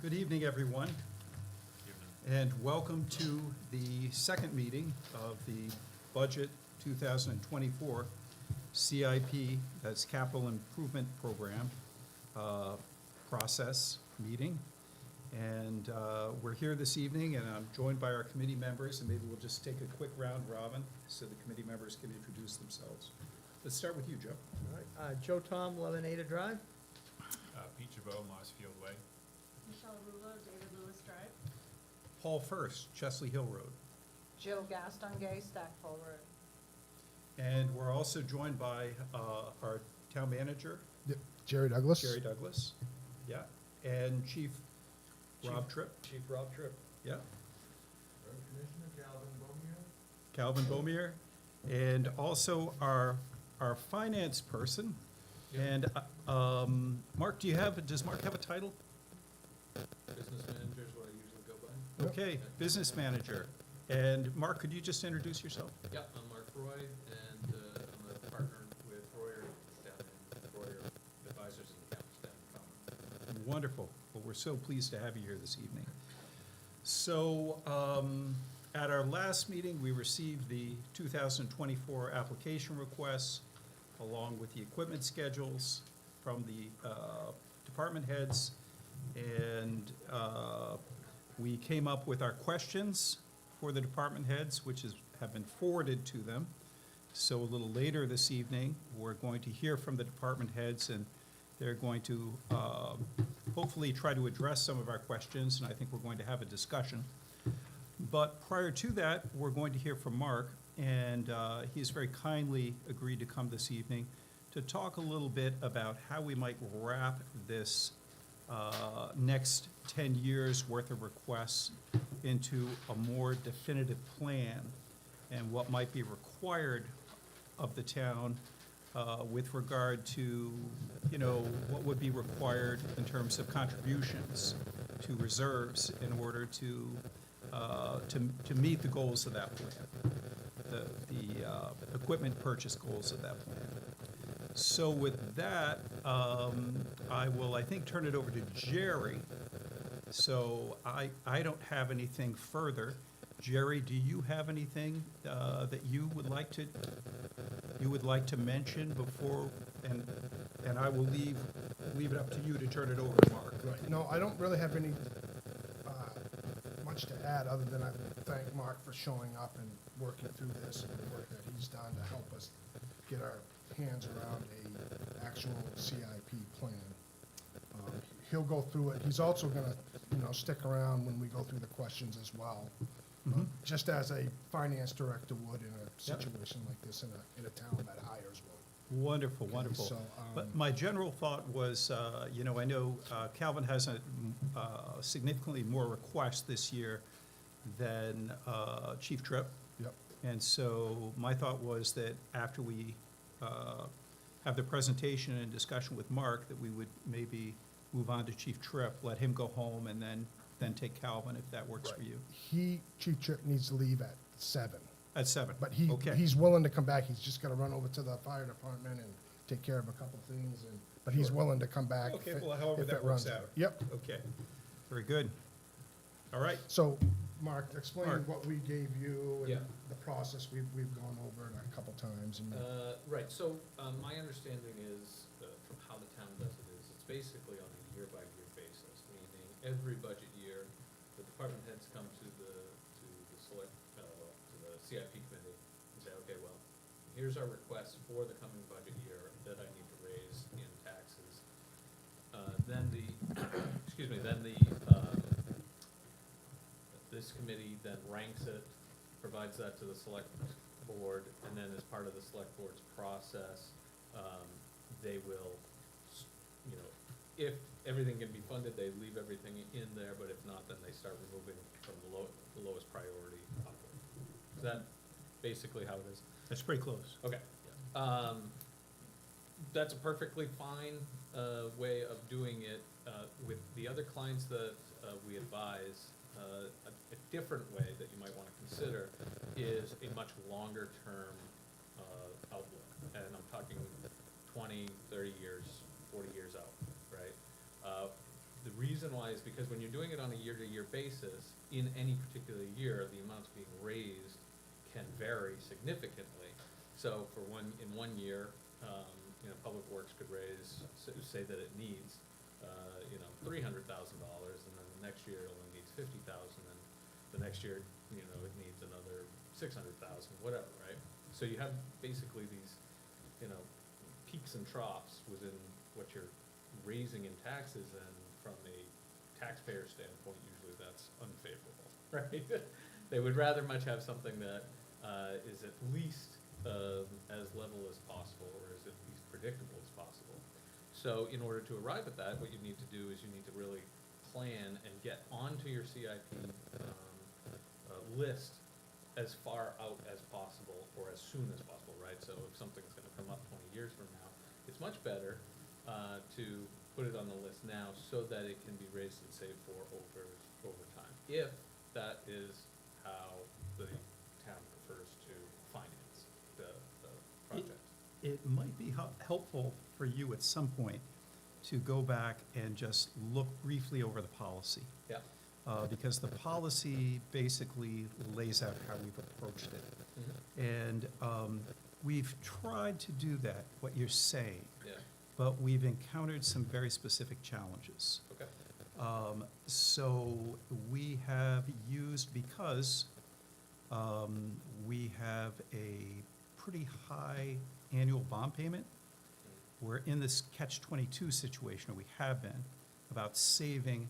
Good evening, everyone, and welcome to the second meeting of the Budget 2024 CIP, that's Capital Improvement Program, process meeting. And we're here this evening, and I'm joined by our committee members, and maybe we'll just take a quick round robin so the committee members can introduce themselves. Let's start with you, Joe. All right, Joe Tom, 11 Ada Drive. Pete Jabot, Mossfield Way. Michelle Rulo, David Lewis Drive. Paul First, Chesley Hill Road. Jill Gaston Gay, Stackpole Road. And we're also joined by our town manager, Yep, Jerry Douglas. Jerry Douglas, yeah, and Chief Rob Tripp, Chief Rob Tripp. yeah, Road Commissioner Calvin Beaumier. Calvin Beaumier, and also our finance person. And Mark, does Mark have a title? Business manager is what I usually go by. Okay, business manager. And Mark, could you just introduce yourself? Yep, I'm Mark Roy, and I'm a partner with Royer down in Royer Advisors and Accountants down in Falmouth. Wonderful. Well, we're so pleased to have you here this evening. So, at our last meeting, we received the 2024 application requests along with the equipment schedules from the department heads. And we came up with our questions for the department heads, which have been forwarded to them. So a little later this evening, we're going to hear from the department heads, and they're going to hopefully try to address some of our questions, and I think we're going to have a discussion. But prior to that, we're going to hear from Mark, and he's very kindly agreed to come this evening to talk a little bit about how we might wrap this next 10 years worth of requests into a more definitive plan, and what might be required of the town with regard to, what would be required in terms of contributions to reserves in order to meet the goals of that plan, the equipment purchase goals of that plan. So with that, I will, I think, turn it over to Jerry. So I don't have anything further. Jerry, do you have anything that you would like to mention before, and I will leave it up to you to turn it over to Mark. Right. No, I don't really have any much to add, other than I thank Mark for showing up and working through this and the work that he's done to help us get our hands around a actual CIP plan. He'll go through it. He's also gonna, stick around when we go through the questions as well. Just as a finance director would in a situation like this in a town that hires one. Wonderful, wonderful. So, But my general thought was, I know Calvin has significantly more requests this year than Chief Tripp. Yep. And so my thought was that after we have the presentation and discussion with Mark, that we would maybe move on to Chief Tripp, let him go home, and then take Calvin, if that works for you. Chief Tripp needs to leave at 7. At 7, But okay. he's willing to come back. He's just gotta run over to the fire department and take care of a couple things, but he's Sure. willing to come back. Okay, if it- well, however if that it works runs out. Yep. Okay, very good. All right, So, Mark, explain Mark. what we gave you Yeah. and the process we've gone over it a couple times. And Right, so my understanding is, from how the town does it, is it's basically on a year-by-year basis, meaning every budget year, the department heads come to the select, to the CIP committee and say, okay, well, here's our request for the coming budget year that I need to raise in taxes. Then this committee then ranks it, provides that to the select board, and then as part of the select board's process, they will, if everything can be funded, they leave everything in there, but if not, then they start removing from the lowest priority upward. Is that basically how it is? that's pretty close. Okay. That's a perfectly fine way of doing it. With the other clients that we advise, a different way that you might want to consider is a much longer term outlook. And I'm talking 20, 30 years, 40 years out, right? The reason why is because when you're doing it on a year-to-year basis, in any particular year, the amounts being raised can vary significantly. So for in one year, Public Works could raise, say that it needs, $300,000, and then the next year it only needs 50,000, and the next year, it needs another 600,000, whatever, right? So you have basically these, peaks and troughs within what you're raising in taxes, and from a taxpayer standpoint, usually that's unfavorable, right? They would rather much have something that is at least as level as possible, or is at least predictable as possible. So in order to arrive at that, what you need to do is you need to really plan and get onto your CIP list as far out as possible, or as soon as possible, right? So if something's gonna come up 20 years from now, it's much better to put it on the list now so that it can be raised and saved for over time, if that is how the town prefers to finance the project. It might be helpful for you at some point to go back and just look briefly over the policy. Yeah. Because the policy basically lays out how we've approached it. Mhm. And we've tried to do that, what you're saying, Yeah, but we've encountered some very specific challenges. okay. So we have used, because we have a pretty high annual bond payment, we're in this catch-22 situation, or we have been, about saving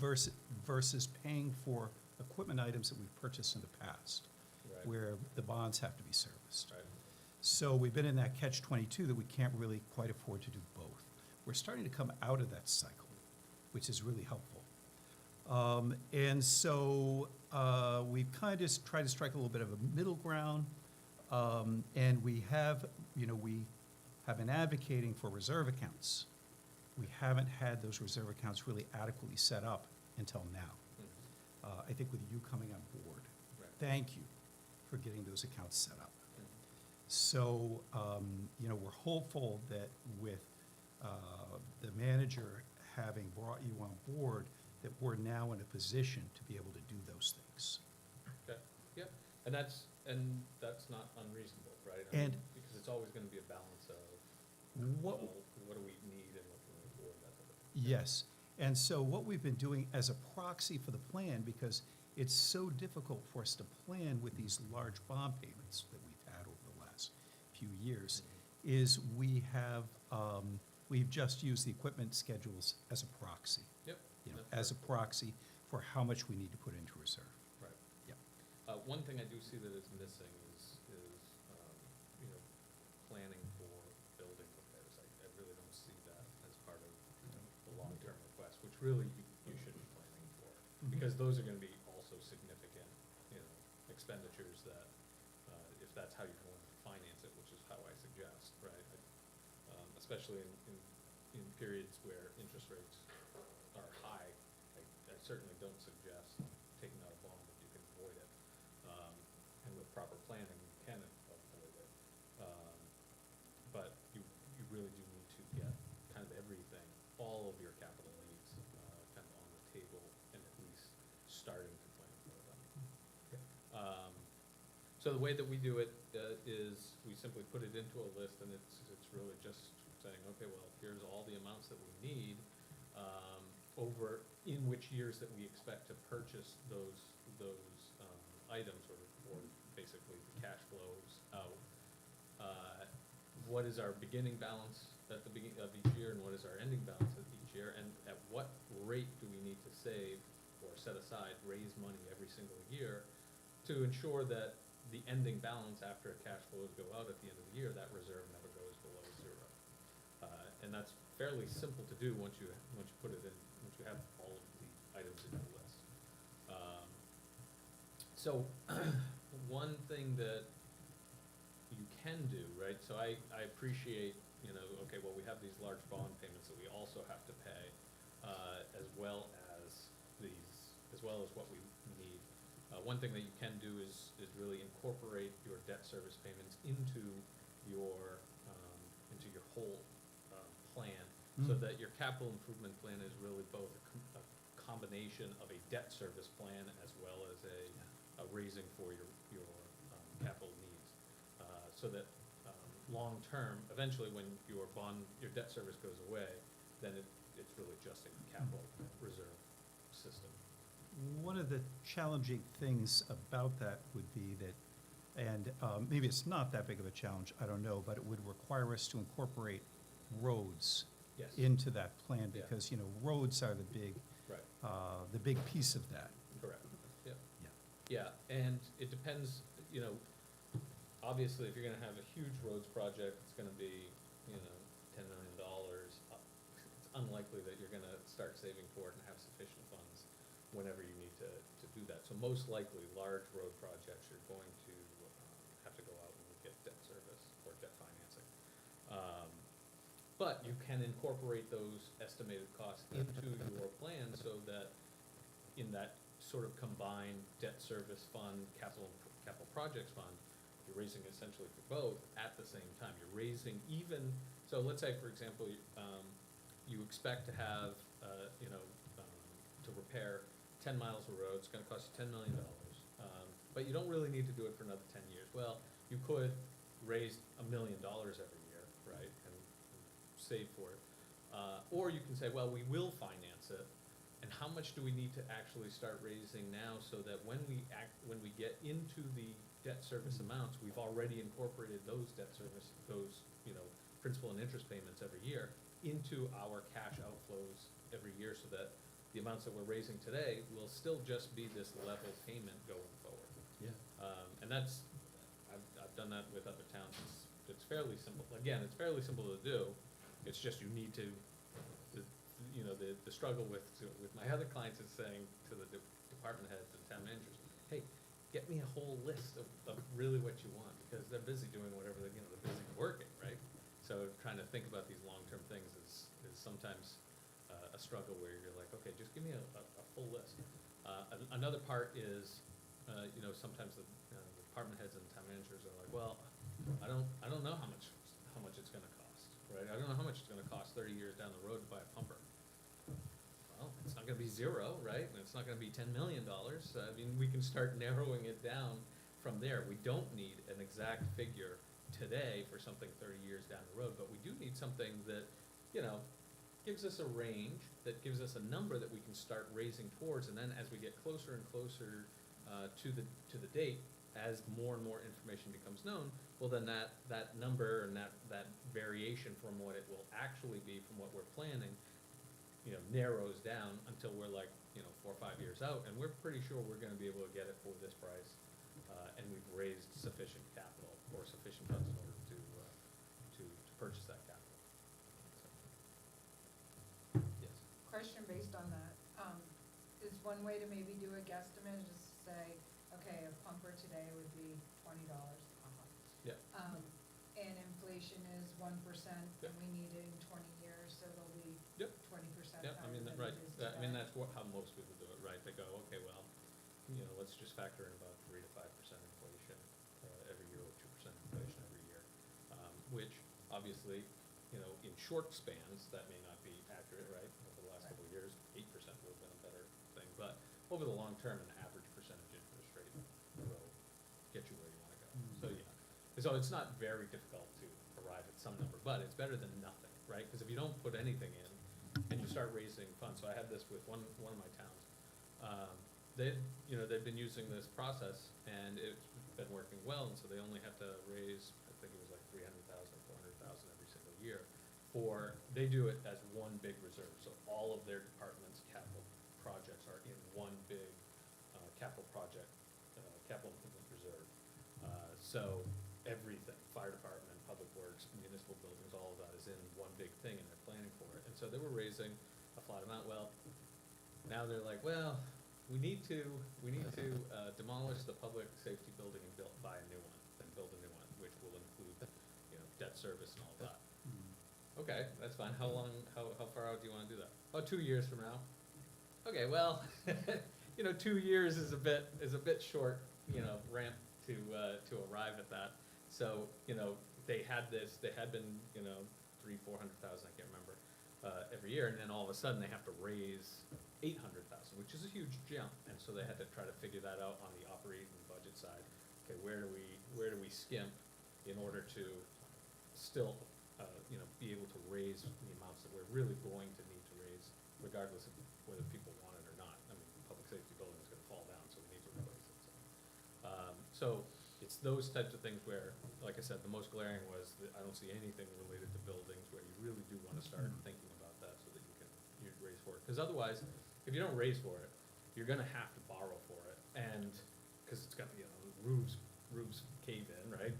versus versus paying for equipment items that we've purchased in the past, Right. where the bonds have to be serviced. Right. So we've been in that catch-22 that we can't really quite afford to do both. We're starting to come out of that cycle, which is really helpful. And so we've kind of tried to strike a little bit of a middle ground, and we have been advocating for reserve accounts. We haven't had those reserve accounts really adequately set up until now. Mhm. I think with you coming on board, Right. thank you for getting those accounts set up. Mhm. So, we're hopeful that with the manager having brought you on board, that we're now in a position to be able to do those things. Okay, yep, and that's not unreasonable, right? I And- mean, because it's always gonna be a balance of, What, what do we need and what can we afford, that sort of thing. yes, and so what we've been doing as a proxy for the plan, because it's so difficult for us to plan with these large bond payments that we've had over the last few years, is we've just used the equipment schedules as a proxy. Yep. that's As a perfect. proxy for how much we need to put into reserve. Right. Yep. One thing I do see that is missing is, planning for building repairs. I really don't see that as part of, the long-term request, which really you should be planning for. Because those are gonna be also significant, expenditures that, if that's how you're going to finance it, which is how I suggest, right? Especially in periods where interest rates are high, I certainly don't suggest taking out a bond if you can avoid it. And with proper planning, you can avoid it. But you really do need to get kind of everything, all of your capital needs, kind of on the table, and at least starting to plan for them. So the way that we do it is we simply put it into a list, and it's really just saying, okay, well, here's all the amounts that we need, over in which years that we expect to purchase those items, or basically the cash flows out. What is our beginning balance at the beginning of each year, and what is our ending balance at each year, and at what rate do we need to save or set aside, raise money every single year to ensure that the ending balance after cash flows go out at the end of the year, that reserve never goes below zero. And that's fairly simple to do once you put it in, once you have all of the items in your list. So one thing that you can do, right, so I appreciate, okay, well, we have these large bond payments that we also have to pay, as well as what we need. One thing that you can do is really incorporate your debt service payments into your whole plan, so that your capital improvement plan is really both a combination of a debt service plan as well as a raising for your capital needs. So that, long-term, eventually when your debt service goes away, then it's really just a capital reserve system. One of the challenging things about that would be that, and maybe it's not that big of a challenge, I don't know, but it would require us to incorporate roads Yes. into that plan, Yeah. because, roads are Right, the big piece of that. correct, yeah. Yeah. Yeah, and it depends, obviously, if you're gonna have a huge roads project, it's gonna be, $10 million. It's unlikely that you're gonna start saving for it and have sufficient funds whenever you need to do that. So most likely, large road projects, you're going to have to go out and get debt service or debt financing. But you can incorporate those estimated costs into your plan so that in that sort of combined debt service fund, capital projects fund, you're raising essentially for both at the same time. You're raising so let's say, for example, you expect to have, to repair 10 miles of road, it's gonna cost you $10 million. But you don't really need to do it for another 10 years. Well, you could raise $1 million every year, right, and save for it. Or you can say, well, we will finance it, and how much do we need to actually start raising now so that when we get into the debt service amounts, we've already incorporated those debt service, principal and interest payments every year into our cash outflows every year, so that the amounts that we're raising today will still just be this level payment going forward. Yeah. And that's, I've done that with other towns. It's fairly simple. Again, it's fairly simple to do. It's just you need to, the struggle with my other clients is saying to the department heads and town managers, hey, get me a whole list of really what you want, because they're busy doing whatever they're busy working, right? So trying to think about these long-term things is sometimes a struggle where you're like, okay, just give me a full list. Another part is, sometimes the department heads and town managers are like, well, I don't know how much it's gonna cost, right? I don't know how much it's gonna cost 30 years down the road to buy a pumper. Well, it's not gonna be zero, right? And it's not gonna be $10 million. I mean, we can start narrowing it down from there. We don't need an exact figure today for something 30 years down the road, but we do need something that, gives us a range, that gives us a number that we can start raising towards, and then as we get closer and closer to the date, as more and more information becomes known, well then that number and that variation from what it will actually be from what we're planning, narrows down until we're like, 4 or 5 years out, and we're pretty sure we're gonna be able to get it for this price, and we've raised sufficient capital or sufficient funds in order to purchase that capital. So, yes. Question based on that, is one way to maybe do a guesstimate, is just say, okay, a pumper today would be $20 a pump. Yeah. And inflation is 1%, Yep. and we need it in 20 years, so it'll be Yep. 20% Yeah, higher I mean, than right, it is I mean, today. that's how most people do it, right? They go, okay, well, let's just factor in about 3 to 5% inflation every year, or 2% inflation every year. Which, obviously, in short spans, that may not be accurate, right? Over the last Right. couple of years, 8% would have been a better thing, but over the long term, an average percentage interest rate will get you where you wanna go. So, yeah, so it's not very difficult to arrive at some number, but it's better than nothing, right? Because if you don't put anything in, and you start raising funds, so I had this with one of my towns. They've been using this process, and it's been working well, and so they only have to raise, I think it was like 300,000, 400,000 every single year. They do it as one big reserve, so all of their department's capital projects are in one big capital project, capital improvement reserve. So everything, fire department, public works, municipal buildings, all of that is in one big thing, and they're planning for it. And so they were raising a flat amount. Well, now they're like, well, we need to demolish the public safety building and buy a new one, and build a new one, which will include, debt service and all that. Okay, that's fine. How far out do you wanna do that? Oh, 2 years from now. Okay, well, 2 years is a bit short, ramp to arrive at that. So, they had been, 300,000, 400,000, I can't remember, every year, and then all of a sudden they have to raise 800,000, which is a huge jump, and so they had to try to figure that out on the operating budget side. Okay, where do we skimp in order to still, be able to raise the amounts that we're really going to need to raise, regardless of whether people want it or not. I mean, public safety building is gonna fall down, so we need to replace it, so. So it's those types of things where, like I said, the most glaring was that I don't see anything related to buildings where you really do wanna start thinking about that so that you raise for it. Cause otherwise, if you don't raise for it, you're gonna have to borrow for it, and, cause it's got, roofs cave in, right,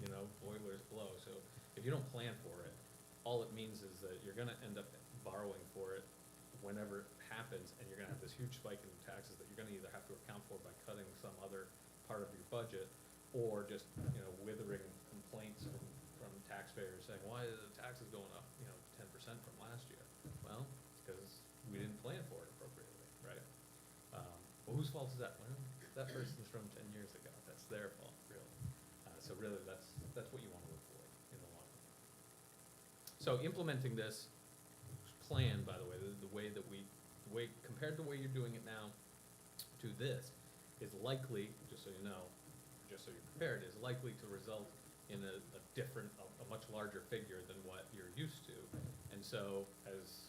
boilers blow, so if you don't plan for it, all it means is that you're gonna end up borrowing for it whenever it happens, and you're gonna have this huge spike in taxes that you're gonna either have to account for by cutting some other part of your budget, or just, withering complaints from taxpayers saying, why are the taxes going up, 10% from last year? Well, it's because we didn't plan for it appropriately, right? Well, whose fault is that? Well, that person's from 10 years ago, that's their fault, really. So really, that's what you wanna look for in the long run. So implementing this plan, by the way, compared to the way you're doing it now to this, is likely, just so you know, just so you're prepared, is likely to result in a much larger figure than what you're used to. And so, as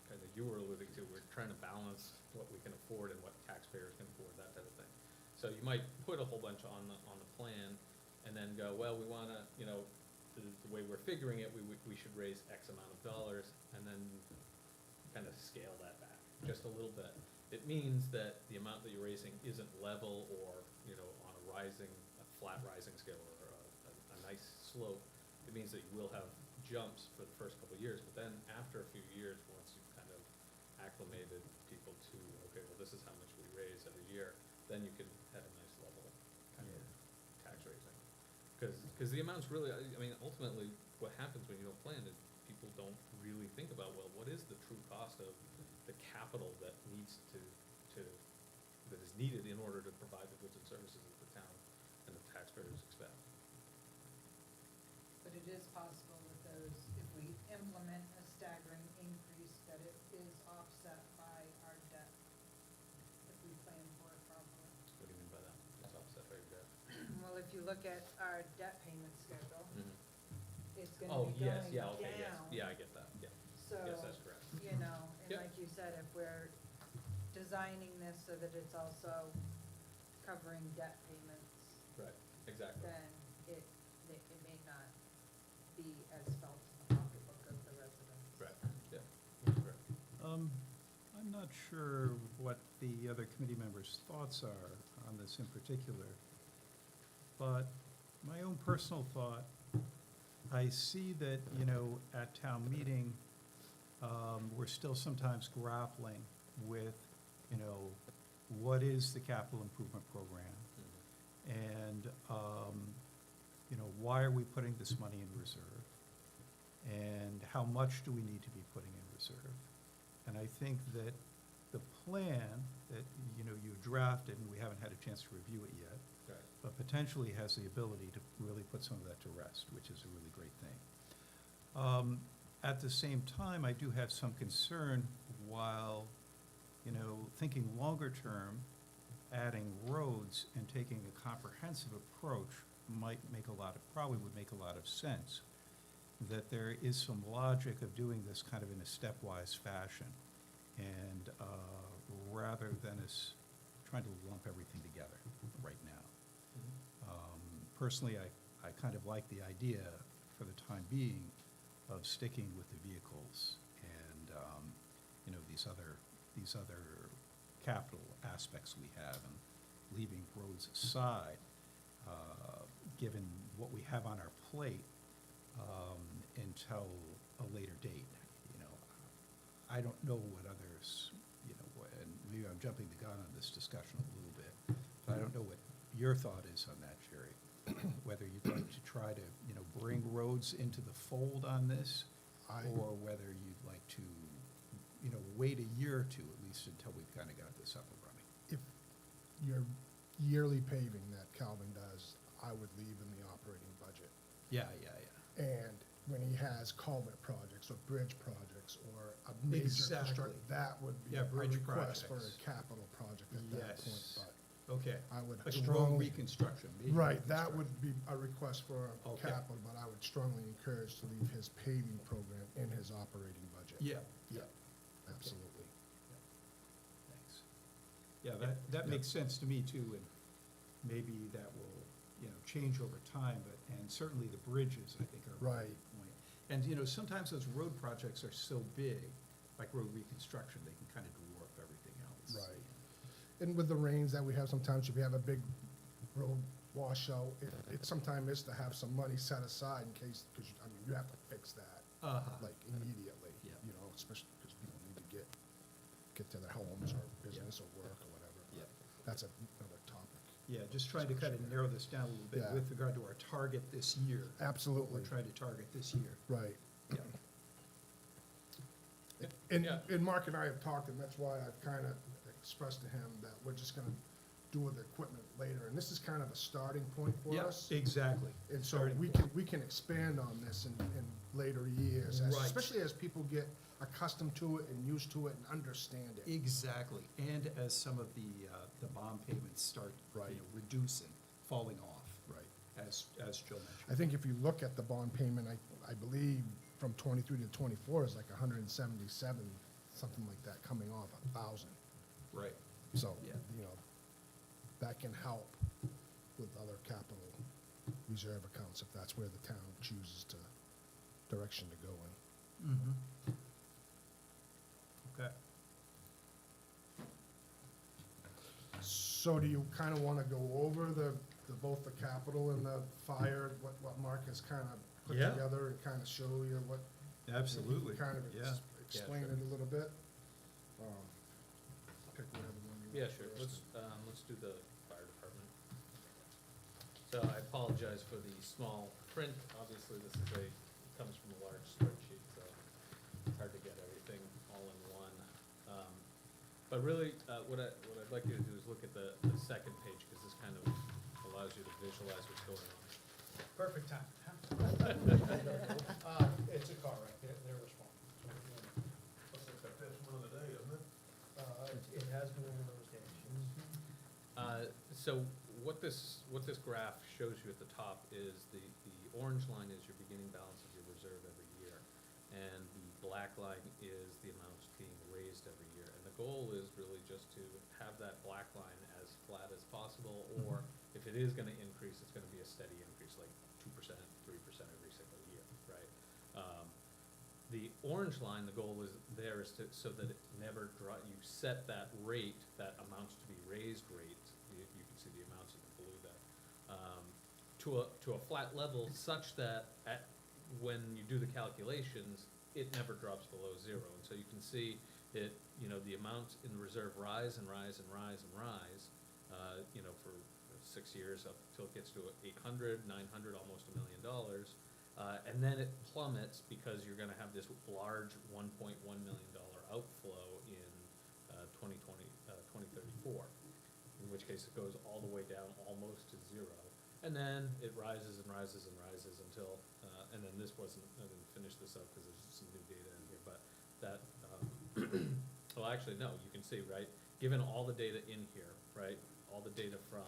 kind of you were alluding to, we're trying to balance what we can afford and what taxpayers can afford, that type of thing. So you might put a whole bunch on the plan, and then go, well, we wanna, the way we're figuring it, we should raise X amount of dollars, and then kind of scale that back just a little bit. It means that the amount that you're raising isn't level or, on a flat rising scale or a nice slope. It means that you will have jumps for the first couple of years, but then after a few years, once you've kind of acclimated people to, okay, well, this is how much we raise every year, then you can have a nice level kind of tax raising. Because the amounts really, ultimately, what happens when you don't plan is people don't really think about, well, what is the true cost of the capital that that is needed in order to provide the goods and services that the town and the taxpayers expect. But it is possible that those, if we implement a staggering increase, that it is offset by our debt, if we plan for it properly. What do you mean by that? It's offset by your debt? Well, if you look at our debt payment schedule, it's gonna Oh, be yes, going yeah, okay, yes, down. yeah, I get that, yeah, So, yes, that's correct. and Yep. like you said, if we're designing this so that it's also covering debt payments, Right, exactly. then it may not be as felt in the pocketbook of the residents. Right, yeah, that's correct. I'm not sure what the other committee members' thoughts are on this in particular, but my own personal thought, I see that, at town meeting, we're still sometimes grappling with, what is the capital improvement program? And, why are we putting this money in reserve? And how much do we need to be putting in reserve? And I think that the plan that, you drafted, and we haven't had a chance to review it yet, Right. but potentially has the ability to really put some of that to rest, which is a really great thing. At the same time, I do have some concern while, thinking longer term, adding roads and taking a comprehensive approach probably would make a lot of sense. That there is some logic of doing this kind of in a stepwise fashion. And rather than us trying to lump everything together right now. Personally, I kind of like the idea, for the time being, of sticking with the vehicles and, these other capital aspects we have, and leaving roads aside, given what we have on our plate, until a later date. I don't know what others, and maybe I'm jumping the gun on this discussion a little bit, but I don't know what your thought is on that, Jerry. Whether you'd like to try to, bring roads into the fold on this, or whether you'd like to, wait a year or two at least until we've kind of got this up and running. If your yearly paving that Calvin does, I would leave in the operating budget. Yeah. And when he has culvert projects or bridge projects or a major Exactly. construction, that would be Yeah, a bridge request for a projects. capital project at that point, Yes. but Okay, I would a strong strongly- reconstruction. major Right, that reconstruction. would be a request for a Okay. capital, but I would strongly encourage to leave his paving program in his operating budget. Yeah, Yeah, absolutely. thanks. Yeah, that makes sense to me too, and maybe that will, change over time, but, and certainly the bridges, I think, are a Right. great point. And, sometimes those road projects are so big, like road reconstruction, they can kind of dwarf everything else. Right. And with the rains that we have, sometimes if you have a big road washout, it sometimes is to have some money set aside in case, because, you have to fix that, Uh-huh. like, immediately. Yeah. Especially because people need to get to their homes or business or work or whatever. Yeah. That's another topic. Yeah, just trying to kind of narrow this down a little bit Yeah. with regard to our target this year. What Absolutely, we're trying to target this year. right. Yeah. And, Yeah. and Mark and I have talked, and that's why I've kind of expressed to him that we're just gonna do with the equipment later, and this is kind of a starting point for Yeah, us. exactly. And so Starting we point. can expand on this in later years, Right. especially as people get accustomed to it and used to it and understand it. Exactly, and as some of the bond payments start, Right. reducing, falling off, Right. as Joe mentioned. I think if you look at the bond payment, I believe from 23 to 24 is like 177, something like that, coming off 1,000. Right. So, Yeah. that can help with other capital reserve accounts if that's where the town chooses to, direction to go in. Mm-hmm. Okay. So do you kind of want to go over both the capital and the fire, what Mark has kind of put Yeah. together and kind of show you what? Absolutely, Kind of yeah. explain sure. it a little bit? Pick whatever one you Yeah, want sure, first. let's do the fire department. So I apologize for the small print, obviously this is comes from a large spreadsheet, so it's hard to get everything all in one. But really, what I'd like you to do is look at the second page, because this kind of allows you to visualize what's going on. Perfect time. It's a car wreck, they're responding. It has been one of those days. So what this graph shows you at the top is the orange line is your beginning balance of your reserve every year, and the black line is the amounts being raised every year. And the goal is really just to have that black line as flat as possible, or if it is gonna increase, it's gonna be a steady increase, like 2%, 3% every single year, right? The orange line, the goal is so that it never you set that rate, that amounts to be raised rate, you can see the amounts in the blue there, to a flat level such that when you do the calculations, it never drops below zero. And so you can see it, the amounts in reserve rise and rise and rise and rise, for 6 years up till it gets to 800, 900, almost $1 million. And then it plummets because you're gonna have this large $1.1 million outflow in 2034, in which case it goes all the way down almost to zero. And then it rises and rises and rises until, and then I didn't finish this up because there's some new data in here, but that, well, actually, no, you can see, right, given all the data in here, right, all the data from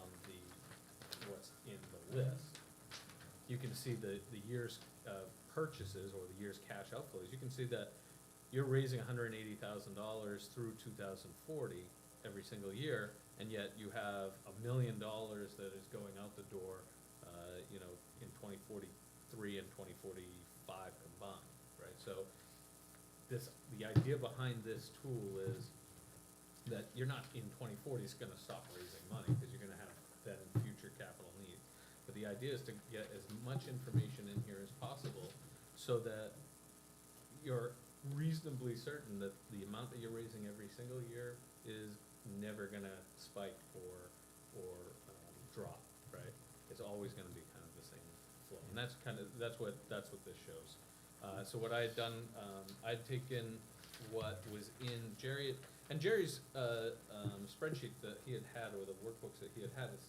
what's in the list, you can see the year's purchases or the year's cash outflows. You can see that you're raising $180,000 through 2040 every single year, and yet you have $1 million that is going out the door, in 2043 and 2045 combined, right? So the idea behind this tool is that you're not in 2040 is gonna stop raising money, because you're gonna have then future capital needs. But the idea is to get as much information in here as possible so that you're reasonably certain that the amount that you're raising every single year is never gonna spike or drop, right? It's always gonna be kind of the same flow, and that's what this shows. So what I had done, I'd taken what was in Jerry's spreadsheet that he had, or the workbooks that he had is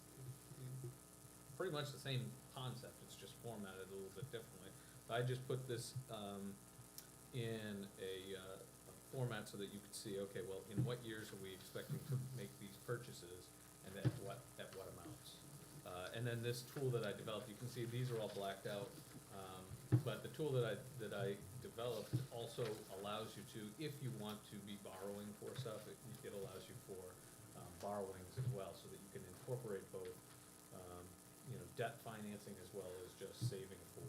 pretty much the same concept, it's just formatted a little bit differently. I just put this, in a format so that you could see, okay, well, in what years are we expecting to make these purchases, and at what amounts? And then this tool that I developed, you can see these are all blacked out, but the tool that I developed also allows you to, if you want to be borrowing for stuff, it allows you for borrowings as well, so that you can incorporate both, debt financing as well as just saving for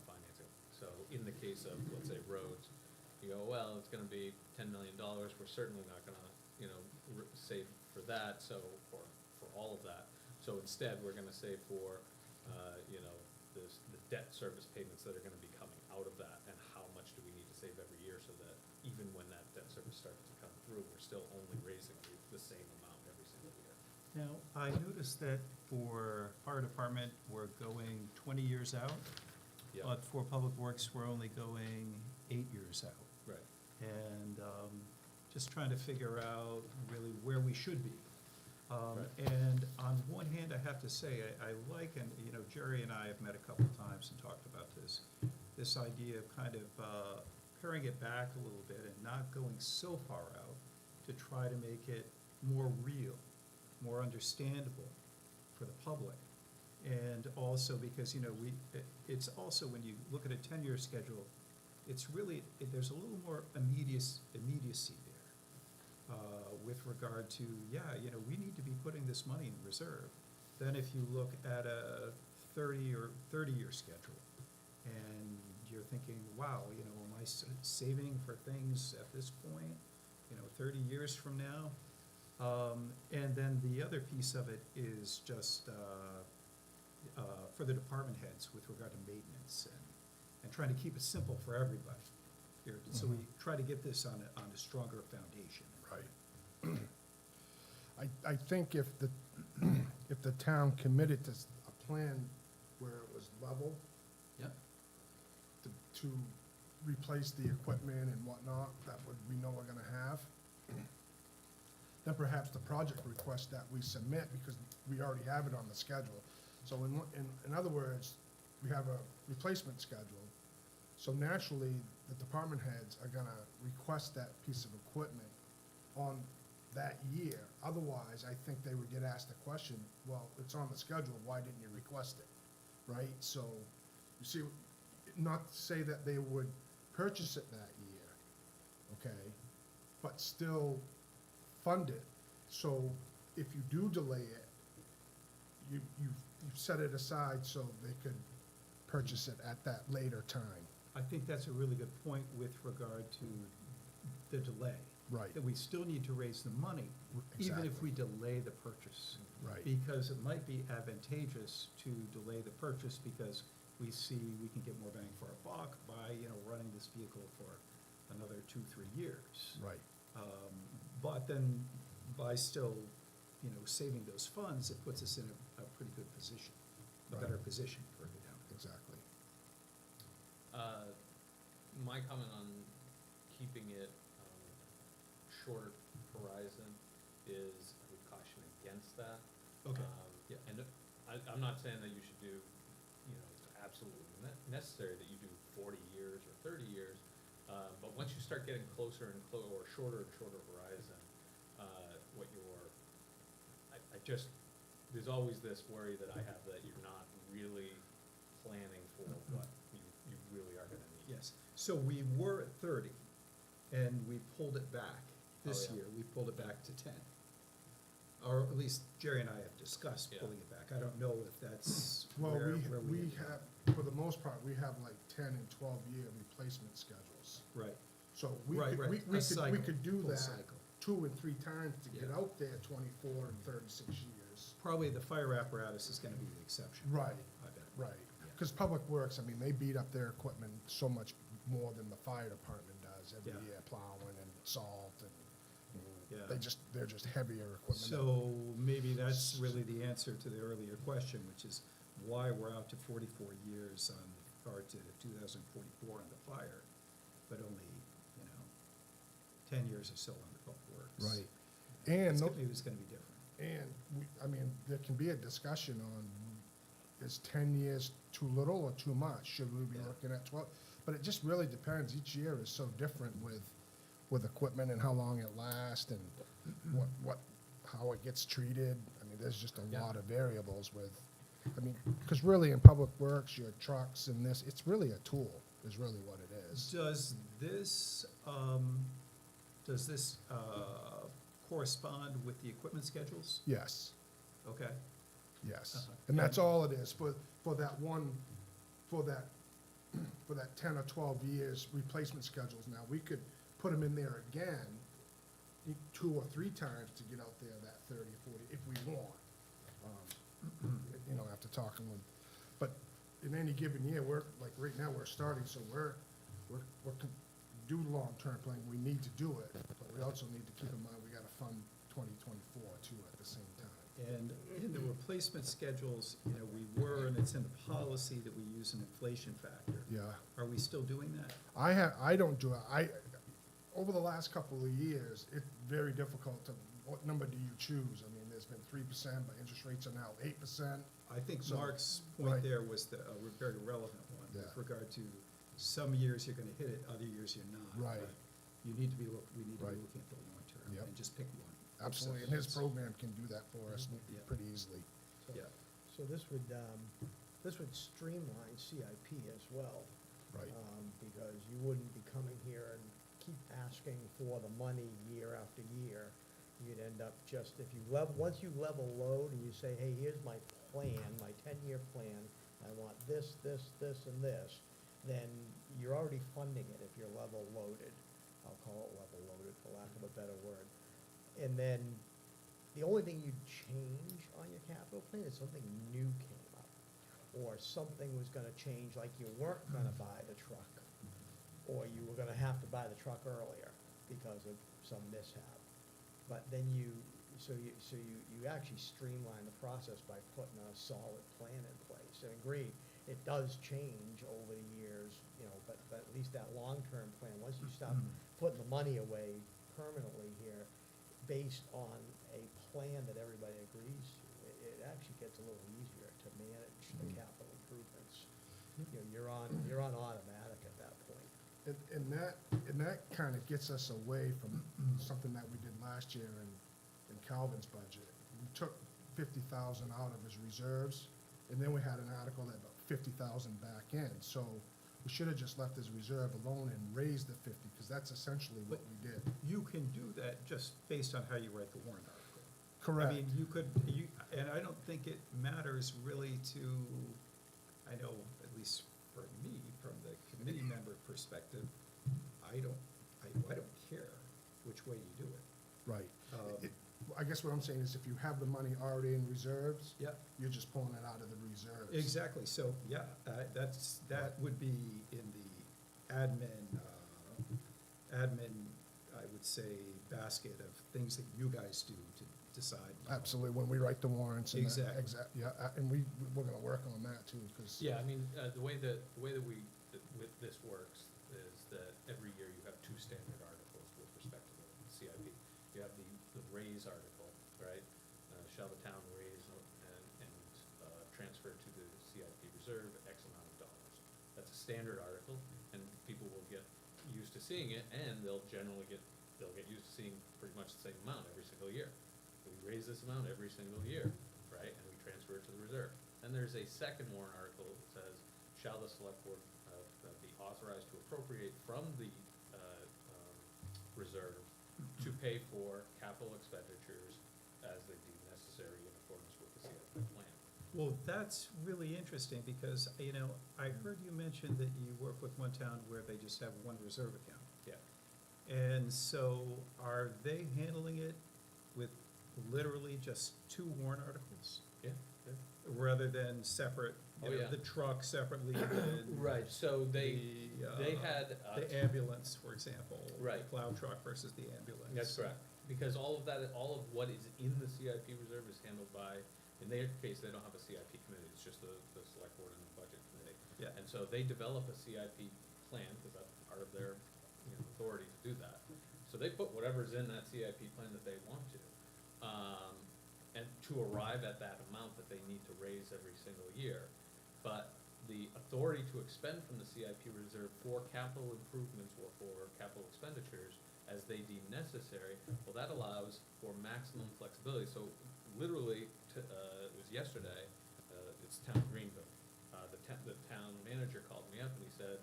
financing. So in the case of, let's say, roads, you go, well, it's gonna be $10 million, we're certainly not gonna, save for that, so, or for all of that. So instead, we're gonna save for, the debt service payments that are gonna be coming out of that, and how much do we need to save every year, so that even when that debt service starts to come through, we're still only raising the same amount every single year. Now, I noticed that for fire department, we're going 20 years out. Yeah. But for public works, we're only going 8 years out. Right. And just trying to figure out really where we should be. Right. And on one hand, I have to say, I like, and, Jerry and I have met a couple of times and talked about this idea of kind of paring it back a little bit and not going so far out to try to make it more real, more understandable for the public. And also because, it's also, when you look at a 10-year schedule, it's really, there's a little more immediacy there with regard to, we need to be putting this money in reserve. Then if you look at a 30-year schedule, and you're thinking, wow, am I saving for things at this point, 30 years from now? And then the other piece of it is just for the department heads with regard to maintenance and trying to keep it simple for everybody here. So we try to get this on a stronger foundation. Right. I think if the town committed to a plan where it was level, Yep. to replace the equipment and whatnot that we know we're gonna have, then perhaps the project request that we submit, because we already have it on the schedule. So in other words, we have a replacement schedule, so naturally, the department heads are gonna request that piece of equipment on that year. Otherwise, I think they would get asked the question, well, it's on the schedule, why didn't you request it, right? So, you see, not to say that they would purchase it that year, okay, but still fund it. So if you do delay it, you've set it aside so they could purchase it at that later time. I think that's a really good point with regard to the delay. Right. That we still need to raise the money, even if Exactly. we delay the purchase. Right. Because it might be advantageous to delay the purchase because we see we can get more bang for our buck by, running this vehicle for another 2-3 years. Right. But then by still, saving those funds, it puts us in a pretty good position, a Right. better position for the town. Exactly. My comment on keeping it shorter horizon is, I would caution against that. Okay. Yeah, and I'm not saying that you should do, it's absolutely necessary that you do 40 years or 30 years, but once you start getting closer and or shorter and shorter horizon, there's always this worry that I have that you're not really planning for what you really are gonna need. Yes, so we were at 30, and we pulled it back. This Oh, yeah. year, we pulled it back to 10. Or at least Jerry and I have discussed Yeah. pulling it back. I don't know if that's Well, where we ended up. have, for the most part, we have like 10 and 12-year replacement schedules. Right, So we Right, could, right. we A could, we cycle, could do full that cycle. 2 and 3 times to get Yeah. out there 24 and 36 years. probably the fire apparatus is gonna be the exception. Right. I bet. Right, because Public Works, they beat up their equipment so much more than the fire department does every Yeah. year, plowing and salt and, Yeah. they're just heavier equipment. So maybe that's really the answer to the earlier question, which is why we're out to 44 years or to 2044 on the fire, but only, 10 years or so on the public works. Right, and, Maybe it's gonna be different. and, there can be a discussion on is 10 years too little or too much? Should we be Yeah. looking at 12? But it just really depends. Each year is so different with equipment and how long it lasts and how it gets treated. I mean, there's just a Yeah. lot of variables because really in public works, your trucks and this, it's really a tool is really what it is. Does this, correspond with the equipment schedules? Yes, Okay, yes. Uh-huh. And that's all it is for that one, for that 10 or 12 years replacement schedules. Now, we could put them in there again 2 or 3 times to get out there that 30 or 40 if we want. After talking with, but in any given year, like right now, we're starting, so we're do long-term planning, we need to do it, but we also need to keep in mind, we gotta fund 2024 too at the same time. and in the replacement schedules, we were, and it's in the policy that we use an inflation factor. Yeah, Are we still doing that? I don't do it, over the last couple of years, it's very difficult what number do you choose? I mean, there's been 3%, but interest rates are now 8%. I think So, Mark's right. point there was a very relevant one with Yeah. regard to some years you're gonna hit it, other years you're not. Right. But we need to be Right. looking at the long term Yep. and just pick one. Absolutely, and his program can do that for us Yeah. pretty easily. Yeah, So this would streamline CIP as well. Right. Because you wouldn't be coming here and keep asking for the money year after year. You'd end up just, once you level load and you say, hey, here's my plan, my 10-year plan, I want this, this, this, and this, then you're already funding it if you're level loaded. I'll call it level loaded for lack of a better word. And then the only thing you'd change on your capital plan is something new came up. Or something was gonna change, like you weren't gonna buy the truck. Or you were gonna have to buy the truck earlier because of some mishap. But then you actually streamline the process by putting a solid plan in place. And agree, it does change over the years, but at least that long-term plan, once you stop putting the money away permanently here, based on a plan that everybody agrees to, it actually gets a little easier to manage the capital improvements. You're on automatic at that point. And that kind of gets us away from something that we did last year in Calvin's budget. We took 50,000 out of his reserves, and then we had an article that put 50,000 back in. So we should have just left his reserve alone and raised the 50, because that's essentially what we did. you can do that just based on how you write the warrant article. Correct. I mean, and I don't think it matters really I know, at least for me, from the committee member perspective, I don't care which way you do it. Right. Um, I guess what I'm saying is if you have the money already in reserves, Yeah, you're just pulling it out of the reserves. exactly, so, yeah, that would be in the admin, I would say, basket of things that you guys do to decide. Absolutely, when we write the warrants and that. Exactly. Yeah, and we're gonna work on that too, because. Yeah, I mean, the way that this works is that every year you have 2 standard articles with respect to the CIP. You have the raise article, right? Shall the town raise and transfer to the CIP reserve X amount of dollars? That's a standard article, and people will get used to seeing it, and they'll get used to seeing pretty much the same amount every single year. We raise this amount every single year, right, and we transfer it to the reserve. Then there's a second warrant article that says, shall the select board be authorized to appropriate from the reserve to pay for capital expenditures as they deem necessary in accordance with the CIP plan. Well, that's really interesting, because, I heard you mention that you work with one town where they just have one reserve account. Yeah. And so are they handling it with literally just 2 warrant articles? Yeah. Rather than separate, Oh, yeah. the truck separately than Right, so they the, had. the ambulance, for example. Right. The plow truck versus the ambulance. That's correct, because all of what is in the CIP reserve is handled by, in their case, they don't have a CIP committee, it's just the select board and the budget committee. Yeah. And so they develop a CIP plan, because that's part of their, authority to do that. So they put whatever's in that CIP plan that they want to. and to arrive at that amount that they need to raise every single year. But the authority to expend from the CIP reserve for capital improvements or for capital expenditures as they deem necessary, well, that allows for maximum flexibility. So literally, it was yesterday, it's Town of Greenville. The town manager called me up and he said,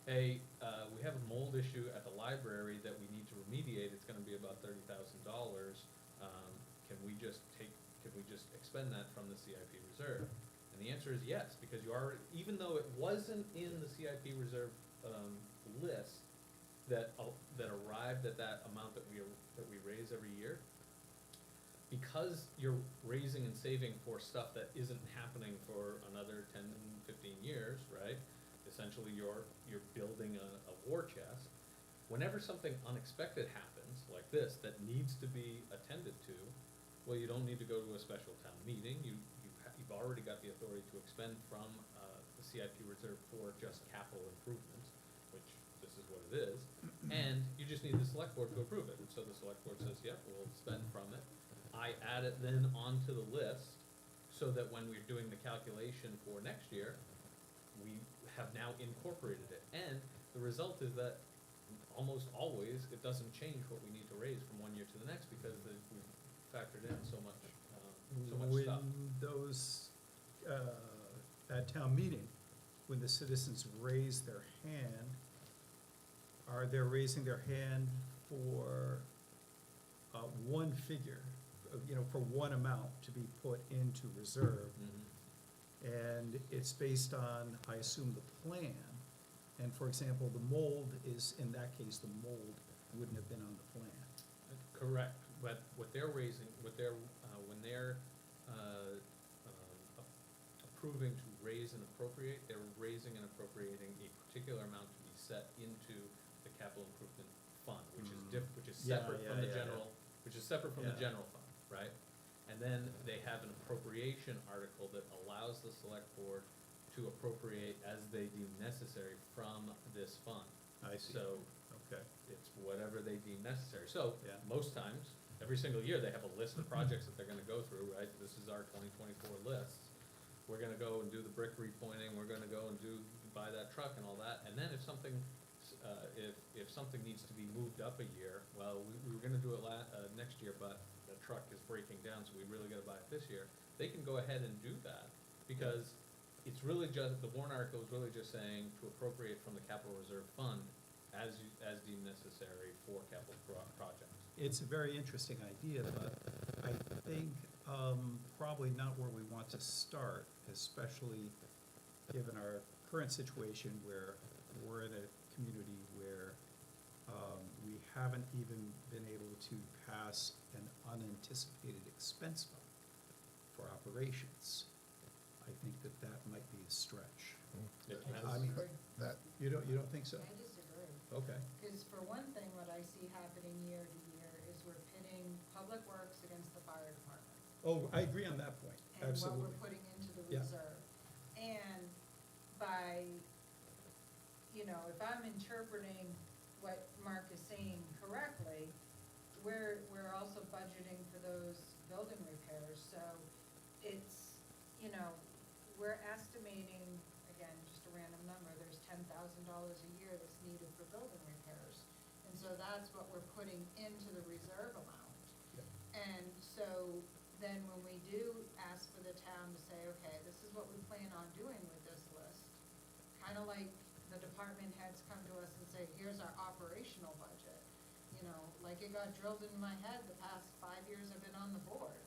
hey, we have a mold issue at the library that we need to remediate, it's gonna be about $30,000. Can we just expend that from the CIP reserve? And the answer is yes, because you already, even though it wasn't in the CIP reserve, list that arrived at that amount that we raise every year, because you're raising and saving for stuff that isn't happening for another 10, 15 years, right? Essentially, you're building a war chest. Whenever something unexpected happens, like this, that needs to be attended to, well, you don't need to go to a special town meeting. You've already got the authority to expend from the CIP reserve for just capital improvements, which this is what it is, and you just need the select board to approve it. And so the select board says, yep, we'll spend from it. I add it then onto the list so that when we're doing the calculation for next year, we have now incorporated it. And the result is that almost always, it doesn't change what we need to raise from one year to the next because we've factored in so much stuff. When those, at town meeting, when the citizens raise their hand, are they raising their hand for one figure, for one amount to be put into reserve? And it's based on, I assume, the plan. And for example, the mold is, in that case, the mold wouldn't have been on the plan. Correct, but what they're raising, when they're approving to raise and appropriate, they're raising and appropriating a particular amount to be set into the capital improvement fund, which is which is Yeah, separate yeah, from the yeah, general, which is separate from the Yeah. general fund, right? And then they have an appropriation article that allows the select board to appropriate as they deem necessary from this fund. I see. So Okay. it's whatever they deem necessary. So, Yeah. most times, every single year, they have a list of projects that they're gonna go through, right? This is our 2024 list. We're gonna go and do the brick repointing, we're gonna go and buy that truck and all that, and then if something, if something needs to be moved up a year, well, we were gonna do it next year, but the truck is breaking down, so we really gotta buy it this year. They can go ahead and do that, because it's really just, the warrant article is really just saying to appropriate from the capital reserve fund as deemed necessary for capital projects. It's a very interesting idea, but I think probably not where we want to start, especially given our current situation where we're in a community where we haven't even been able to pass an unanticipated expense fund for operations. I think that might be a stretch. It I has- I mean, That, You don't think so? I disagree. Okay. Because for one thing, what I see happening year to year is we're pitting public works against the fire department. Oh, I agree on that point, absolutely. And what we're putting into the Yeah. reserve. And by, if I'm interpreting what Mark is saying correctly, we're also budgeting for those building repairs. So it's, we're estimating, again, just a random number, there's $10,000 a year that's needed for building repairs. And so that's what we're putting into the reserve amount. And so then when we do ask for the town to say, okay, this is what we plan on doing with this list, kind of like the department heads come to us and say, here's our operational budget. Like it got drilled into my head the past 5 years I've been on the board.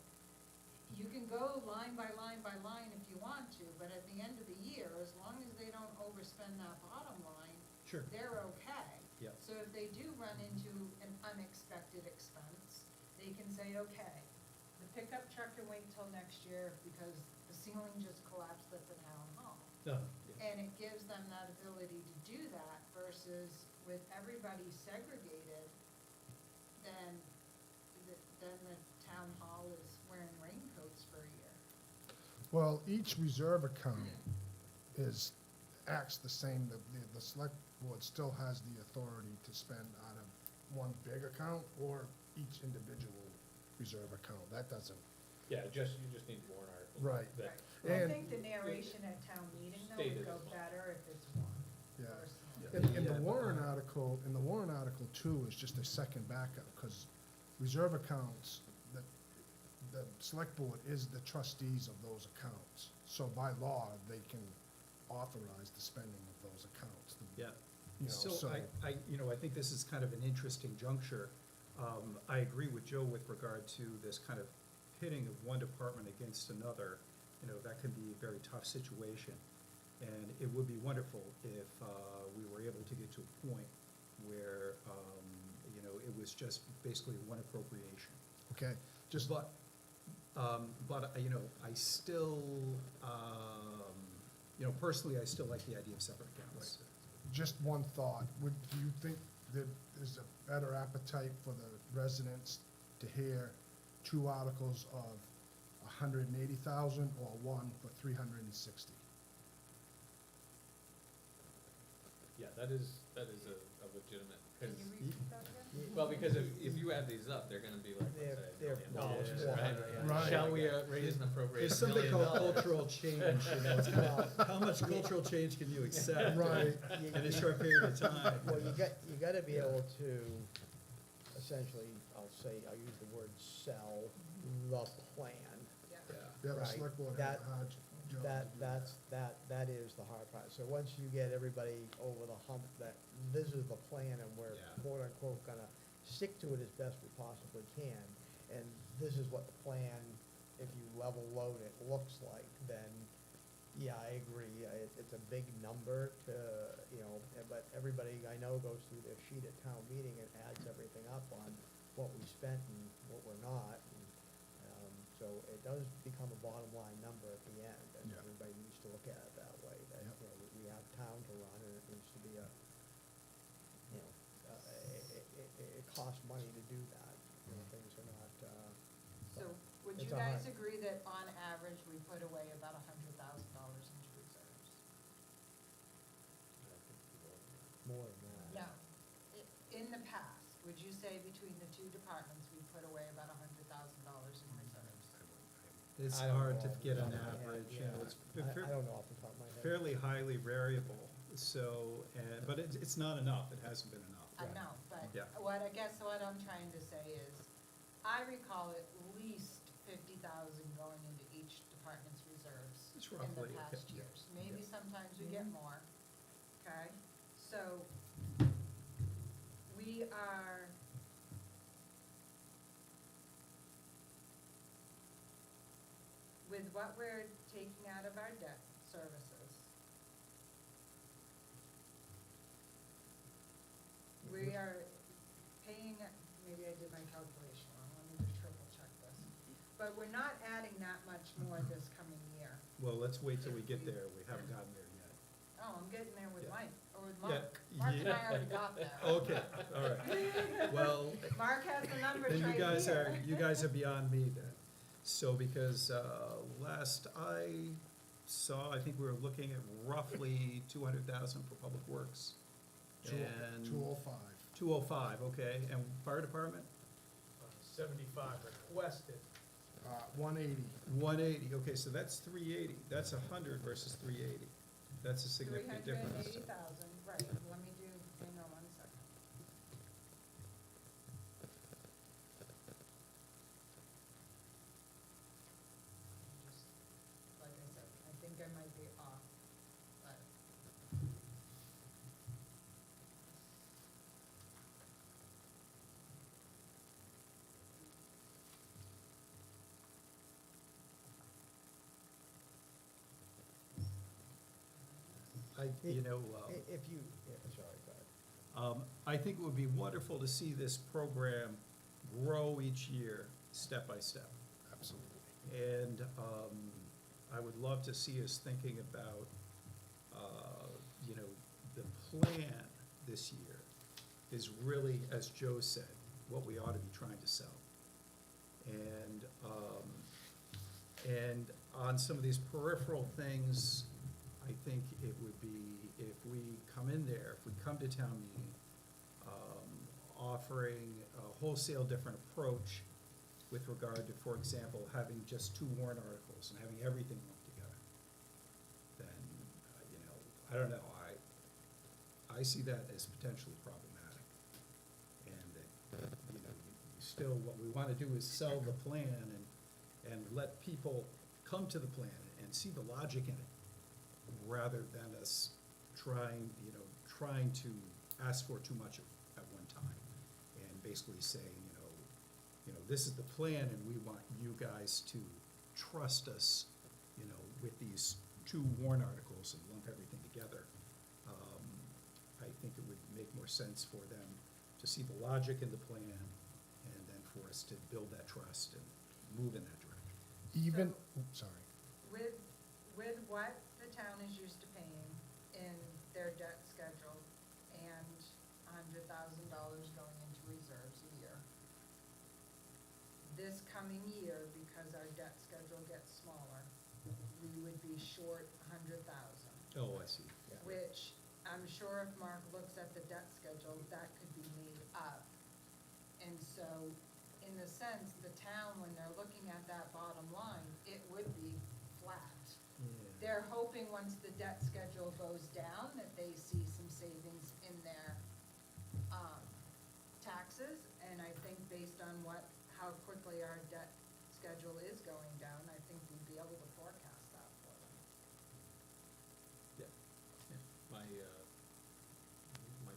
You can go line by line by line if you want to, but at the end of the year, as long as they don't overspend that bottom line, Sure. they're okay. Yeah. So if they do run into an unexpected expense, they can say, okay, the pickup truck can wait till next year because the ceiling just collapsed at the town hall. No. And it gives them that ability to do that versus with everybody segregated, then the town hall is wearing raincoats for a year. well, each reserve account acts the same. The select board still has the authority to spend out of one big account or each individual reserve account. That doesn't Yeah, you just need the warrant article. Right. That, Right. I And- think the narration at town meeting though Stated would go as well. better if it's one, Yeah. personally. In the Yeah. warrant article, too, is just a second backup, because reserve accounts, the select board is the trustees of those accounts. So by law, they can authorize the spending of those accounts. Yeah. You know, So I think this is kind of an interesting juncture. I agree with Joe with regard to this kind of pitting of one department against another. You know, that can be a very tough situation. And it would be wonderful if we were able to get to a point where, you know, it was just basically one appropriation. Okay, just, But, you know, I still, you know, personally, I still like the idea of separate accounts. just one thought, do you think that there's a better appetite for the residents to hear two articles of 180,000 or one for 360? yeah, that is a legitimate, Can because, you repeat that again? well, because if you add these up, they're gonna be like, let's say, They're $1 million, $400, right? yeah. Right. Shall we raise and appropriate There's $1 something million? called cultural change, you know, it's kind of, how much cultural change can you accept? Right. In a short period of time. Well, you gotta be able to, essentially, I'll use the word sell the plan. Yeah. Yeah. Yeah, the Right. select board has That- a hard job. That is the hard part. So once you get everybody over the hump that this is the plan and we're Yeah. quote unquote gonna stick to it as best we possibly can, and this is what the plan, if you level load it, looks like, then, yeah, I agree. It's a big number to, you know, but everybody I know goes through their sheet at town meeting and adds everything up on what we spent and what we're not. And, so it does become a bottom line number at the end, and Yeah. everybody needs to look at it that way, that, Yep. you know, we have town to run and it needs to be a, you know, it costs money to do that. You know, things are not, So would you It's a guys hard- agree that on average, we put away about $100,000 into reserves? more than that. No. In the past, would you say between the two departments, we put away about $100,000 in reserves? It's I don't hard know to off the get top an of my head, average, you yeah. know, it's I don't know off the top of my head. fairly highly variable, so, but it's not enough, it hasn't been enough. I know, but Yeah. what I'm trying to say is, I recall at least 50,000 going into each department's reserves It's in roughly, the okay, past yeah. years. Maybe Yeah. sometimes we get more, okay? So, we are with what we're taking out of our debt services, we are paying, maybe I did my calculation wrong, let me just triple check this. But we're not adding that much more this coming year. Well, let's wait till we get there, we haven't gotten there yet. Oh, I'm getting there with Yeah. Mike, or with Yeah, Mark. Mark and I yeah. already got there. Okay, all right, well, Mark has the numbers then right here. you guys are beyond me then. So because, last I saw, I think we were looking at roughly 200,000 for Public Works. And 205. 205, okay, and fire department? 75 requested. 180. 180, okay, so that's 380, that's 100 versus 380. That's a significant difference. 380,000, right, let me do, hang on one second. Just, like I said, I think I might be off, but. You know, If you, yeah, sorry, go ahead. I think it would be wonderful to see this program grow each year, step by step. Absolutely. And I would love to see us thinking about, you know, the plan this year is really, as Joe said, what we ought to be trying to sell. And on some of these peripheral things, I think it would be, if we come in there, if we come to town meeting, offering a wholesale different approach with regard to, for example, having just two warrant articles and having everything lumped together, then, you know, I don't know, I see that as potentially problematic. And that, you know, you still, what we wanna do is sell the plan and let people come to the plan and see the logic in it, rather than us trying to ask for too much at one time. And basically saying, you know, this is the plan and we want you guys to trust us, you know, with these two warrant articles and lump everything together. I think it would make more sense for them to see the logic in the plan and then for us to build that trust and move in that direction. Even, So- oops, sorry. With what the town is used to paying in their debt schedule and $100,000 going into reserves a year. This coming year, because our debt schedule gets smaller, we would be short $100,000. Oh, I see. Which I'm sure if Mark looks at the debt schedule, that could be made up. And so, in a sense, the town, when they're looking at that bottom line, it would be flat. They're hoping once the debt schedule goes down, that they see some savings in their, taxes. And I think based on how quickly our debt schedule is going down, I think we'd be able to forecast that for them. My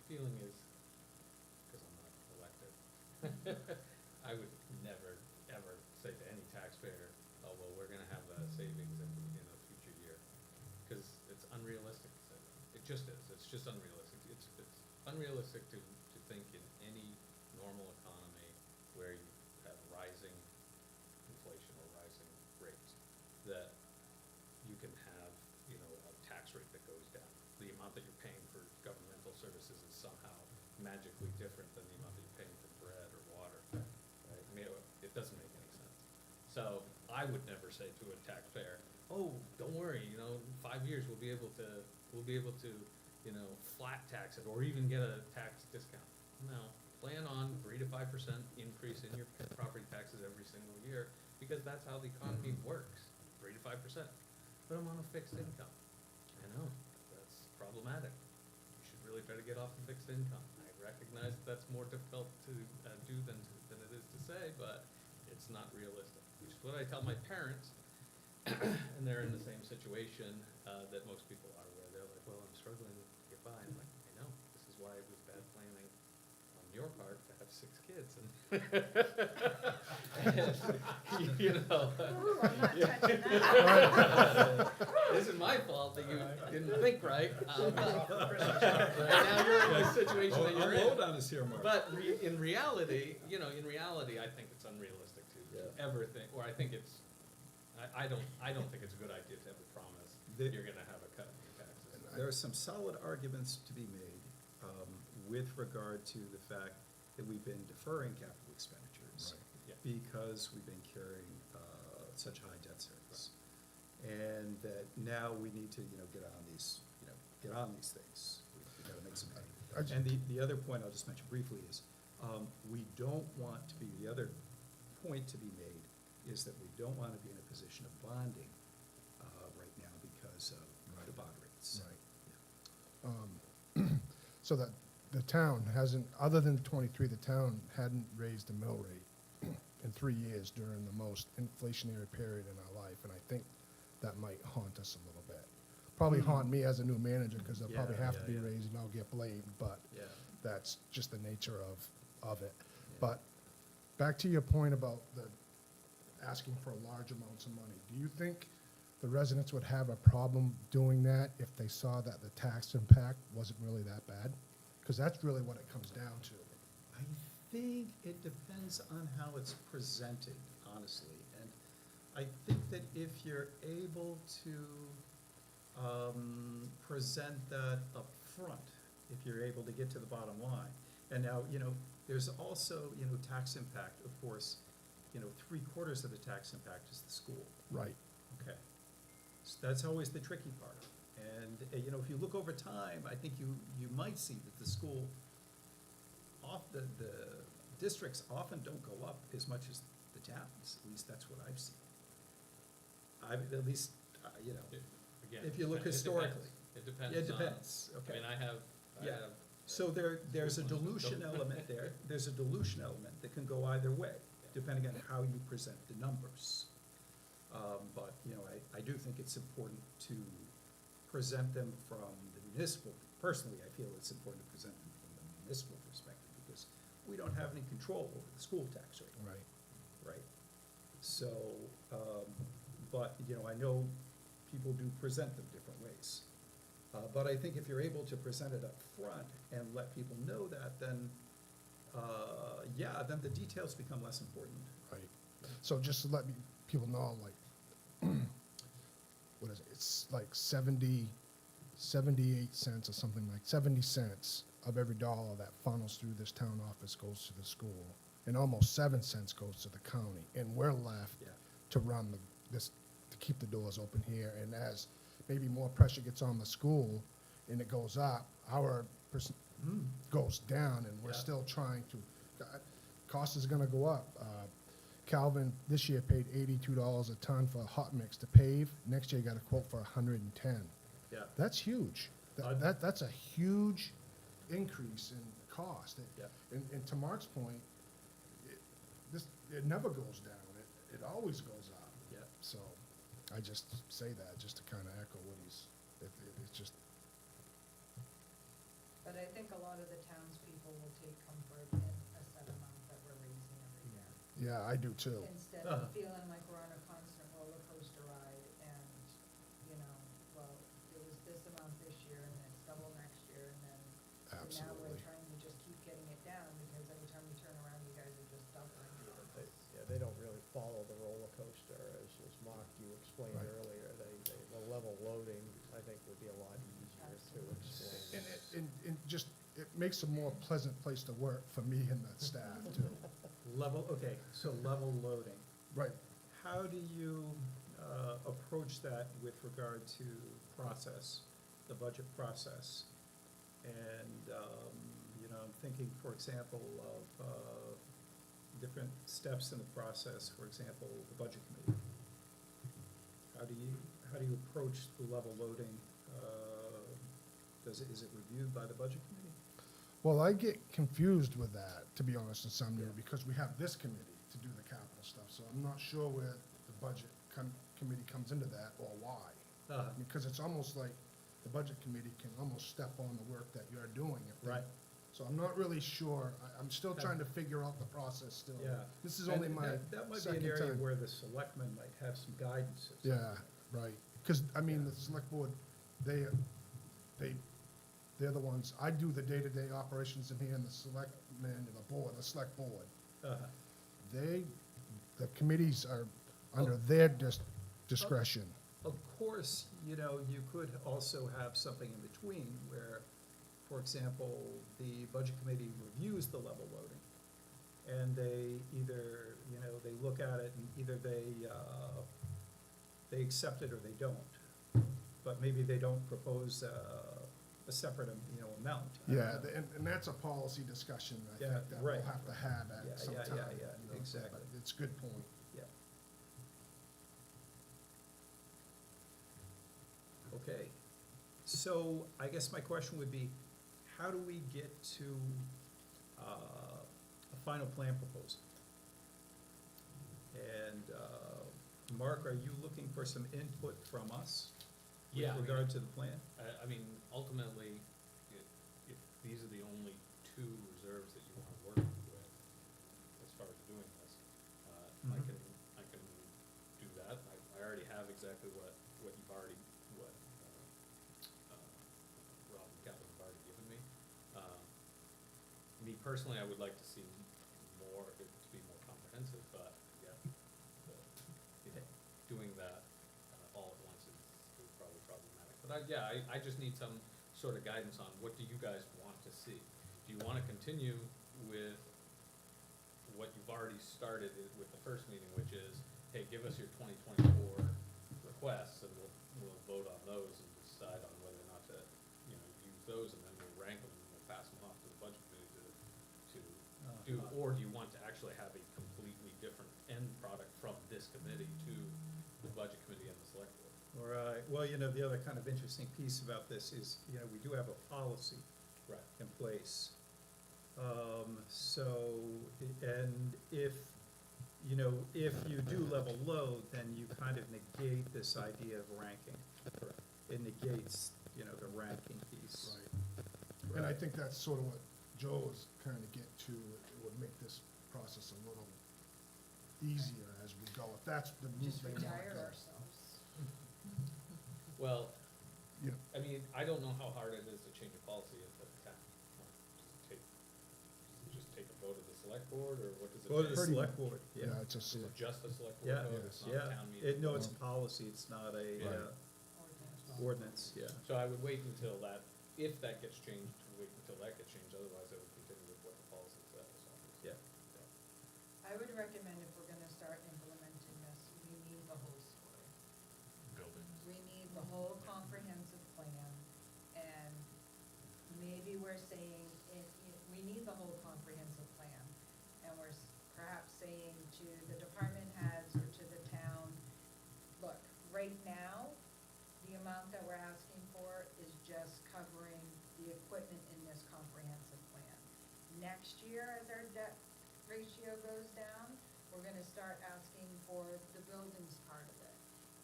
feeling is, because I'm not elected, I would never, ever say to any taxpayer, oh, well, we're gonna have savings in a future year. Because it's unrealistic to say that. It just is, it's just unrealistic. It's unrealistic to think in any normal economy where you have rising inflation or rising rates, that you can have, you know, a tax rate that goes down. The amount that you're paying for governmental services is somehow magically different than the amount that you're paying for bread or water, right? I mean, it doesn't make any sense. So I would never say to a taxpayer, oh, don't worry, you know, in 5 years we'll be able to, you know, flat tax it or even get a tax discount. No, plan on 3 to 5% increase in your property taxes every single year, because that's how the economy works, 3 to 5%. But I'm on a fixed income. I know, that's problematic. You should really try to get off the fixed income. I recognize that's more difficult to do than it is to say, but it's not realistic, which is what I tell my parents, and they're in the same situation that most people are, where they're like, well, I'm struggling to get by. I'm like, I know, this is why it was bad planning on your part to have 6 kids. And, you know, Ooh, I'm not touching that. this is my fault that you didn't think right. But now you're in the situation that you're in. Unload on us here, Mark. But in reality, you know, I think it's unrealistic to ever think, or I think it's, I don't think it's a good idea to ever promise The- you're gonna have a cut in your taxes. There are some solid arguments to be made with regard to the fact that we've been deferring capital expenditures Yeah. because we've been carrying such high debt service. And that now we need to, you know, get on these things. We've got to make some I just- money. And the other point I'll just mention briefly is, we don't want to be, the other point to be made is that we don't want to be in a position of bonding right now because of the bond rates. Right. So that the town hasn't, other than '23, the town hadn't raised the mill rate in 3 years during the most inflationary period in our life, and I think that might haunt us a little bit. Probably haunt me as a new manager, because they'll probably Yeah, have to yeah, be yeah. raised and I'll get blamed, but Yeah. that's just the nature of it. But back to your point about the asking for large amounts of money, do you think the residents would have a problem doing that if they saw that the tax impact wasn't really that bad? Because that's really what it comes down to. I think it depends on how it's presented, honestly. And I think that if you're able to present that up front, if you're able to get to the bottom line. And now, you know, there's also, you know, tax impact, of course, you know, 3/4 of the tax impact is the school. Right. Okay. So that's always the tricky part. And, you know, if you look over time, I think you might see that the school, the districts often don't go up as much as the the towns, at least that's what I've seen. At least, you know, Again, if you look it depends. historically. It depends. It on- depends, I okay. mean, I have. Yeah. So there's a School ones that dilution don't- element there, there's a dilution element that can go either way, depending on how you present the numbers. But, you know, I do think it's important to present them from the municipal, personally, I feel it's important to present them from the municipal perspective, because we don't have any control over the school tax rate. Right. Right? So, but, you know, I know people do present them different ways. But I think if you're able to present it up front and let people know that, then, yeah, then the details become less important. Right. So just to let people know, like, what is it? It's like 78 cents or something, like 70 cents of every dollar that funnels through this town office goes to the school. And almost 7 cents goes to the county. And we're left Yeah. to run to keep the doors open here. And as maybe more pressure gets on the school and it goes up, our goes down, and we're Yeah. still trying to, cost is gonna go up. Calvin this year paid $82 a ton for a hot mix to pave. Next year, got a quote for 110. Yeah. That's huge. That's a huge increase in cost. Yeah. And to Mark's point, it never goes down. It always goes up. Yeah. So I just say that just to kind of echo what it's just, But I think a lot of the townspeople will take comfort in a set amount that we're raising every year. yeah, I do too. Instead Uh-huh. of feeling like we're on a constant roller coaster ride and, you know, well, it was this amount this year and then it's double next year and then. So now Absolutely. we're trying to just keep getting it down because every time we turn around, you guys are just doubling. Yeah, they don't really follow the roller coaster, as Mark, you explained Right. earlier. The level loading, I think, would be a lot easier to explain. And just, it makes a more pleasant place to work for me and the staff too. Okay, so level loading. Right. How do you approach that with regard to process, the budget process? And, you know, I'm thinking, for example, of different steps in the process, for example, the budget committee. How do you approach the level loading? Is it reviewed by the budget committee? Well, I get confused with that, to be honest, in some years, Yeah. because we have this committee to do the capital stuff, so I'm not sure where the budget committee comes into that or why. Because it's almost like the budget committee can almost step on the work that you're doing. if they- Right. So I'm not really sure, I'm still trying to figure out the process still. Yeah. This is And only my that might be an second area time. where the selectmen might have some guidance. or Yeah, something. right, because, I mean, Yeah. the select board, they're the ones, I do the day-to-day operations in here, and the selectmen, and the select board, Uh-huh. the committees are under their discretion. Of course, you know, you could also have something in between where, for example, the budget committee reviews the level loading. And they either, you know, they look at it and either they accept it or they don't. But maybe they don't propose a separate, you know, amount. I don't Yeah, know. and that's a policy discussion, I Yeah, think, that we'll right. have to have Yeah, at some yeah, time. yeah, yeah, you know, exactly. but it's a good point. Yeah. Okay, so I guess my question would be, how do we get to a final plan proposal? And, Mark, are you looking for some input from us Yeah, I with mean, regard to the plan? I mean, ultimately, if these are the only two reserves that you want to work with as far as doing this, Mhm. I can do that. I already have exactly what you've already, Rob and Kevin have already given me. Me personally, I would like to see more, it to be more comprehensive, but, yeah, doing that all at once is probably problematic. But I just need some sort of guidance on what do you guys want to see? Do you wanna continue with what you've already started with the first meeting, which is, hey, give us your 2024 requests, and we'll vote on those and decide on whether or not to, you know, use those, and then we'll rank them, and we'll pass them off to the budget committee to do, Uh-huh. or do you want to actually have a completely different end this committee to the budget committee and the select board. All right, well, the other kind of interesting piece about this is, we do have a policy Right. in place. So, and if you do level load, then you kind of negate this idea of ranking. Correct. It negates, the ranking piece. Right. And I think that's sort of what Joe was kind of get to, it would make this process a little easier as we go, if that's the route Just they want to retire go. ourselves. Well, You know, I mean, I don't know how hard it is to change a policy at the town. Does it just take a vote of the select board, or what does it Go to the take? Pretty select much. board, Yeah, yeah. it's a, Is it just a select board Yeah, vote, it's not a yeah. town meeting? No, it's a policy, it's not a Right. ordinance, yeah. So I would wait until that, if that gets changed, wait until that gets changed, otherwise I would continue with what the policy says. Yeah. I would recommend if we're gonna start implementing this, we need the whole story. Buildings. We need the whole comprehensive plan, and maybe we're saying, we need the whole comprehensive plan. And we're perhaps saying to the department heads or to the town, look, right now, the amount that we're asking for is just covering the equipment in this comprehensive plan. Next year, as our debt ratio goes down, we're gonna start asking for the buildings part of it.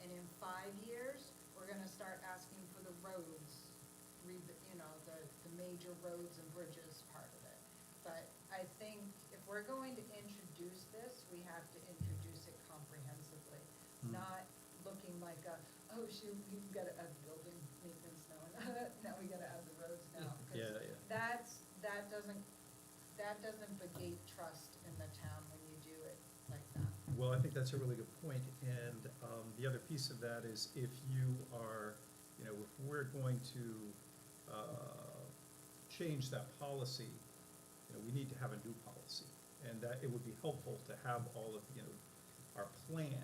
And in 5 years, we're gonna start asking for the roads, the major roads and bridges part of it. But I think if we're going to introduce this, we have to introduce it comprehensively, not looking like oh shoot, we've gotta add the building maintenance now, now we gotta add the roads now. 'Cause Yeah, yeah. that doesn't begate trust in the town when you do it like that. Well, I think that's a really good point, and the other piece of that is if you are, if we're going to change that policy, we need to have a new policy, and that it would be helpful to have all of, our plan,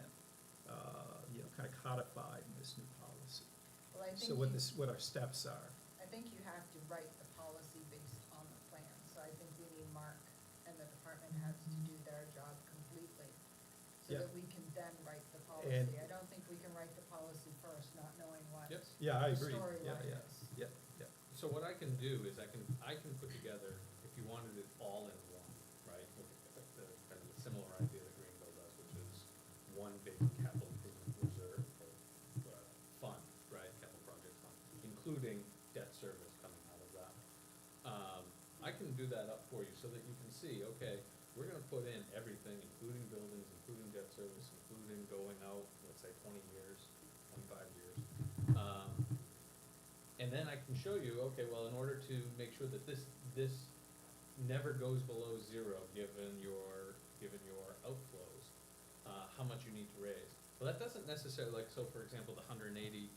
kind of codified in this new policy. Well, I So think what our steps are. I think you have to write the policy based on the plan, so I think we need Mark and the department heads to do their job completely, so Yeah. that we can then write the And- policy. I don't think we can write the policy first, not knowing what Yep. Yeah, I the agree. storyline Yeah, is. yeah, yeah. So what I can do is I can put together, if you wanted it all in one, right, look at the kind of the similar idea that Greenville does, which is one big capital improvement reserve or fund, right, capital project fund, including debt service coming out of that. I can do that up for you so that you can see, okay, we're gonna put in everything, including buildings, including debt service, including going out, let's say 20 years, 25 years. And then I can show you, okay, well, in order to make sure that this never goes below zero, given your outflows, how much you need to raise. Well, that doesn't necessarily, so for example, the 185,000,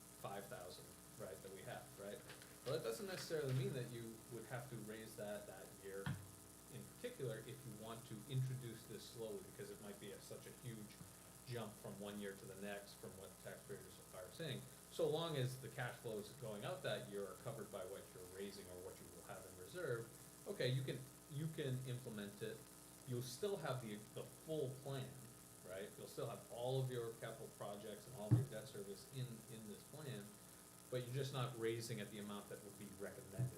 right, that we have, right? Well, that doesn't necessarily mean that you would have to raise that year in particular if you want to introduce this slowly, because it might be such a huge jump from one year to the next from what taxpayers are saying. So long as the cash flows going out that year are covered by what you're raising or what you will have in reserve, okay, you can implement it. You'll still have the full plan, right? You'll still have all of your capital projects and all of your debt service in this plan, but you're just not raising at the amount that would be recommended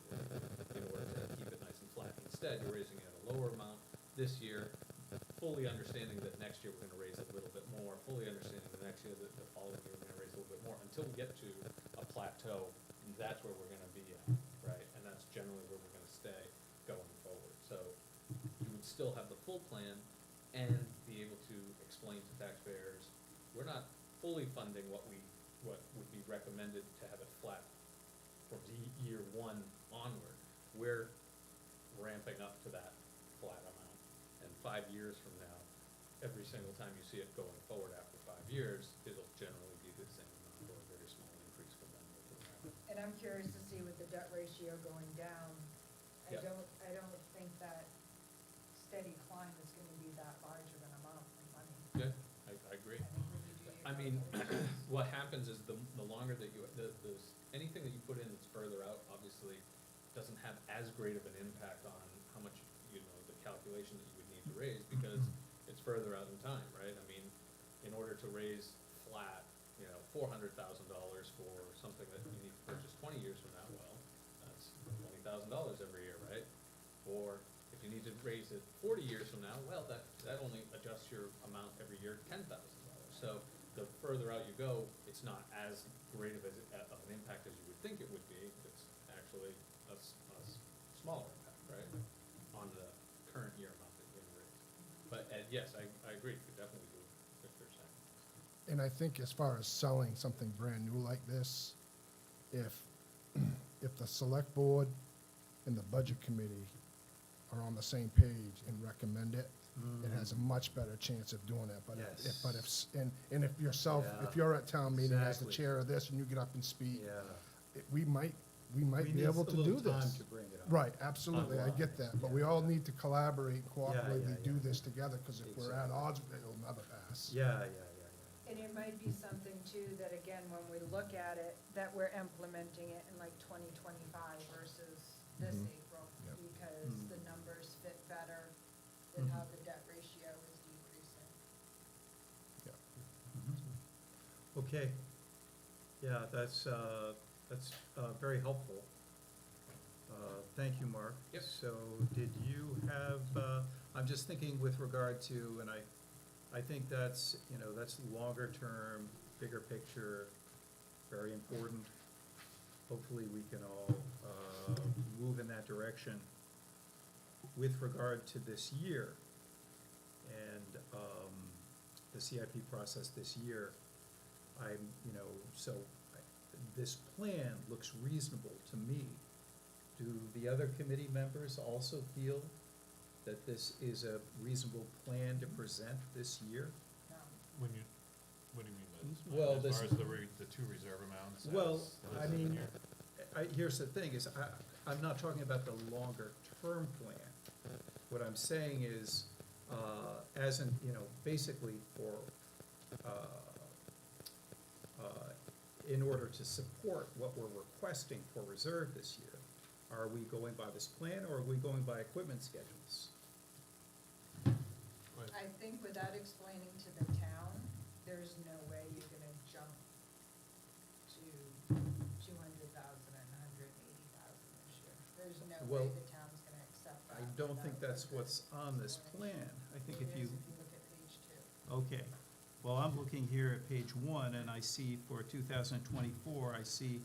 in order to keep it nice and flat. Instead, you're raising it at a lower amount this year, fully understanding that next year we're gonna raise it a little bit more, fully understanding that next year, that the following year, we're gonna raise a little bit more, until we get to a plateau, and that's where we're gonna be at, right? And that's generally where we're gonna stay going forward. So you would still have the full plan and be able to explain to taxpayers, we're not fully funding what would be recommended to have it flat from year one onward. We're ramping up to that flat amount. And 5 years from now, every single time you see it going forward after 5 years, it'll generally be the same amount or a very small increase from then to there. And I'm curious to see with the debt ratio going down, I Yeah. don't think that steady climb is gonna be that large of an amount of money. Yeah, I agree. I think when you do your I mean, calculations. what happens is the longer that anything that you put in that's further out, obviously, doesn't have as great of an impact on how much, the calculation that you would need to raise, because it's further out in time, right? I mean, in order to raise flat, $400,000 for something that you need to purchase 20 years from now, well, that's $20,000 every year, right? Or if you need to raise it 40 years from now, well, that only adjusts your amount every year to $10,000. So the further out you go, it's not as great of an impact as you would think it would be. It's actually a smaller impact, right, on the current year amount that you're gonna raise. But, yes, I agree, you could definitely do what you're saying. And I think as far as selling something brand new like this, if the select board and the budget committee are on the same page and recommend it, it has a much better chance of doing it. But Yes. and if yourself, Yeah. if you're at town meeting as the Exactly. chair of this and you get up and speak, Yeah. we might We be need able a to do little time this. to bring it up. Right, absolutely, I get that, but we all need to collaborate, cooperatively yeah, do yeah. this together, because if we're at Exactly. odds, it'll never pass. Yeah. And it might be something too, that again, when we look at it, that we're implementing it in like 2025 versus this Mhm. April, Yep. because Mhm. the numbers fit better with how Mhm. the debt ratio is decreasing. Okay. Yeah, that's very helpful. Thank you, Mark. Yep. So did you have, I'm just thinking with regard to, and I think that's longer term, bigger picture, very important. Hopefully, we can all move in that direction. With regard to this year and the CIP process this year, this plan looks reasonable to me. Do the other committee members also feel that this is a reasonable plan to present this year? No. What do you mean by this? Well, As this- far as the two reserve amounts? Well, as I listed mean, here? here's the thing, is I'm not talking about the longer term plan. What I'm saying is, as in, basically for, in order to support what we're requesting for reserve this year, are we going by this plan or are we going by equipment schedules? But- I think without explaining to the town, there's no way you're gonna jump to 200,000 and 180,000 this year. There's no way Well, the town's gonna accept that. I don't think without that's further what's on this explanation. plan. I think It if is you, if you look at page 2. okay, well, I'm looking here at page 1 and I see for 2024, I see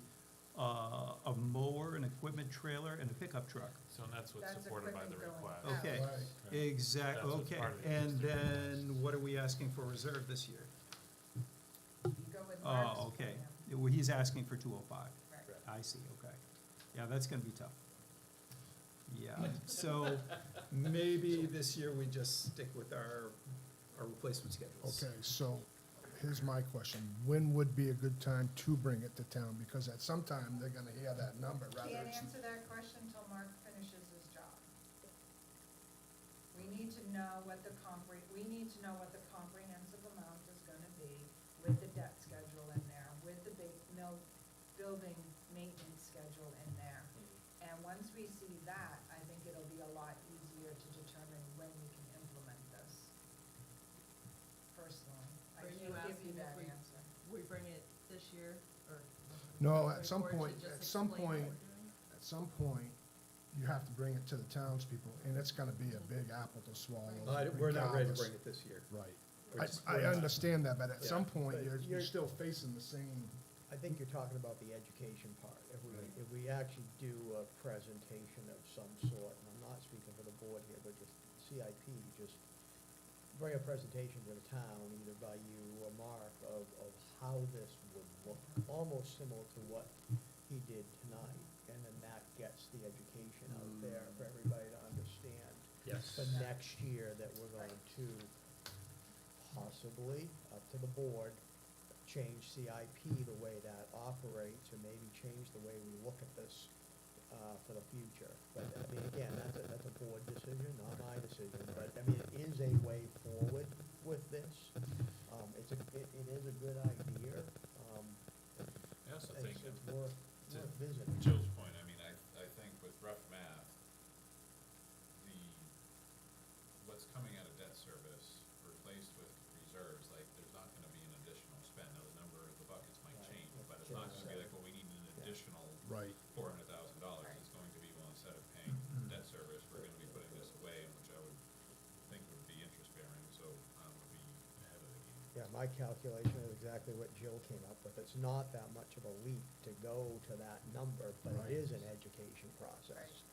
a mower, an equipment trailer and a pickup truck. So that's what's That's supported by the equipment going request. out. Okay, Right. exact, That's what's okay, part of the and existing then what are we asking for reserve this year? You go with Mark's Oh, okay, plan. well, he's asking for 205, Right. I see, okay. Yeah, that's gonna be tough. Yeah, so maybe this year we just stick with our replacement schedules. Okay, so here's my question, when would be a good time to bring it to town? Because at some time, they're gonna hear that number, rather Can't it's, answer that question until Mark finishes his job. We need to know what the comprehensive amount is gonna be with the debt schedule in there, with the building maintenance schedule in there. And once we see that, I think it'll be a lot easier to determine when we can implement this. Personally, I Are you can't give you asking if that we- answer. We bring it this year, or? no, at some or point, to just at some explain what point, we're doing? at some point, you have to bring it to the townspeople, and it's gonna be a big apple to swallow. We're not ready to regardless. bring it this year. Right. We're just- I we're not. understand that, but at some Yeah. point, But you're you're- still facing the same, I think you're talking about the education part. If we actually do a presentation of some sort, and I'm not speaking for the board here, but just CIP, just bring a presentation to the town, either by you or Mark, of how this would look, almost similar to what he did tonight. And then that gets the education out there for everybody to understand. Yes. For next year, that we're going to possibly, up to the board, change CIP the way that operates, and maybe change the way we look at this for the future. But, I mean, again, that's a board decision, not my decision, but, I mean, it is a way forward with this. It is a good idea. I also think, It's worth to visiting. Jill's point, I mean, I think with rough math, what's coming out of debt service replaced with reserves, like, there's not additional Right. $400,000 Right. is going to be, well, instead of paying debt service, we're gonna be putting this away, which I would think would be interest bearing, so would be ahead of the game. Yeah, my calculation is exactly what Jill came up with. It's not that much of a leap to go to that number, but Right. it is an education process,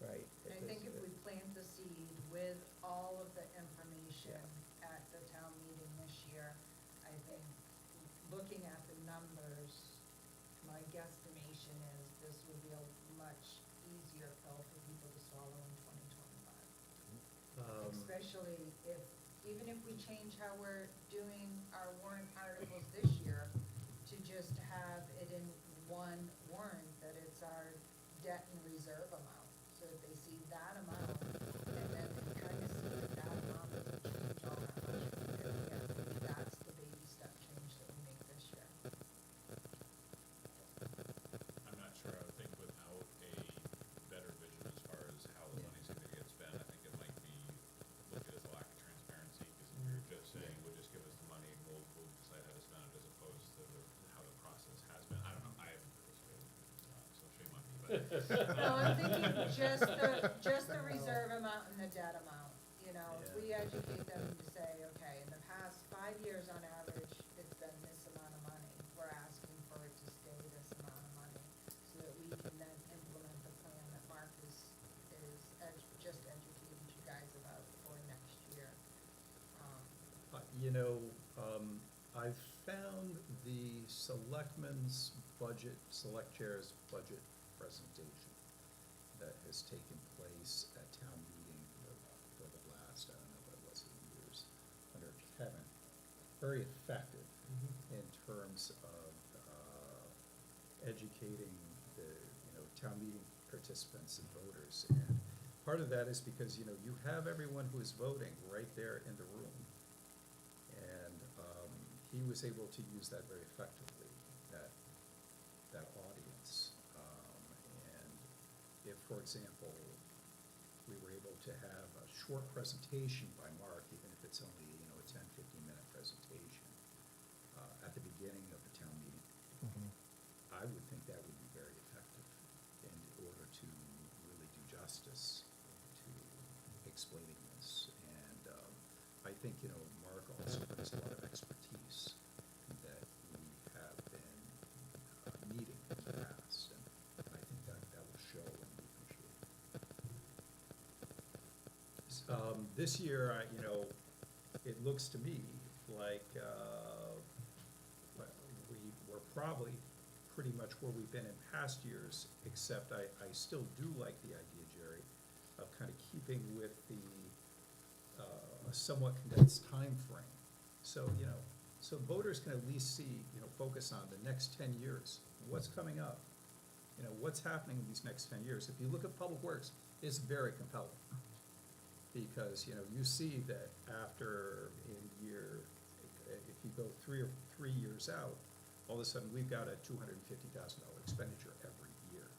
right? And I think if we plant the seed with all of the information at the town meeting this year, I think, looking at the numbers, my guesstimation is this would be a much easier pill for people to swallow in 2025. Especially if, even if we change how we're doing our warrant articles this year, to just have it in one warrant, that it's our debt and reserve amount, so that they see that amount, and then they kind of see that that amount doesn't change all that much from year to year. That's the baby step change that we make this year. I'm not sure, I would think without a better vision as far as how the money's gonna get spent, I think it might be looked at as a lack of transparency, because if you're just saying, well, just give us the money and we'll decide how to spend it, as opposed to how the process has been, I don't know, I haven't participated, so shame on me, but. No, I'm thinking just the reserve amount and the debt amount, you know, if we educate them to say, okay, in the past 5 years on average, it's been this amount of money, we're asking for it to stay this amount of money, so that we can then implement the plan that Mark is just educating you guys about for next year. You know, I've found the selectmen's budget, select chair's budget presentation that has taken place at town meeting for the last, I don't know what it was, years, under Kevin, very effective in terms of educating the, town meeting participants and voters. And part of that is because, you have everyone who is voting right there in the room. And he was able to use that very effectively, that audience. And if, for example, we were able to have a short presentation by Mark, even if it's only, a 10, 15-minute presentation, at the beginning of the town meeting, I would think that would be very effective in order to really do justice to explaining this. And I think, Mark also brings a lot of expertise that we have been needing in the past, and I think that will show and be appreciated. This year, it looks to me like we're probably pretty much where we've been in past years, except I still do like the idea, Jerry, of kind of keeping with the a somewhat condensed time frame. So, so voters can at least see, focus on the next 10 years, what's coming up, what's happening in these next 10 years. If you look at Public Works, it's very compelling. Because, you see that after if you go 3 years out, all of a sudden, we've got a $250,000 expenditure every year.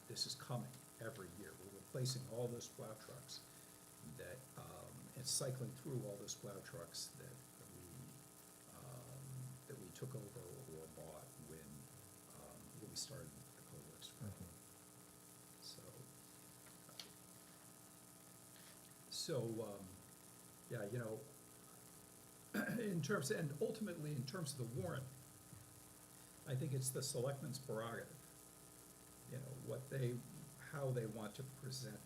This is coming every year. We're replacing all those plow trucks that, and cycling through all those plow trucks that we took over or bought when we started the Public Works program. So, yeah, in terms, and ultimately, in terms of the warrant, I think it's the selectmen's prerogative, how they want to present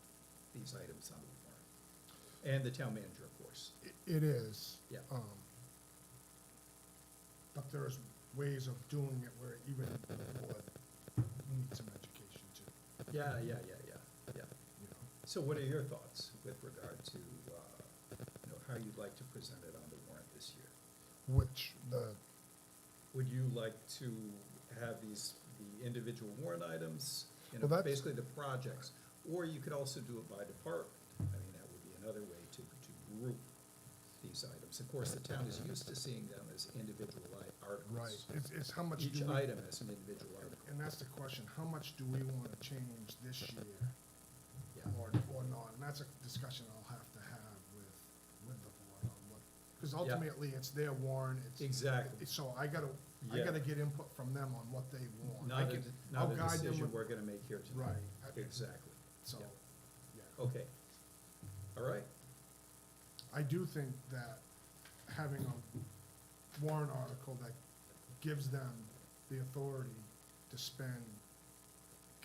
these items on the warrant. And the town manager, of course. It is. Yeah. But there's ways of doing it where even the board needs some education too, Yeah. you know. So what are your thoughts with regard to, how you'd like to present it on the warrant this year? Would you like to have the individual warrant items, Well, that's- basically the projects? Or you could also do it by department. I mean, that would be another way to group these items. Of course, the town is used to seeing them as individual articles. Right, it's how much do Each we. item as an individual article. And that's the question, how much do we wanna change this year Yeah. or not? And that's a discussion I'll have to have with the board on what, because ultimately it's their warrant, it's. Exactly. So I gotta I Yeah. gotta get input from them on what they want. Not a, not I'll a guide them decision with- we're gonna make here tonight. Right. Exactly. So, Yeah. yeah. Okay. All right. I do think that having a warrant article that gives them the authority to spend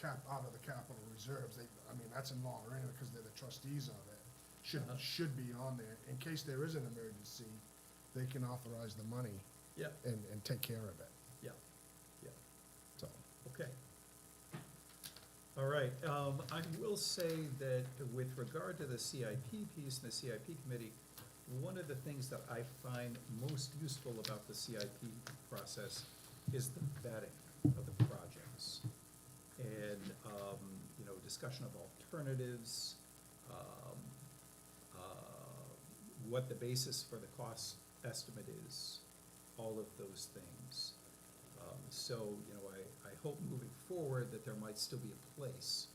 out of the capital reserves, I mean, that's in law anyway, because they're the trustees of it, Uh-huh. should be on there. In case there is an emergency, they can authorize the money Yeah, and take care of it, yeah, yeah. so. Okay. All right, I will say that with regard to the CIP piece and the CIP committee, one of the things that I find most useful about the CIP process is the vetting of the projects. And, you know, discussion of alternatives, what the basis for the cost estimate is, all of those things. So, you know, I hope moving forward that there might still be a place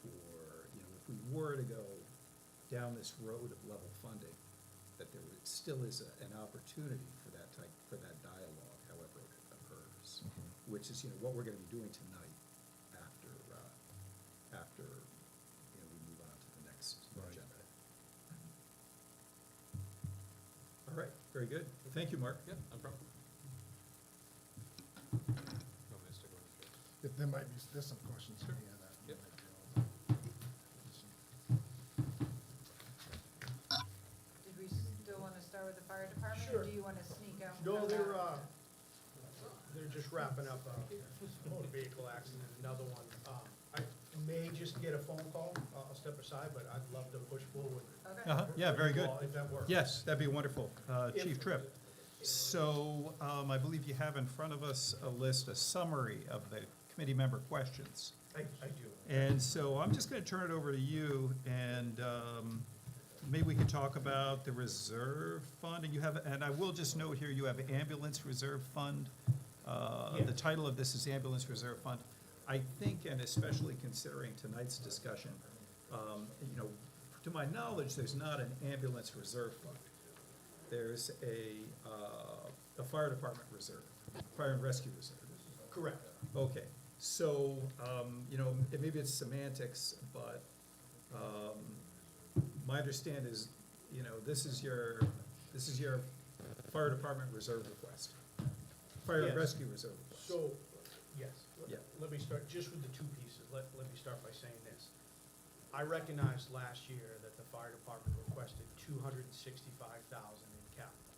for, you know, if we were to go down this road of level funding, that there still is an opportunity for that type, for that dialogue, however it occurs, which is, you know, what we're gonna be doing tonight after, you know, we move on to the next Right. agenda. All right, very good. Thank you, Mark. Yeah, no problem. Want me to stick with it? If there might be, there's some questions in Sure. here that. we Yep. might be able to- Did we still wanna start with the fire department, Sure. or do you wanna sneak out? No, one they're, out? they're just wrapping up a motor vehicle accident, another one. I may just get a phone call, I'll step aside, but I'd love to push forward. Okay. Uh-huh, yeah, very good. If that works. Yes, that'd be wonderful. Chief If- Tripp. So, I believe you have in front of us a summary of the committee member questions. I do. And so I'm just gonna turn it over to you, and, maybe we could talk about the reserve fund, and you have, and I will just note here, you have ambulance reserve fund. The Yeah. title of this is ambulance reserve fund. I think, and especially considering tonight's discussion, you know, to my knowledge, there's not an ambulance reserve fund. There's a fire department reserve, fire and rescue reserve. Correct. Okay, so, you know, maybe it's semantics, but, my understanding is, you know, this is your fire department reserve request. Fire and Yes. rescue reserve request. So, yes. Yeah. Let me start just with the two pieces. Let me start by saying this. I recognized last year that the fire department requested 265,000 in capital.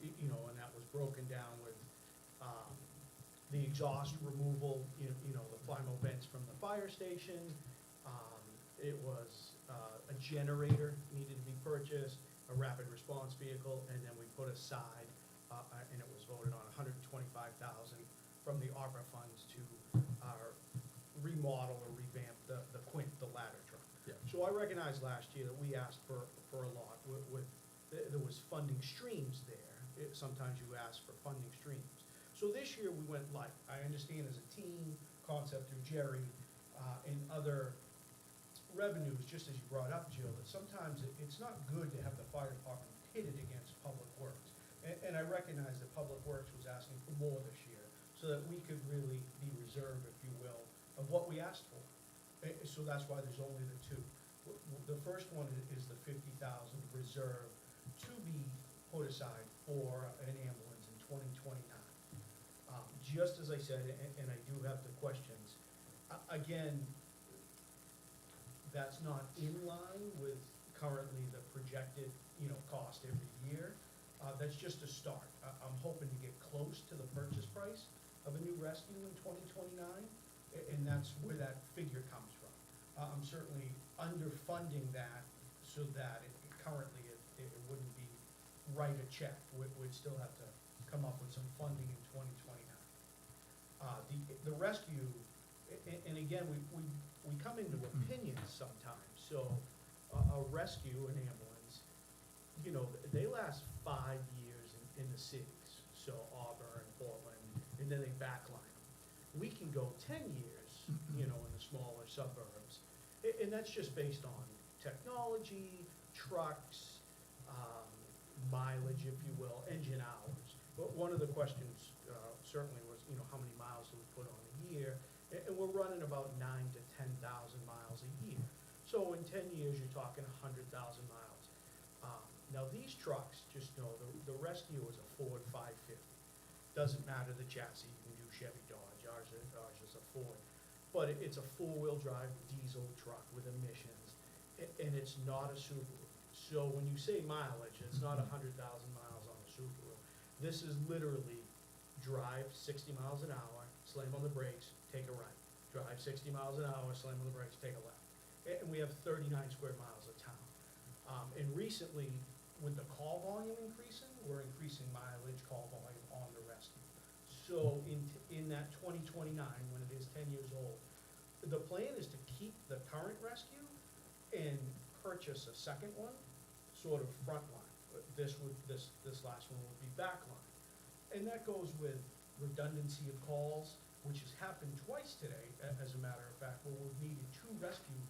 You know, and that was broken down with, the exhaust removal, you know, the Flymo vents from the fire station. It was, a generator needed to be purchased, a rapid response vehicle, and then we put aside, and it was voted on 125,000 from the ARPA funds to, remodel or revamp the Quint, the ladder truck. Yeah. So I recognized last year that we asked for a lot there was funding streams there. Sometimes you ask for funding streams. So this year we went light. I understand as a team concept through Jerry, and other revenues, just as you brought up, Jill, that sometimes it's not good to have the fire department pitted against public works. And I recognize that Public Works was asking for more this year, so that we could really be reserved, if you will, of what we asked for. So that's why there's only the two. The first one is the 50,000 reserve to be put aside for an ambulance in 2029. Just as I said, and I do have the questions, again, that's not in line with currently the projected, you know, cost every year. That's just a start. I'm hoping to get close to the purchase price of a new rescue in 2029, and that's where that figure comes from. I'm certainly underfunding that so that currently it wouldn't be write a check. We'd still have to come up with some funding in 2029. The rescue, and again, we come into opinions sometimes. So a rescue, an ambulance, you know, they last 5 years in the cities. So Auburn, Portland, and then they backline them. We can go 10 years, you know, in the smaller suburbs. And that's just based on technology, trucks, mileage, if you will, engine hours. But one of the questions certainly was, you know, how many miles do we put on a year? And we're running about 9,000 to 10,000 miles a year. So in 10 years, you're talking 100,000 miles. Now, these trucks, just know, the Rescue is a Ford 550. Doesn't matter the chassis, you can do Chevy Dodge, ours is a Ford. But it's a four-wheel drive diesel truck with emissions, and it's not a Subaru. So when you say mileage, it's not 100,000 miles on a Subaru. This is literally drive 60 miles an hour, slam on the brakes, take a right. Drive 60 miles an hour, slam on the brakes, take a left. And we have 39 square miles of town. And recently, with the call volume increasing, we're increasing mileage, call volume on the Rescue. So in that 2029, when it is 10 years old, the plan is to keep the current Rescue and purchase a second one, sort of front line. This last one would be back line. And that goes with redundancy of calls, which has happened twice today, as a matter of fact, where we've needed two rescue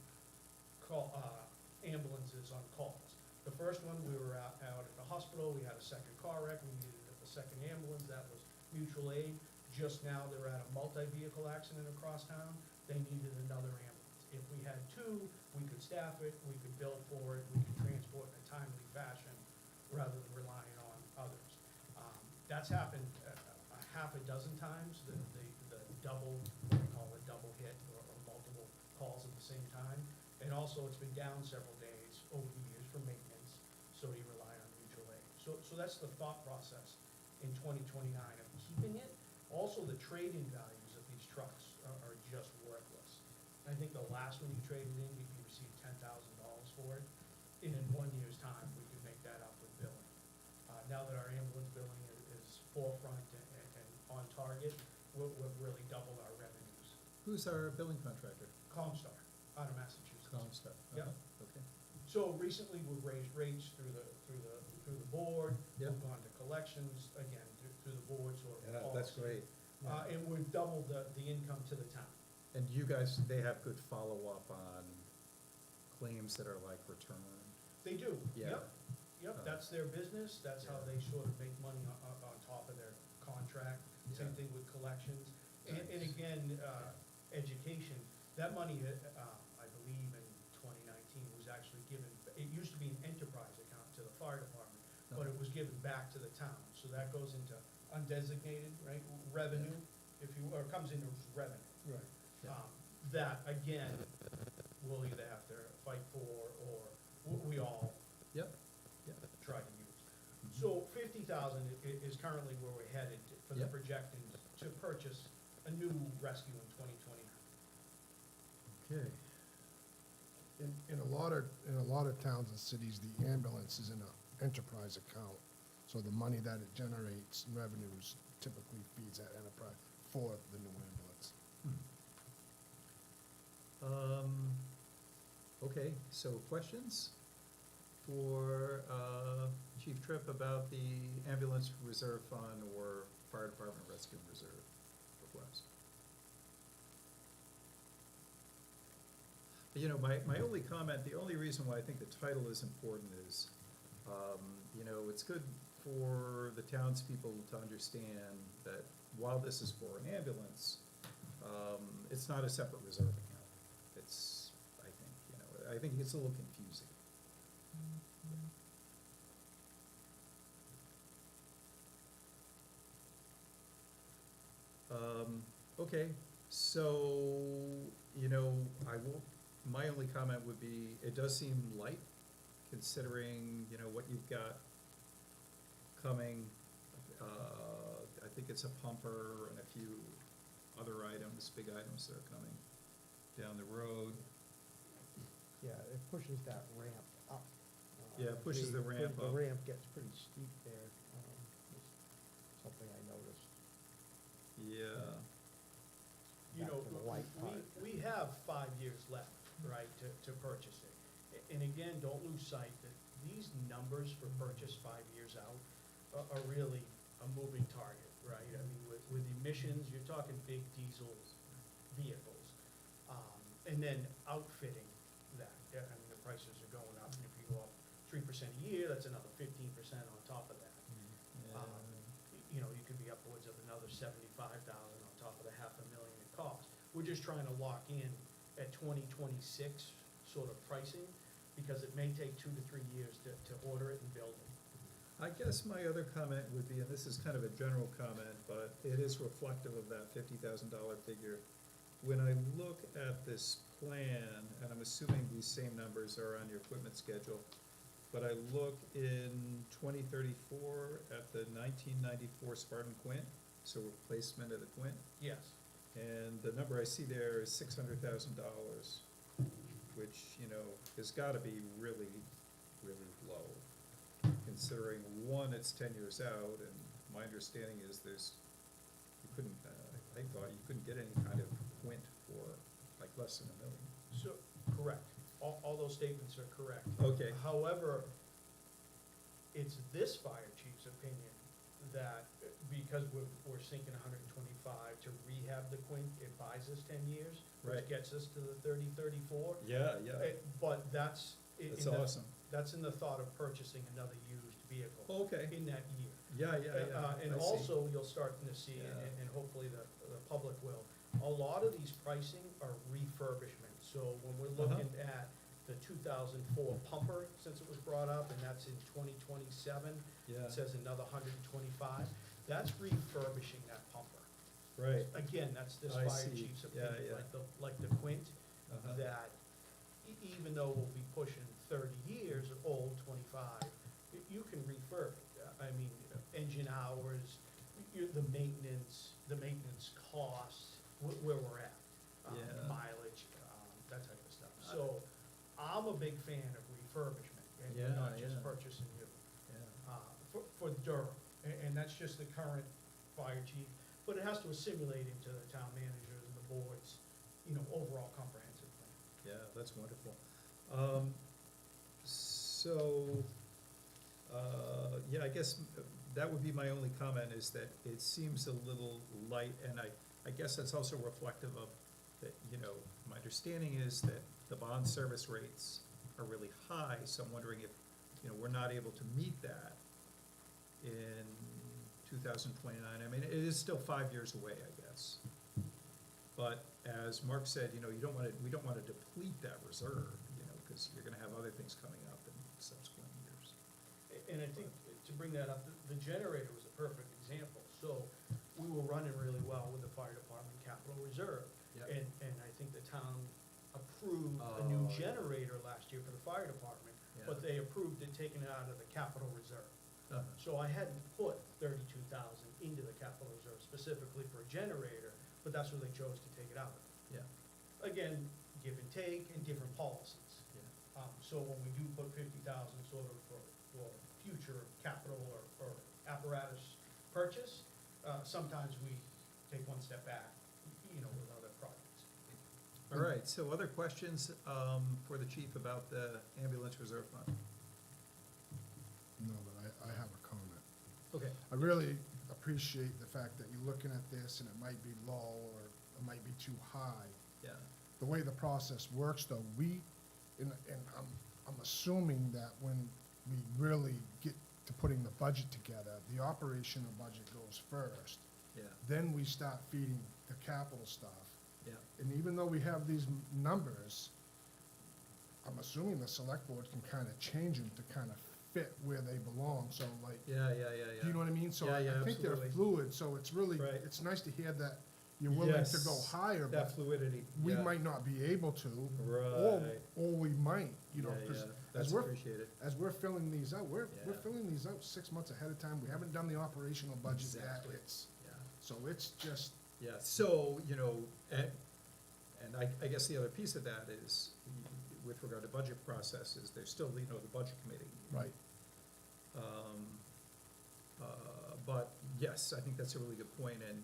ambulances on calls. The first one, we were out at the hospital, we had a second car wreck, we needed a second ambulance, that was mutual aid. Just now, they're at a multi-vehicle accident across town, they needed another ambulance. If we had two, we could staff it, we could bill for it, we could transport in a timely fashion, rather than relying on others. That's happened a half a dozen times, the double, what we call a double hit, or multiple calls at the same time. And also, it's been down several days over the years for maintenance, so we rely on mutual aid. So that's the thought process in 2029 of keeping it. Also, the trade-in values of these trucks are just worthless. I think the last one you traded in, you received $10,000 for it. And in 1 year's time, we could make that up with billing. Now that our ambulance billing is forefront and on target, we've really doubled our revenues. Who's our billing contractor? Comstar, out of Massachusetts. Comstar. Yep. Okay. So recently, we've raised rates through the board. Yep. We've gone to collections, again, through the board, sort of. Yeah, that's policy. great. And we've doubled the income to the town. And you guys, they have good follow-up on claims that are like returned? They do, Yeah. Yep, that's their business, that's how they sort of make money on top of their contract. Same Yeah. thing with collections. And Nice. again, education, that money, I believe in 2019 was actually given, it used to be an enterprise account to the fire department, but it was given back to the town. So that goes into undesignated, right, revenue, if you, or comes into revenue. Right. Yeah. That, again, we'll either have to fight for, or we all Yep, yep. try to use. So 50,000 is currently where we're headed for the Yep. projections to purchase a new rescue in 2029. Okay. In a lot of towns and cities, the ambulance is in an enterprise account. So the money that it generates in revenues typically feeds that enterprise for the new ambulance. Okay, so questions for Chief Tripp about the ambulance reserve fund or fire department rescue reserve request? You know, my only comment, the only reason why I think the title is important is, you know, it's good for the townspeople to understand that while this is for an ambulance, it's not a separate reserve account. It's, I think, you know, I think it's a little confusing. Okay, so, you know, my only comment would be, it does seem light, considering, you know, what you've got coming. I think it's a pumper and a few other items, big items that are coming down the road. Yeah, it pushes that ramp up. Yeah, it pushes the ramp up. The ramp gets pretty steep there, is something I noticed. Yeah, You Back know, to the white part. we have 5 years left, right, to purchase it. And again, don't lose sight that these numbers for purchase 5 years out are really a moving target, right? I mean, with emissions, you're talking big diesel vehicles. And then outfitting that, I mean, the prices are going up, and if you go up 3% a year, that's another 15% on top of that. you know, you could be upwards of another 75,000 on top of the $500,000 it costs. We're just trying to lock in at 2026 sort of pricing, because it may take 2 to 3 years to order it and build it. I guess my other comment would be, and this is kind of a general comment, but it is reflective of that $50,000 figure. When I look at this plan, and I'm assuming these same numbers are on your equipment schedule, but I look in 2034 at the 1994 Spartan Quint, so replacement of the Quint, Yes. and the number I see there is $600,000, which, you know, has gotta be really, really low, considering, one, it's 10 years out, and my understanding is you couldn't, I thought you couldn't get any kind of Quint for like less than $1 million. So, correct. All those statements are correct. Okay. However, it's this fire chief's opinion that, because we're sinking 125 to rehab the Quint, it buys us 10 years, Right. which gets us to the 30-34. Yeah, But that's. that's awesome. That's in the thought of purchasing another used vehicle Okay, in that year. yeah, And I see. also, you'll start to see, Yeah. and hopefully the public will, a lot of these pricing are refurbishment. So when we're looking at the 2004 pumper, since it was brought up, and that's in 2027, Yeah, it says another 125, that's refurbishing that pumper. right, Again, that's this I fire see. chief's Yeah, opinion, yeah. like the Quint, uh-huh, that even though we'll be pushing 30 years old, 25, you can refurb it. I mean, engine hours, the maintenance costs, where we're at, Yeah. mileage, that type of stuff. So I'm a big fan of refurbishment and Yeah, not just yeah. purchasing new, yeah, for Durham. And that's just the current fire chief, but it has to assimilate into the town managers and the boards, you know, overall comprehensive plan. yeah, that's wonderful. So, yeah, I guess that would be my only comment, is that it seems a little light, and I guess that's also reflective of that, you know, my understanding is that the bond service rates are really high, so I'm wondering if, you know, we're not able to meet that in 2029. I mean, it is still 5 years away, I guess. But as Mark said, you know, we don't wanna deplete that reserve, you know, because you're gonna have other things coming up in subsequent years. And I think, to bring that up, the generator was a perfect example. So we were running really well with the fire department capital reserve. Yep. And I think the town approved a new Oh, yeah. generator last year for the fire department, Yeah. but they approved it taken out of the capital reserve. Uh-huh. So I hadn't put 32,000 into the capital reserve specifically for a generator, but that's where they chose to take it out of. Yeah, Again, give and take and different policies. yeah. So when we do put 50,000 sort of for future capital or apparatus purchase, sometimes we take one step back, you know, with other projects. All right, so other questions for the chief about the ambulance reserve fund? No, but I have a comment. Okay. I really appreciate the fact that you're looking at this and it might be low or it might be too high. Yeah, The way the process works though, and I'm assuming that when we really get to putting the budget together, the operational budget goes first. yeah, Then we start feeding the capital stuff. yeah, And even though we have these numbers, I'm assuming the select board can kind of change them to kind of fit where they belong, so like, yeah, do you know what I mean? So Yeah, yeah, I think they're absolutely. fluid, so it's really, Right. it's nice to hear that you're willing to go Yes, higher, that but fluidity. we yeah. might not be able to. Right. Or we might, you know, Yeah, because yeah, that's appreciated. as we're filling these out, we're Yeah. filling these out 6 months ahead of time. We haven't done the operational budget yet. Exactly. It's, Yeah, so it's just, yeah, so, you know, and I guess the other piece of that is, with regard to budget processes, there's still, you know, the budget committee. right. But yes, I think that's a really good point, and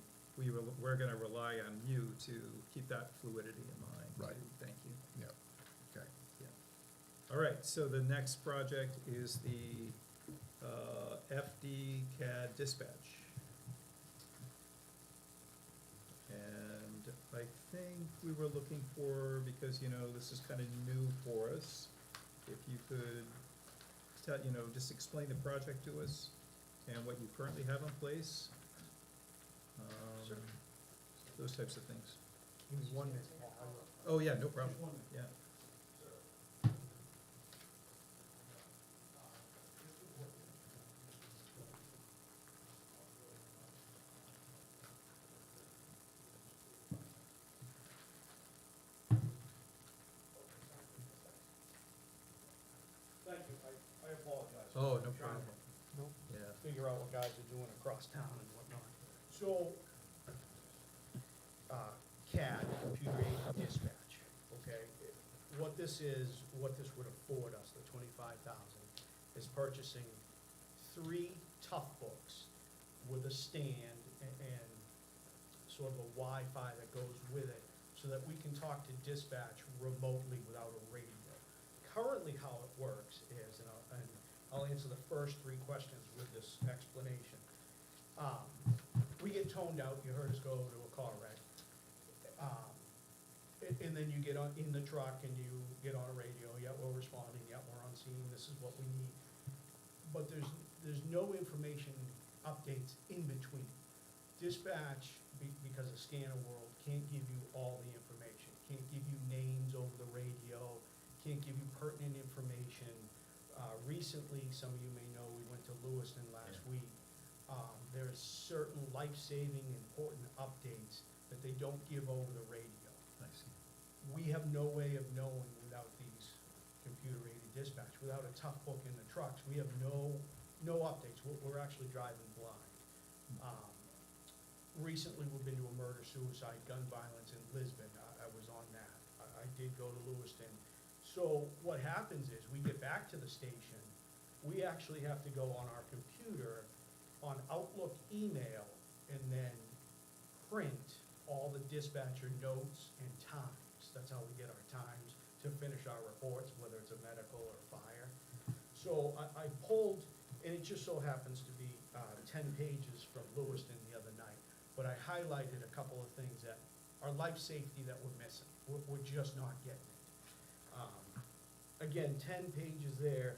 we're gonna rely on you to keep that fluidity in mind. Right. too. Thank you. Yeah, okay. All right, so the next project is the FD CAD dispatch. And I think we were looking for, because, you know, this is kind of new for us, if you could tell, you know, just explain the project to us. and what you currently have in place. Sure. Those types of things. Give me 1 minute, Paul. I will. Oh, yeah, no problem, yeah. Thank you, I apologize. Oh, no I'm trying to problem. Yeah. Figure out what guys are doing across town and whatnot. So, CAD, computer aided dispatch, okay? What this is, what this would afford us, the 25,000, is purchasing 3 tough books with a stand and sort of a Wi-Fi that goes with it, so that we can talk to dispatch remotely without a radio. Currently, how it works is, and I'll answer the first 3 questions with this explanation. We get toned out, you heard us go to a car wreck. And then you get in the truck and you get on a radio, yeah, we're responding, yeah, we're on scene, this is what we need. But there's no information updates in between. Dispatch, because of Scanner World, can't give you all the information, can't give you names over the radio, can't give you pertinent information. Recently, some of you may know, we went to Lewiston last week. There's certain life-saving, important updates that they don't give over the radio. I see. We have no way of knowing without these computer-aided dispatch, without a tough book in the trucks. We have no updates. We're actually driving blind. Recently, we've been to a murder, suicide, gun violence in Lisbon. I was on that. I did go to Lewiston. So what happens is, we get back to the station, we actually have to go on our computer, on Outlook email, and then print all the dispatcher notes and times. That's how we get our times to finish our reports, whether it's a medical or fire. So I pulled, and it just so happens to be 10 pages from Lewiston the other night, but I highlighted a couple of things that are life safety that we're missing. We're just not getting it. Again, 10 pages there,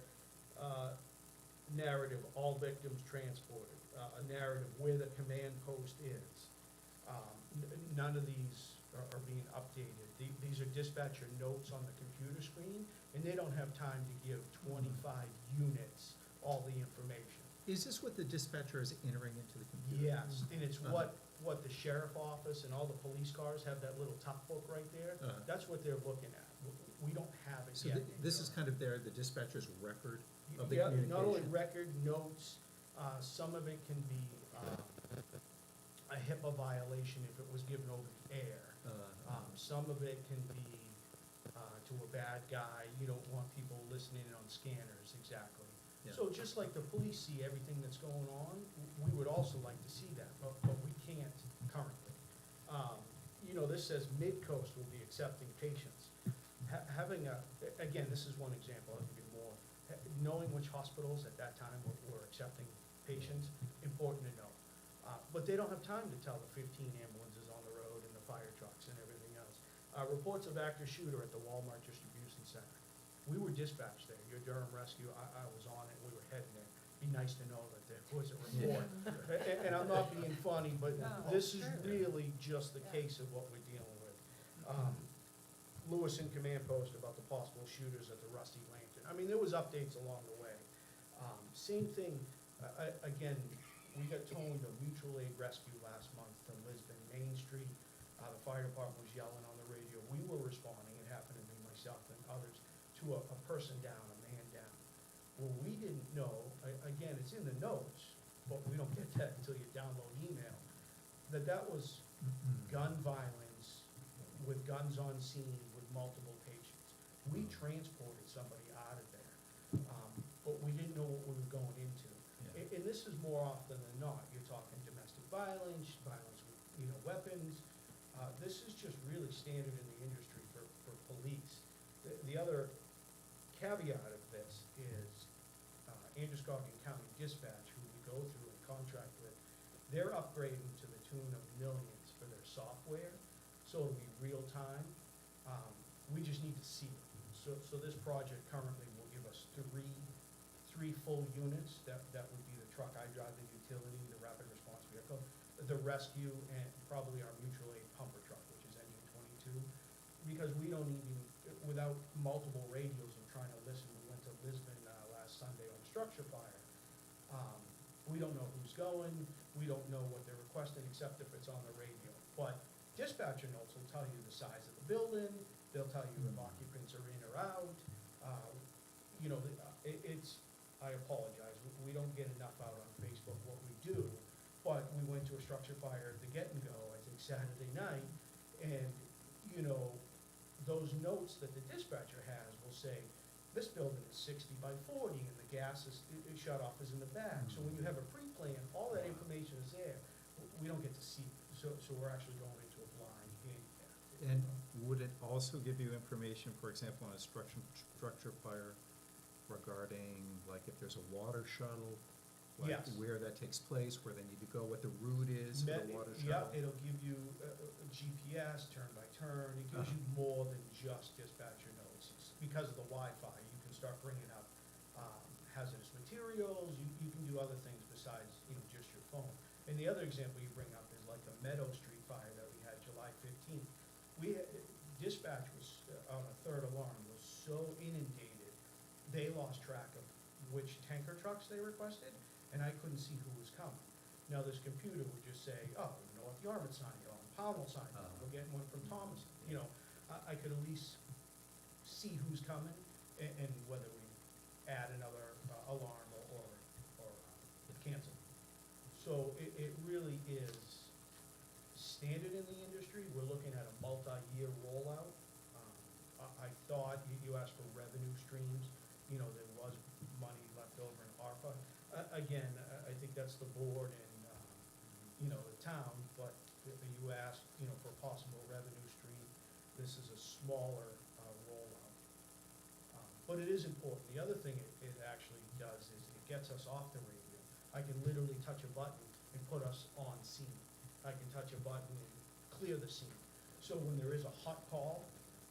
narrative, all victims transported, a narrative where the command post is. None of these are being updated. These are dispatcher notes on the computer screen, and they don't have time to give 25 units all the information. Is this what the dispatcher is entering into the computer? Yes, and it's what the sheriff office and all the police cars have, that little top book right there. That's what they're looking at. We don't have it So yet. this is kind of the dispatcher's record of the Yeah, communication? not only record, notes, some of it can be a HIPAA violation if it was given over the air. Some of it can be to a bad guy, you don't want people listening on scanners, exactly. Yeah. So just like the police see everything that's going on, we would also like to see that, but we can't currently. This says Mid-Coast will be accepting patients. Having again, this is one example, I'll give you more. Knowing which hospitals at that time were accepting patients, important to know. But they don't have time to tell the 15 ambulances on the road and the fire trucks and everything else. Reports of active shooter at the Walmart Distribution Center. We were dispatched there, your Durham Rescue, I was on it, we were heading there. Be nice to know that there was a report. And I'm not being funny, but No, this is sure. really just the case of what we're dealing with. Lewiston Command Post about the possible shooters at the Rusty Lantern. I mean, there was updates along the way. Same thing, again, we got toned a mutual aid rescue last month from Lisbon Main Street. The fire department was yelling on the radio. We were responding, it happened to be myself and others, to a person down, a man down. Well, we didn't know, again, it's in the notes, but we don't get that until you download email, that was gun violence with guns on scene with multiple patients. We transported somebody out of there, but we didn't know what we were going into. Yeah. And this is more often than not, you're talking domestic violence, violence with, weapons. This is just really standard in the industry for police. The other caveat of this is Androscoggin County Dispatch, who we go through and contract with, they're upgrading to the tune of millions for their software, so it'll be real time. We just need to see it. So this project currently will give us three full units, that would be the truck I drive, the utility, the rapid response vehicle, the rescue, and probably our mutual aid pumper truck, which is engine 22. Because we don't even, without multiple radios and trying to listen, we went to Lisbon last Sunday on a structure fire. We don't know who's going, we don't know what they're requesting, except if it's on the radio. But dispatcher notes will tell you the size of the building, they'll tell you if occupants are in or out. You know, it's, I apologize, we don't get enough out on Facebook what we do, but we went to a structure fire at the Get and Go, I think Saturday night, and, you know, those notes that the dispatcher has will say, this building is 60 by 40, and the gas is shut off is in the back. So when you have a pre-plan, all that information is there. We don't get to see, so we're actually going into a blind handicap. And would it also give you information, for example, on a structure fire regarding, like, if there's a water shuttle? Like Yes. where that takes place, where they need to go, what the route is for the water shuttle? Yeah, it'll give you GPS, turn by turn, it gives you more than just dispatcher notes. It's because of the Wi-Fi, you can start bringing up hazardous materials, you can do other things besides, you know, just your phone. And the other example you bring up is like the Meadow Street fire that we had July 15th. Dispatch was, on a third alarm, was so inundated, they lost track of which tanker trucks they requested, and I couldn't see who was coming. Now, this computer would just say, oh, you know what, the Yarmouth signed it on, Pownell signed it on, we're getting one from Thomas. You know, I could at least see who's coming and whether we add another alarm or cancel. So it really is standard in the industry. We're looking at a multi-year rollout. I thought, you asked for revenue streams, you know, there was money left over in ARPA. Again, I think that's the board and, you know, the town, but you asked, you know, for a possible revenue stream. This is a smaller rollout. But it is important. The other thing it actually does is it gets us off the radio. I can literally touch a button and put us on scene. I can touch a button and clear the scene. So when there is a hot call,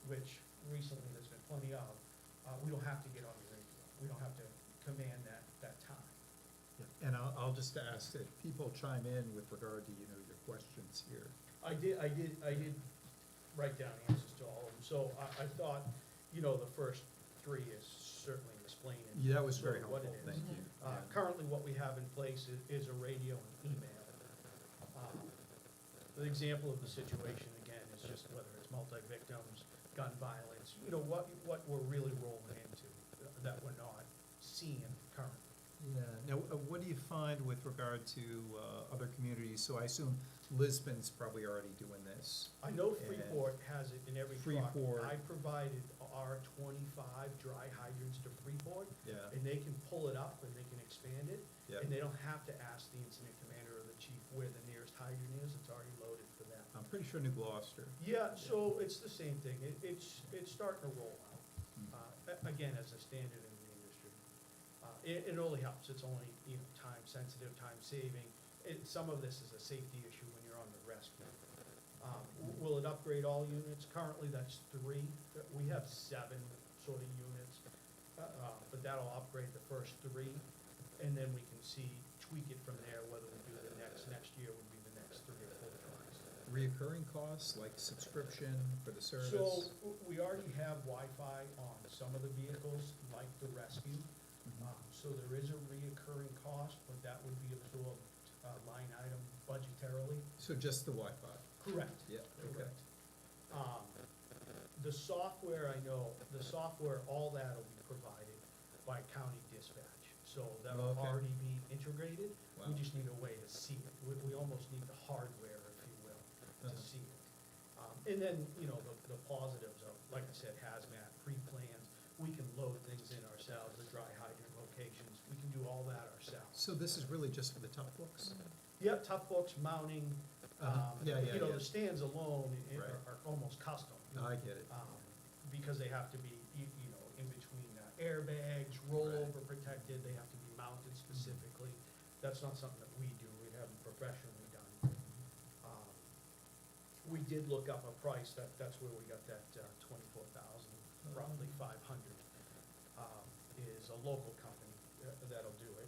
which recently there's been plenty of, we don't have to get on the radio. We don't have to command that time. Yeah. And I'll just ask that people chime in with regard to, you know, your questions here. I did write down answers to all of them. So I thought, you know, the first three is certainly explaining. Yeah, that was very sort of what it helpful, is. thank you. Currently, what we have in place is a radio and email. The example of the situation, again, is just whether it's multi-victims, gun violence, you know, what we're really rolling into that we're not seeing currently. Yeah, now, what do you find with regard to other communities? So I assume Lisbon's probably already doing this. I know And Freeport has it in every truck. Freeport. I provided our 25 dry hydrants to Freeport, Yeah, and they can pull it up and they can expand it, yeah. and they don't have to ask the incident commander or the chief where the nearest hydrant is, it's already loaded for them. I'm pretty sure New Gloucester. Yeah, so it's the same thing, it's starting to roll out, Hmm. again, as a standard in the industry. It only helps, it's only, you know, time sensitive, time saving, some of this is a safety issue when you're on the rescue. Will it upgrade all units? Currently, that's 3, we have 7 sort of units, but that'll upgrade the first 3, and then we can tweak it from there, whether we do the next year would be the next 3 or 4 trucks. Reoccurring costs, like subscription for the service? So, we already have Wi-Fi on some of the vehicles, like the rescue, so there is a reoccurring cost, but that would be absorbed, line item budgetarily. So just the Wi-Fi? Correct. Yeah, okay. Correct. The software, all that'll be provided by county dispatch, so that'll Okay. already be integrated. We Wow. just need a way to see it. We almost need the hardware, if you will, to Uh-huh. see it. And then, you know, the positives of, like I said, hazmat, pre-plans, we can load things in ourselves, the dry hydrant locations, we can do all that ourselves. So this is really just for the tough books? Yeah, tough books, mounting, Yeah, you know, yeah. the stands alone Right. are almost custom. I get it. Because they have to be, you know, in between airbags, rollover protected, they have to be mounted specifically. That's not something that we do, we have them professionally done. We did look up a price, that's where we got that 24,000, roughly 500, is a local company that that'll do it.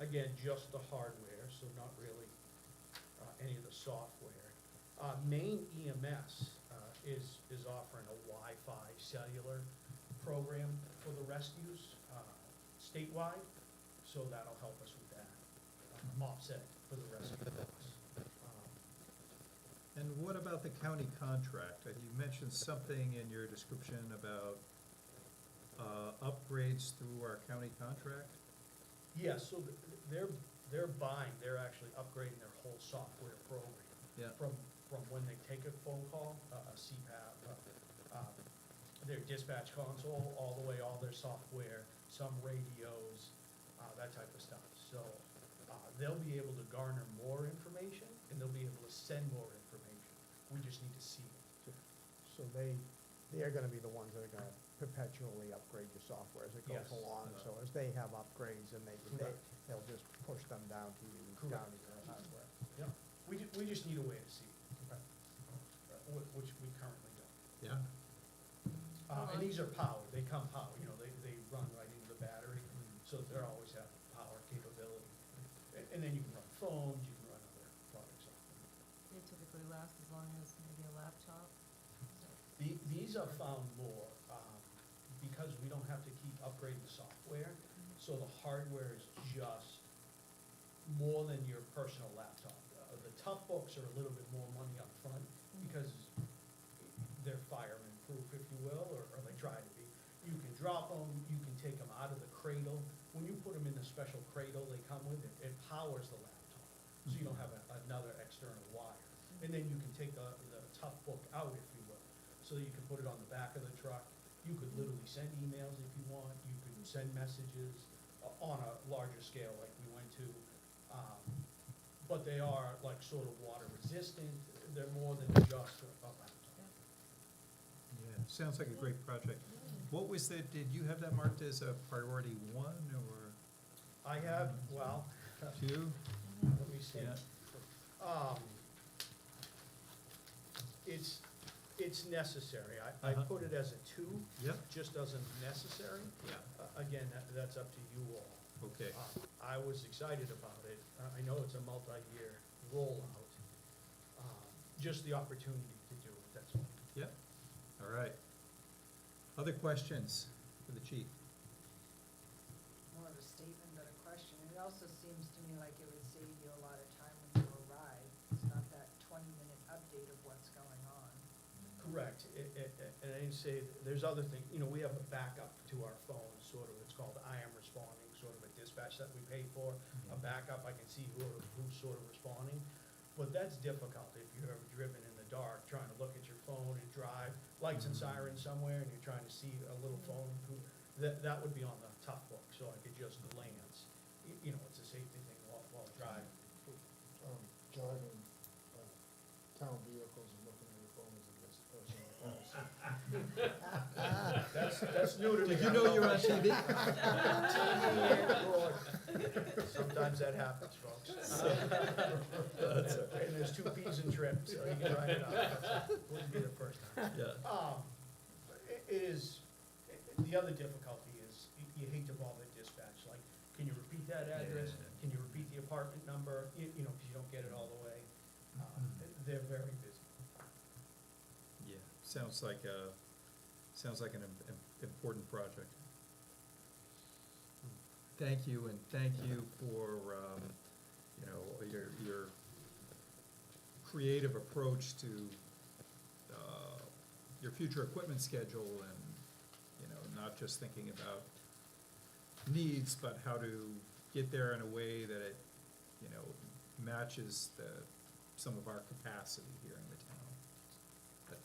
Again, just the hardware, so not really any of the software. Maine EMS is offering a Wi-Fi cellular program for the rescues statewide, so that'll help us with that, offset for the rescue costs. And what about the county contract? You mentioned something in your description about upgrades through our county contract? Yeah, so they're actually upgrading their whole software program. Yeah. From when they take a phone call, a CPAP, their dispatch console, all the way, all their software, some radios, that type of stuff. So, they'll be able to garner more information, and they'll be able to send more information. We just need to see it. So they're gonna be the ones that are gonna perpetually upgrade your software as it goes Yes. along. So as they have upgrades, and Correct. they'll just push them down to you, Correct. down to your hardware. Yeah, we just need a way to see it, which we currently don't. Yeah. And these are powered, they come powered, they run right into the battery, so they're always have power capability. And then you can run phones, you can run other products off them. They typically last as long as maybe a laptop. These are found more, because we don't have to keep upgrading the software, so the hardware is just more than your personal laptop. The tough books are a little bit more money up front, because they're fireman proof, if you will, or they try to be. You can drop them, you can take them out of the cradle. When you put them in the special cradle they come with, it powers the laptop, so you don't have another external wire. And then you can take the tough book out, if you will, so you can put it on the back of the truck. You could literally send emails if you want, you could send messages on a larger scale like we went to. But they are like sort of water resistant, they're more than just a laptop. Yeah, sounds like a great project. What was that, did you have that marked as a priority one or I have, well, two? let me see. Yeah. It's necessary. I Uh-huh. put it as a 2, Yep. just as a necessary. Yeah. Again, that's up to you all. Okay. I was excited about it. I know it's a multi-year rollout. Just the opportunity to do it, that's all. Yep. All right. Other questions for the chief? More of a statement than a question. It also seems to me like it would save you a lot of time when you arrive. It's not that 20-minute update of what's going on. Correct. And I didn't say, there's other things, we have a backup to our phone, sort of, it's called I Am Responding, sort of a dispatch that we pay for. A backup, I can see who's sort of responding. But that's difficult if you've ever driven in the dark, trying to look at your phone and drive, lights and sirens somewhere, and you're trying to see a little phone. That would be on the tough book, so I could just glance. It's a safety thing while driving. Driving town vehicles and looking at your phones against personal policy. That's new to me. Did you know you're on TV? Sometimes that happens, folks. And there's 2 Ps in trip, so you can write it up. Wouldn't be the first time. Yeah. It is, the other difficulty is, you hate to bother dispatch, like, can you repeat that address? Yeah. Can you repeat the apartment number? Because you don't get it all the way. They're very busy. Yeah, sounds like an important project. Thank you, and thank you for, your creative approach to, your future equipment schedule and, not just thinking about needs, but how to get there in a way that it, matches some of our capacity here in the town.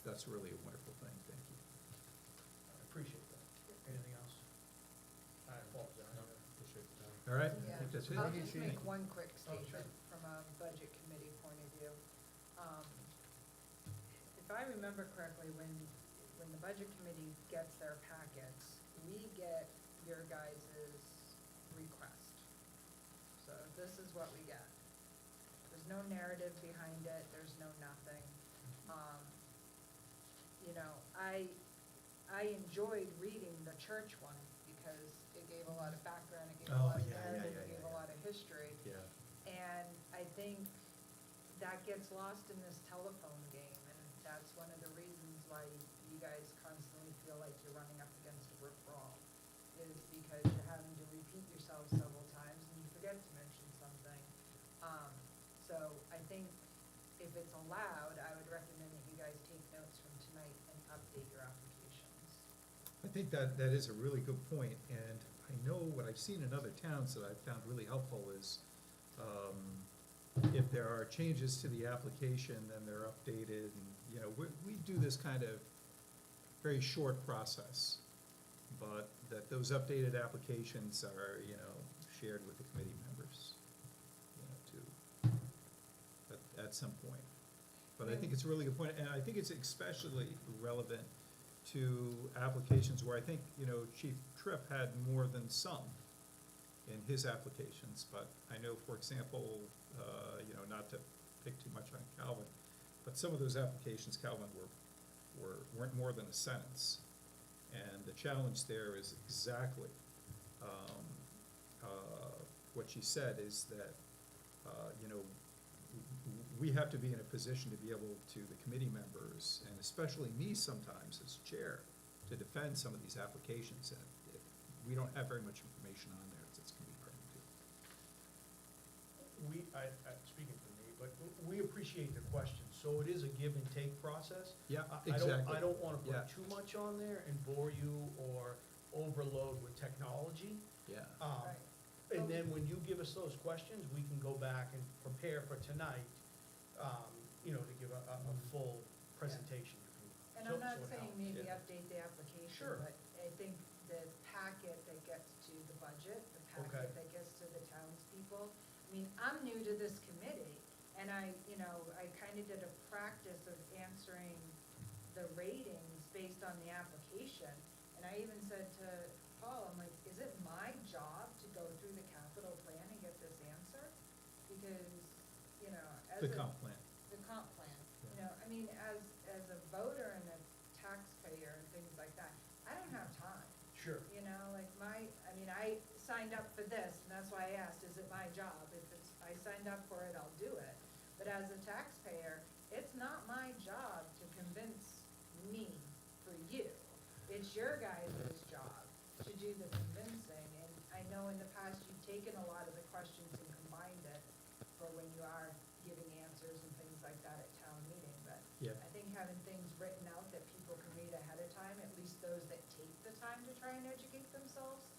That's really a wonderful thing, thank you. I appreciate that. Anything else? I apologize. Appreciate the time. All right, I Yeah. think that's it. I'll just make one quick Oh, sure. statement from a budget committee point of view. If I remember correctly, when the budget committee gets their packets, we get your guys' request. So this is what we get. There's no narrative behind it, there's no nothing. I enjoyed reading the church one, because it gave a lot of background, it gave a Oh, lot of yeah, yeah, narrative, yeah, it gave yeah, a lot of history. Yeah. And I think that gets lost in this telephone game, and that's one of the reasons why you guys constantly feel like you're running up against a brick wall, is because you're having to repeat yourself several times and you forget to mention something. So I think if it's allowed, I would recommend that you guys take notes from tonight and update your applications. I think that is a really good point, and I know what I've seen in other towns that I've found really helpful is, if there are changes to the application, then they're updated, and, you know, we do this kind of very short process, but that those updated applications are, you know, shared with the committee members, you know, at some point. But I think it's a really good point, and I think it's especially relevant to applications where I think, you know, Chief Tripp had more than some in his applications, but I know, for example, you know, not to pick too much on Calvin, but some of those applications, Calvin, weren't more than a sentence. And the challenge there is exactly, what she said is that, you know, we have to be in a position to be able to, the committee members, and especially me sometimes as chair, to defend some of these applications. And if we don't have very much information on there, it's gonna be hard to do. Speaking for me, but we appreciate the question, so it is a give and take process. Yeah, I exactly. don't wanna Yeah. put too much on there and bore you or overload with technology. Yeah. Right. And then when you give us those questions, we can go back and prepare for tonight, you know, to give a full presentation. And So- I'm not so it saying helps. maybe Yeah. update the application, Sure. but I think the packet that gets to the budget, the Okay. packet that gets to the townspeople. I mean, I'm new to this committee, and I kind of did a practice of answering the ratings based on the application. And I even said to Paul, I'm like, is it my job to go through the capital plan and get this answer? Because, you know, as The a. comp plan. The comp plan, you Yeah. know, I mean, as a voter and a taxpayer and things like that, I don't have time, Sure. you know, like I signed up for this, and that's why I asked, is it my job? If I signed up for it, I'll do it. But as a taxpayer, it's not my job to convince me for you. It's your guys' job to do the convincing, and I know in the past you've taken a lot of the questions and combined it for when you are giving answers and things like that at town meeting, but Yeah. I think having things written out that people can read ahead of time, at least those that take the time to try and educate themselves,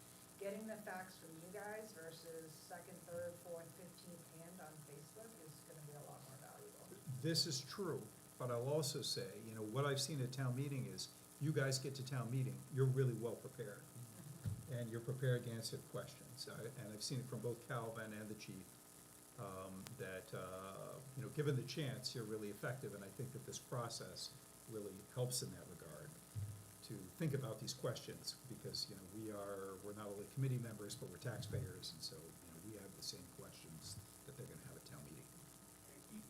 getting the facts from you guys versus second, third, fourth, 15th hand on Facebook is gonna be a lot more valuable. This is true, but I'll also say, you know, what I've seen at town meeting is, you guys get to town meeting, you're really well prepared. And you're prepared to answer questions. And I've seen it from both Calvin and the chief, that, you know, given the chance, you're really effective. And I think that this process really helps in that regard, to think about these questions, because, you know, we're not only committee members, but we're taxpayers, and so, you know, we have the same questions that they're gonna have at town meeting.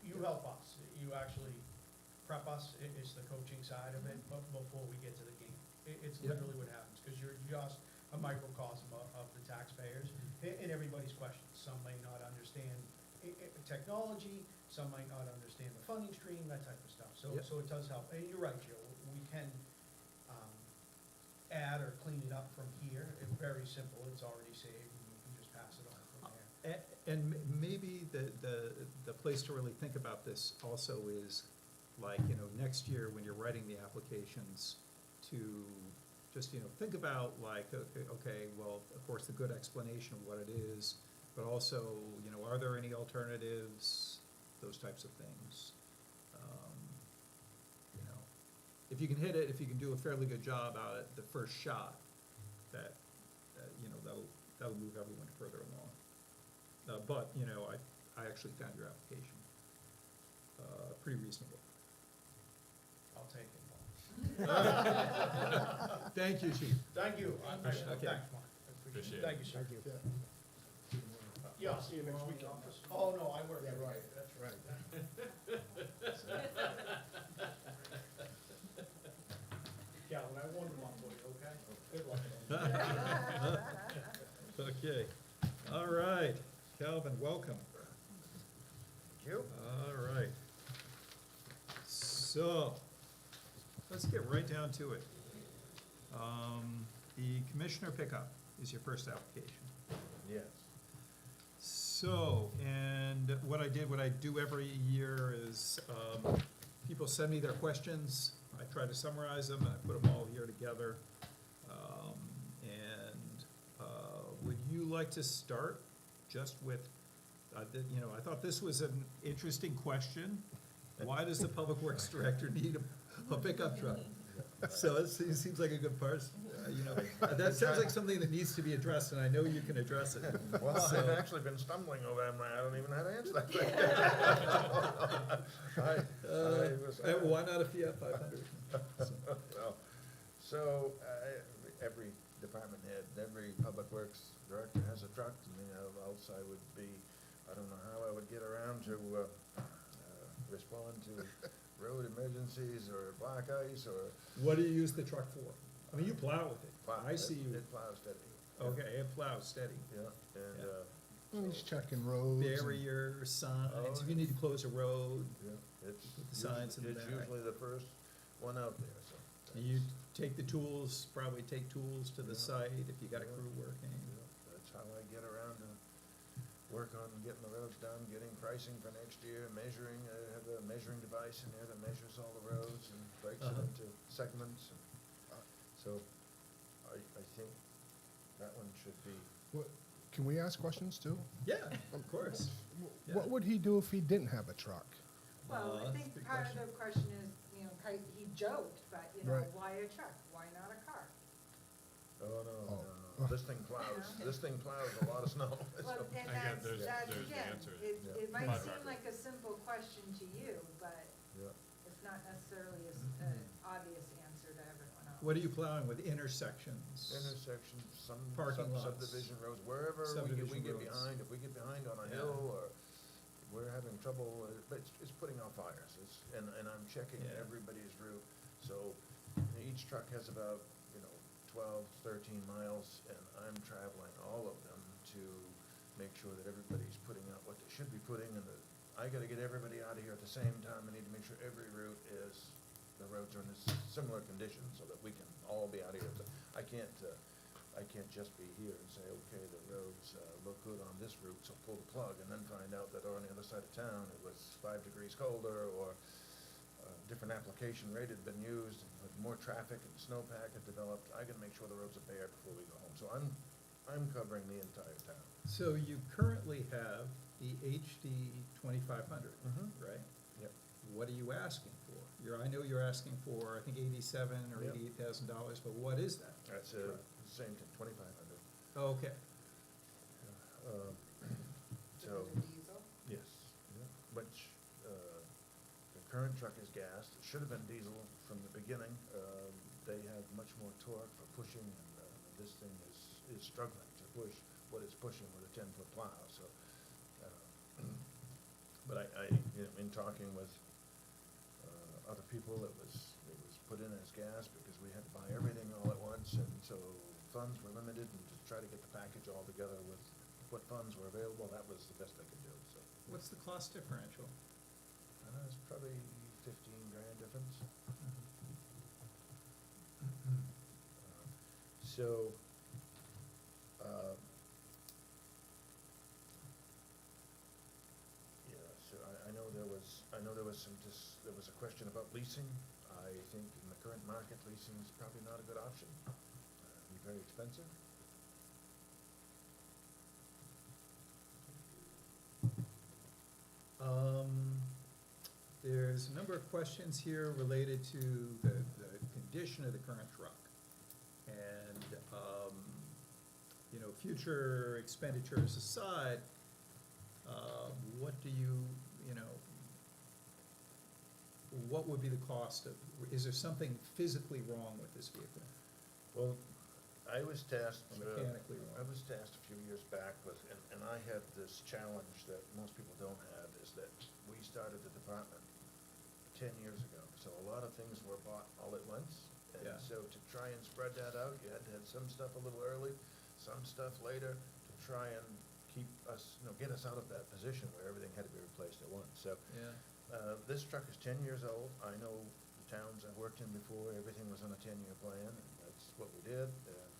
You help us, you actually prep us, it's the coaching side of it, but before we get to the game. It's Yep. literally what happens, because you're just a microcosm of the taxpayers and everybody's questions. Some may not understand technology, some might not understand the funding stream, that type of stuff. Yep. So it does help, and you're right, Joe, we can add or clean it up from here. It's very simple, it's already saved, and you can just pass it on from there. And maybe the place to really think about this also is, like, you know, next year when you're writing the applications, to just, you know, think about like, okay, well, of course, the good explanation of what it is, but also, you know, are there any alternatives, those types of things. You know, if you can hit it, if you can do a fairly good job out at the first shot, that, you know, that'll move everyone further along. But, you know, I actually found your application pretty reasonable. I'll take it, Paul. Thank you, Chief. Thank you. I appreciate it. Okay. Thanks, Mark. I Appreciate it. Thank you, sir. Thank you. Yeah. See you next week. Oh, no, I work Yeah, every right, day, that's right. Calvin, I warned him up for you, okay? Good luck. Okay, all right, Calvin, welcome. Thank you. All right. So, let's get right down to it. The commissioner pickup is your first application. Yes. So, and what I do every year is, people send me their questions, I try to summarize them, and I put them all here together. Would you like to start just with, I thought this was an interesting question. Why does the Public Works Director need a pickup truck? So it seems like a good part, that sounds like something that needs to be addressed, and I know you can address it. Well, So- I've actually been stumbling over that, I don't even know how to answer that question. I was- Why not a Fiat 500? Well, so, every department head, every public works director has a truck, else I would be, I don't know how I would get around to, respond to road emergencies or black ice or. What do you use the truck for? I mean, you plow with it. plow. I see you. It plows steady. Okay, it plows steady. Yeah, and, Well, he's checking roads. and- Barrier, signs, Oh, if you need to close a road, yeah, it's Put the signs in the it's back. usually the first one out there, so. you take the tools, probably take tools to the Yeah. site if you got a Yeah. crew working. Yeah, that's how I get around to work on getting the roads done, getting pricing for next year, measuring, I have a measuring device in there that measures all the roads and breaks it Uh-huh. into segments. So I think that one should be, What- Can we ask questions too? Yeah, of course. Yeah. What would he do if he didn't have a truck? Well, I that's a think good part of question. the question is, he joked, but, Right. why a truck? Why not a car? oh, no, Oh. no, this thing plows, this thing plows a lot of snow. Well, So- and I get that's, there's the again, answer. Yeah. it might Quad seem rocker. like a simple question to you, but Yeah. it's not necessarily an obvious answer to everyone else. What are you plowing with? Intersections? Intersections, some Parking lots. subdivision roads, wherever we Subdivision get roads. behind, if we get behind on a Yeah. hill or we're having trouble, but it's putting out fires, and I'm checking Yeah. everybody's route. So each truck has about, 12, 13 miles, and I'm traveling all of them to make sure that everybody's putting out what they should be putting, and that I gotta get everybody out of here at the same time. I need to make sure every route is, the roads are in this similar condition so that we can all be out of here. So I can't just be here and say, okay, the roads look good on this route, so pull the plug, and then find out that on the other side of town, it was 5 degrees colder, or a different application rate had been used, and with more traffic and snowpack had developed. I gotta make sure the roads are bare before we go home. So I'm covering the entire town. So you currently have the HD 2500, Mhm. right? Yep. What are you asking for? I know you're asking for, I think, $87,000 or Yep. $88,000, but what is that? That's truck? same thing, 2,500. Okay, So, Is it a diesel? yes, which, the current truck is gas. It should have been diesel from the beginning. They have much more torque for pushing, and this thing is struggling to push what it's pushing with a 10-foot plow, so. But I, in talking with other people, it was put in as gas because we had to buy everything all at once, and so funds were limited, and to try to get the package all together with what funds were available, that was the best I could do, so. what's the cost differential? It's probably 15 grand difference. So, yeah, so I know there was there was a question about leasing. I think in the current market, leasing is probably not a good option. It'd be very expensive. There's a number of questions here related to the condition of the current truck. And, future expenditures aside, what do what would be the cost of, is there something physically wrong with this vehicle? Well, I was tasked, Mechanically wrong. I was tasked a few years back with, and I had this challenge that most people don't have, is that we started the department 10 years ago. So a lot of things were bought all at once, And Yeah. so to try and spread that out, you had to have some stuff a little early, some stuff later, to try and keep us, get us out of that position where everything had to be replaced at once. So, Yeah. this truck is 10 years old. I know the towns I've worked in before, everything was on a 10-year plan, and that's what we did. And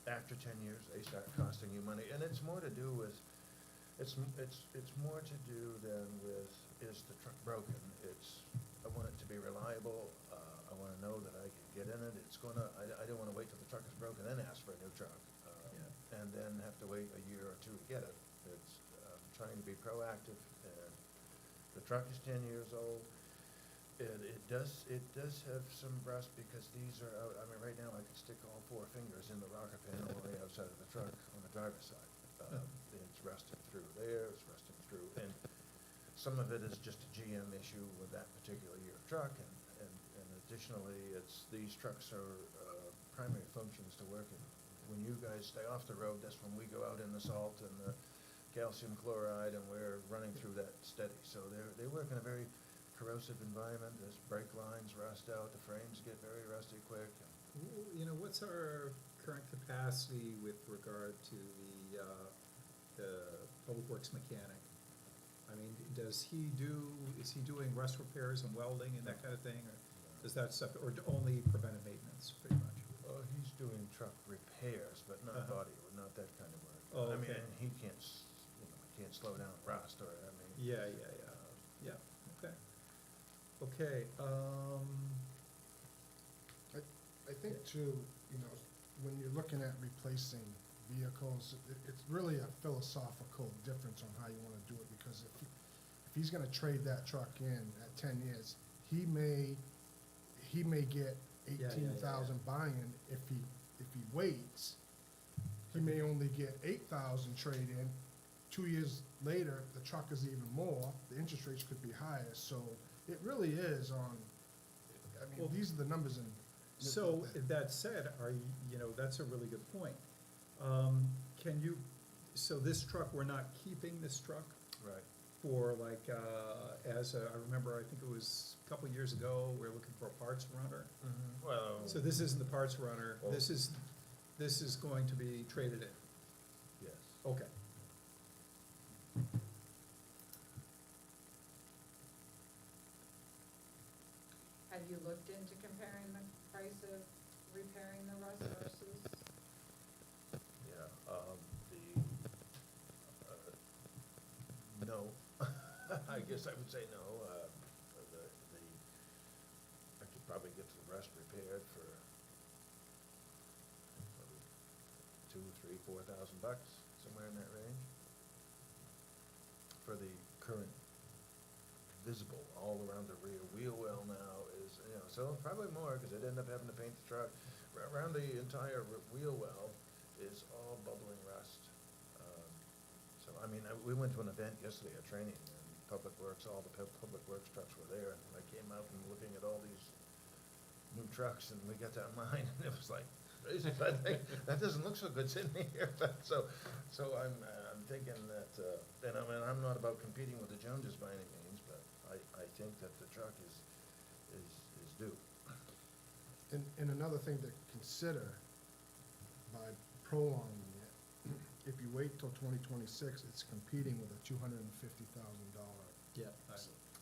after 10 years, they start costing you money, and it's more to do with, it's more to do than with, is the truck broken? I want it to be reliable. I want to know that I can get in it. I don't want to wait till the truck is broken, then ask for a new truck, Yeah. and then have to wait a year or two to get it. It's trying to be proactive, and the truck is 10 years old. It does have some rust because these are out, I mean, right now I could stick all 4 fingers in the rocker panel on the outside of the truck on the driver's side. It's rusting through there, it's rusting through, and some of it is just a GM issue with that particular year of truck, and additionally, these trucks are, primary functions to work in. When you guys stay off the road, that's when we go out in the salt and the calcium chloride, and we're running through that steady. So they work in a very corrosive environment. There's brake lines rust out, the frames get very rusty quick. What's our current capacity with regard to the public works mechanic? I mean, is he doing rust repairs and welding and that kind of thing, or does that stuff, or only preventive maintenance, pretty much? He's doing truck repairs, but not Uh-huh. body, not that kind of work. Oh, I mean, okay. and he can't, can't slow down rust, or, I mean. Yeah, okay. Okay, I think too, when you're looking at replacing vehicles, it's really a philosophical difference on how you wanna do it, because if he's gonna trade that truck in at 10 years, he may get Yeah. 18,000 buy-in. If he waits, he may only get 8,000 trade-in. 2 years later, the truck is even more, the interest rates could be higher, so it really is on, Well, these are the numbers in. so that said, that's a really good point. So this truck, we're not keeping this truck Right. for like, I remember, I think it was a couple of years ago, we were looking for a parts runner. Well. So this isn't the parts runner, Oh. this is going to be traded in. Yes. Okay. Have you looked into comparing the price of repairing the rust versus? Yeah, no, I guess I would say no. I could probably get the rust repaired for probably $2,000, $3,000, $4,000, somewhere in that range. For the current visible all around the rear wheel well now is, so probably more, because they'd end up having to paint the truck. Around the entire wheel well is all bubbling rust. So, I mean, we went to an event yesterday, a training, and Public Works, all the Public Works trucks were there, and I came out and looking at all these new trucks, and we got to mine, and it was like, Jesus, I think, that doesn't look so good sitting here, but, so I'm thinking that, and I mean, I'm not about competing with the Joneses by any means, but I think that the truck is due. And another thing to consider by prolonging it, if you wait till 2026, it's competing with a $250,000. Yeah.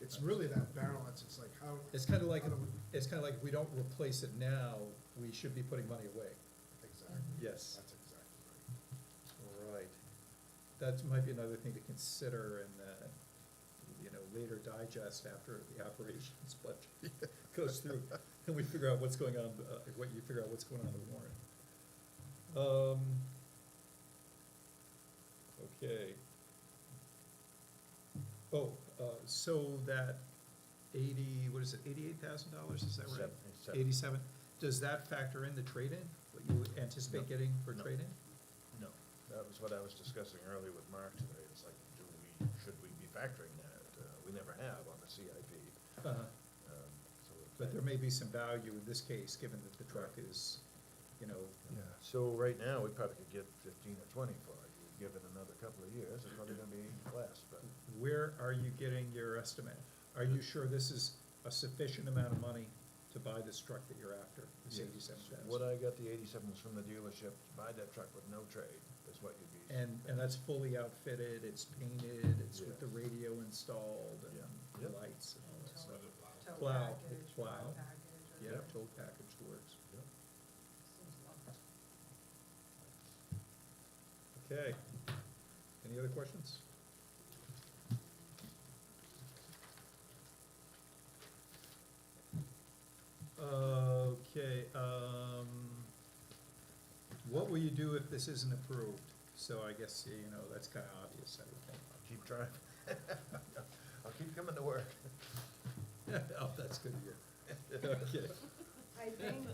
It's really that balance, it's like how. It's kind of like, how do we- if we don't replace it now, we should be putting money away. Exactly. Yes. That's exactly right. All right. That might be another thing to consider in later digest after the operations budget goes through, and we figure out what's going on, you figure out what's going on in the warrant. Okay. So that $88,000, is that right? 77. 87, does that factor in the trade-in, what you anticipate No. getting for No. trade-in? No, that was what I was discussing earlier with Mark today. It's like, should we be factoring that? We never have on the CIP. Uh-huh. So But there may be some value in this case, given that the truck is, Yeah. So right now, we probably could get 15 or 20 for it. You give it another couple of years, it's probably gonna be less, but. where are you getting your estimate? Are you sure this is a sufficient amount of money to buy this truck that you're after, this Yes. 87,000. What I got, the 87 was from the dealership, buy that truck with no trade, is what you'd be. And that's fully outfitted, it's painted, it's with the Yes. radio installed and Yeah. the Yep. lights and all that stuff. With a plow. Tow Plow, package, plow. plow package, or. Yeah, tow package works. Yep. Seems lovely. Okay. Any other questions? Okay, what will you do if this isn't approved? So I guess, you know, that's kinda obvious, I would think. I'll keep trying. I'll keep coming to work. Oh, that's good of you. Okay. I think,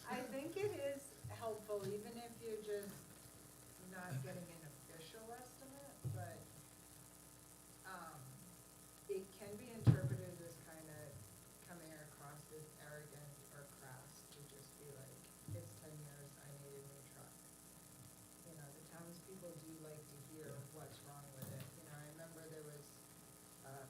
I think it is helpful, even if you're just not getting an official estimate, but, it can be interpreted as kind of coming across as arrogant or crass to just be like, it's 10 years, I need a new truck. You know, the townspeople do like to hear what's wrong with it. You know, I remember there was a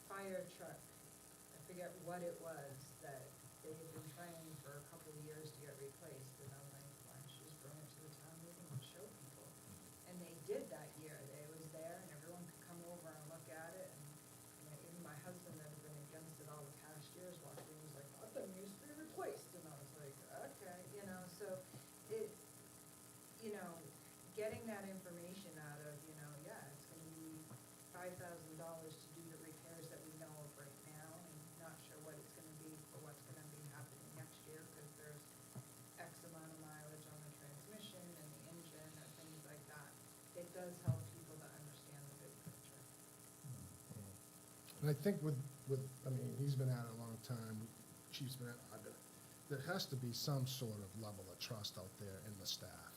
fire truck, I forget what it was, that they had been trying for a couple of years to get replaced, and I'm like, why don't you just bring it to the town meeting and show people? And they did that year, it was there, and everyone could come over and look at it, and, you know, even my husband that had been against it all the past years walked in, was like, that thing needs to be replaced, and I was like, okay, you know, so it, you know, getting that information out of, you know, yeah, it's gonna be $5,000 to do the repairs that we know of right now, and not sure what it's gonna be for what's gonna be happening next year, because there's X amount of mileage on the transmission and the engine and things like that. It does help people to understand the big picture. And I think I mean, he's been at it a long time, Chief's been at, I've been, there has to be some sort of level of trust out there in the staff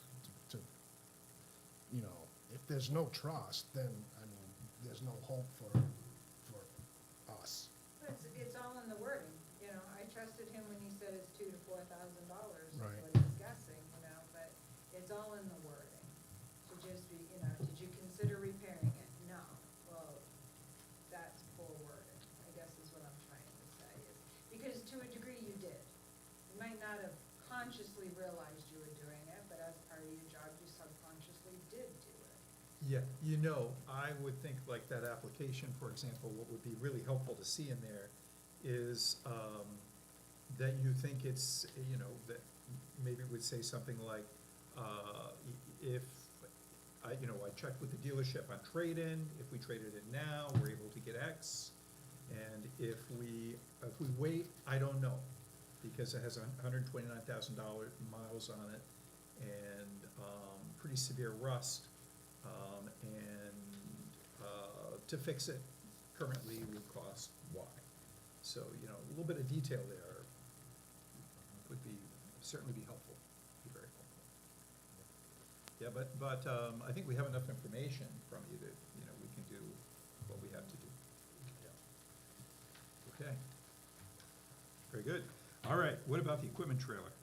to, you know, if there's no trust, then, I mean, there's no hope for us. But it's all in the wording, you know, I trusted him when he said it's $2,000 to $4,000 is Right. what he's guessing, you know, but it's all in the wording. To just be, you know, did you consider repairing it? No. Well, that's poor wording, I guess is what I'm trying to say, is, because to a degree you did. You might not have consciously realized you were doing it, but as part of your job, you subconsciously did do it. Yeah, you know, I would think like that application, for example, what would be really helpful to see in there is, that you think it's, you know, that maybe it would say something like, if, you know, I checked with the dealership on trade-in, if we traded it now, we're able to get X. And if we wait, I don't know, because it has $129,000 miles on it and, pretty severe rust. To fix it currently would cost Y. So, you know, a little bit of detail there would certainly be helpful, be very helpful. Yeah, but I think we have enough information from you that, you know, we can do what we have to do. Okay. Very good. All right, what about the equipment trailer?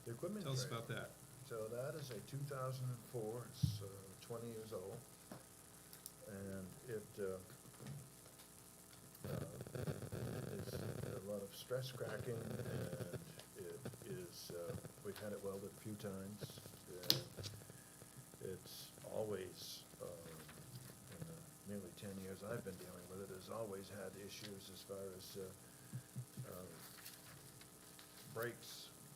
The equipment Tell us trailer. about that. So that is a 2004, it's 20 years old, and it is a lot of stress cracking, and it is, we've had it welded a few times, and it's always, in the nearly 10 years I've been dealing with it, has always had issues as far as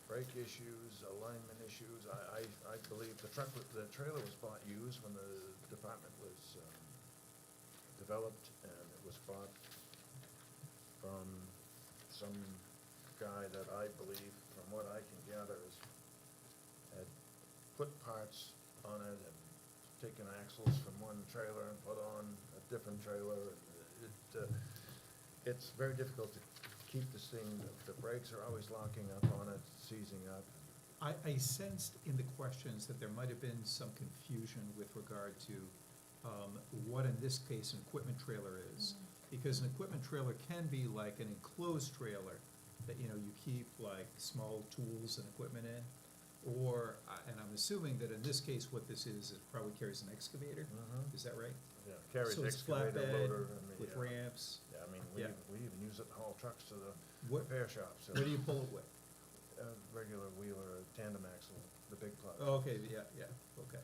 brake issues, alignment issues. I believe the trailer was bought used when the department was developed, and it was bought from some guy that I believe, from what I can gather, had put parts on it and taken axles from one trailer and put on a different trailer. It's very difficult to keep this thing, the brakes are always locking up on it, seizing up. I sensed in the questions that there might have been some confusion with regard to what in this case an equipment trailer is. Because an equipment trailer can be like an enclosed trailer that, you know, you keep like small tools and equipment in. Or, and I'm assuming that in this case what this is, it probably carries an excavator, Mhm. is that right? Yeah, carries So it's excavator, flatbed loader, and the, with ramps. yeah, mean, Yeah. we even use it to haul trucks to the What, repair shop, so. what do you pull it with? A regular wheeler, tandem axle, the big plow. Oh, okay, yeah, yeah, okay.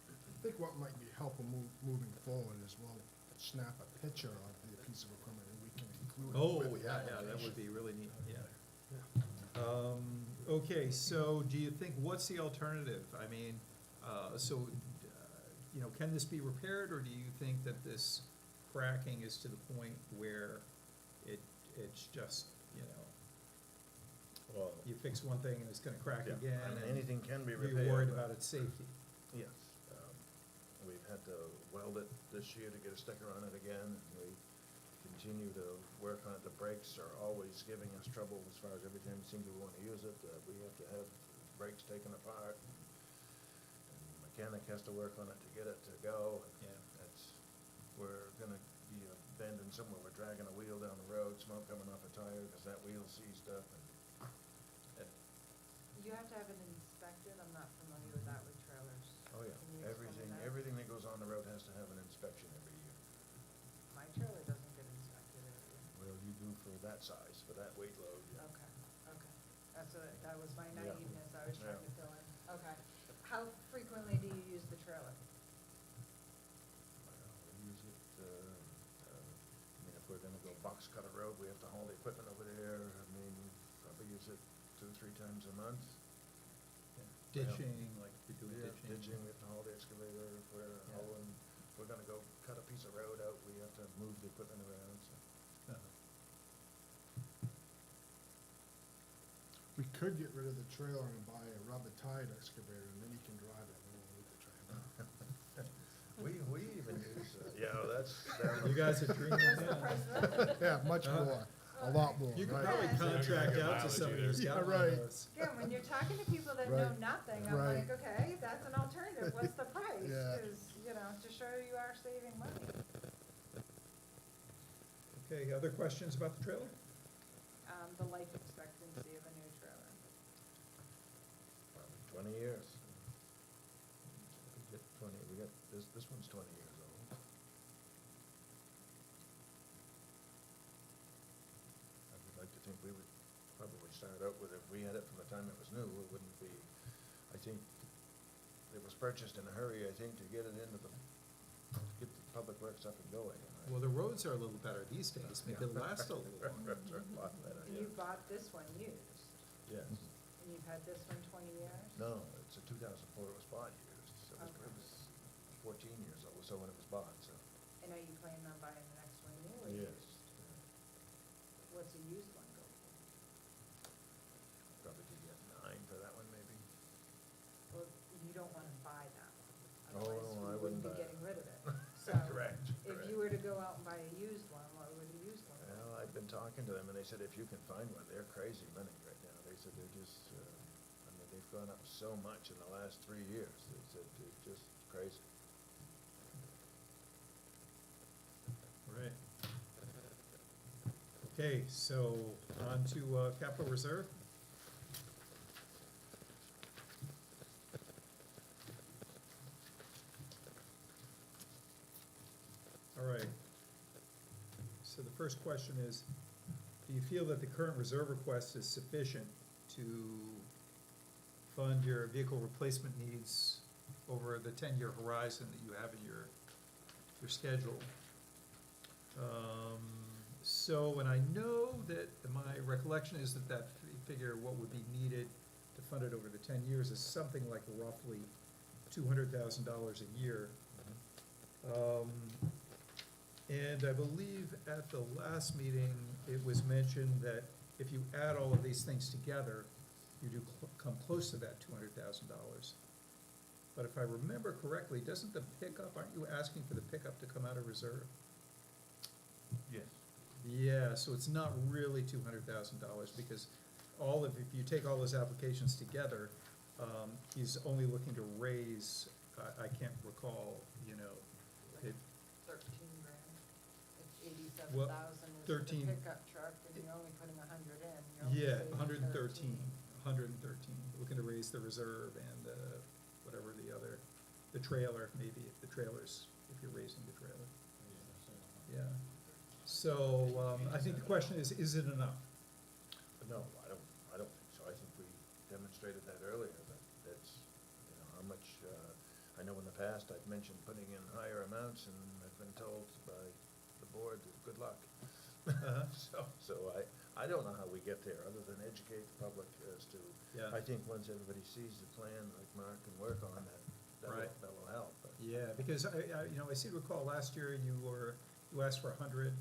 I think what might be helpful moving forward is we'll snap a picture of the piece of equipment and we can include it Oh, with yeah, the yeah, that would application. be really neat, yeah. Okay, so do you think, what's the alternative? I mean, you know, can this be repaired, or do you think that this cracking is to the point where it's just, you know, Well, you fix one thing and it's gonna crack yeah, again, I mean, and anything can be repaired. you're worried but- about its safety? Yes. We've had to weld it this year to get a sticker on it again, and we continue to work on it. The brakes are always giving us trouble as far as every time it seems we want to use it, we have to have brakes taken apart. And the mechanic has to work on it to get it to go. Yeah. We're gonna be abandoned somewhere, we're dragging a wheel down the road, smoke coming off a tire, because that wheel's seized up, and You have to have it inspected, I'm not familiar with that with trailers. oh yeah, Can you explain that? everything that goes on the road has to have an inspection every year. My trailer doesn't get inspected every year. Well, you do for that size, for that weight load, yeah. Okay, okay. That was my Yeah. naiveness, I was trying to Yeah. fill in. Okay. How frequently do you use the trailer? Well, we use it, I mean, if we're gonna go box cutter road, we have to haul the equipment over there, I mean, we probably use it 2-3 times a month. Ditching, like you're doing Yeah, ditching? ditching, we have to haul the excavator, if we're Yeah. hauling, if we're gonna go cut a piece of road out, we have to move the equipment around, so. Uh-huh. We could get rid of the trailer and buy a rubber tired excavator and then you can drive it, we won't need the trailer. We even use, yeah, that's. You guys are dreaming What's the now. price of that? Yeah, much Uh, more, a lot more, You could right? probably Yeah. contract You're not out to gonna some of get these mileage either. gal Yeah, right. autos. Again, when you're talking to people that know Right. nothing, I'm Right. like, okay, that's an alternative, what's the price? Yeah. Because, you know, to show you are saving money. Okay, other questions about the trailer? The life expectancy of a new trailer. Probably 20 years. We got, this one's 20 years old. I would like to think we would probably start out with, if we had it from the time it was new, it wouldn't be, I think, it was purchased in a hurry, I think, to get it into get the public works up and going. and I- Well, the roads are a little better these days, maybe it'll last a little longer. Roads are a lot better, And yeah. you bought this one used, Yes. and you've had this one 20 years? No, it's a 2004, it was bought used, so it Okay. was 14 years old, so when it was bought, so. And are you planning on buying the next one new or Yes. used? What's a used one go for? Probably could get 9 for that one, maybe. Well, you don't wanna buy that one, Oh, otherwise no, I we wouldn't wouldn't be buy it. getting rid of it. So, Correct, if correct. you were to go out and buy a used one, what would a used one be? Well, I've been talking to them, and they said if you can find one, they're crazy money right now. They said they're just, I mean, they've gone up so much in the last 3 years. They said it's just crazy. Right. Okay, so on to capital reserve. All right. So the first question is, do you feel that the current reserve request is sufficient to fund your vehicle replacement needs over the 10-year horizon that you have in your schedule? So, and I know that my recollection is that figure, what would be needed to fund it over the 10 years is something like roughly $200,000 a year. And I believe at the last meeting, it was mentioned that if you add all of these things together, you do come close to that $200,000. But if I remember correctly, doesn't the pickup, aren't you asking for the pickup to come out of reserve? Yes. Yeah, so it's not really $200,000 because if you take all his applications together, he's only looking to raise, I can't recall, it, 13 grand. It's Well, 87,000 is 13 the pickup truck, and you're only putting 100 in. You're only yeah, saving 113, looking to raise the reserve and, whatever the trailer, maybe, if you're raising the trailer, yeah. So, I think the question is it enough? No, I don't think so. I think we demonstrated that earlier, that that's, you know, how much, I know in the past I've mentioned putting in higher amounts and I've been told by the board, good luck. Uh-huh. So I don't know how we get there, other than educate the public as to, Yeah. I think once everybody sees the plan, like Mark can work on that, Right. that'll help, but. Yeah, because I seem to recall last year you asked for 100,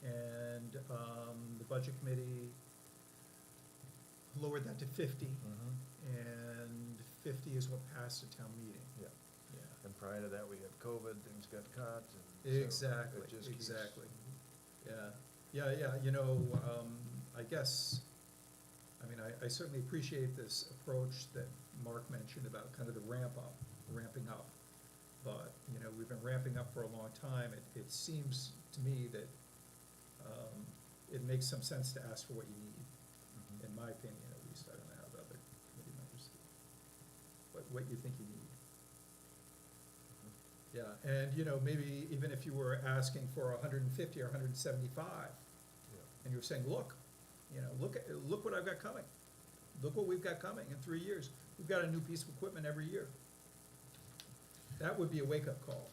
and, the budget committee lowered that to 50, and 50 is what passed at town meeting. Yeah, Yeah. and prior to that, we had COVID, things got cut, and so Exactly, it just keeps. exactly. Yeah, I guess, I certainly appreciate this approach that Mark mentioned about kind of the ramping up. But, we've been ramping up for a long time. It seems to me that, it makes some sense to ask for what you need, Mhm. in my opinion at least. I don't know how the other committee members do. What you think you need. Yeah, and, maybe even if you were asking for 150 or 175, Yeah. and you were saying, look what I've got coming. Look what we've got coming in 3 years. We've got a new piece of equipment every year. That would be a wake-up call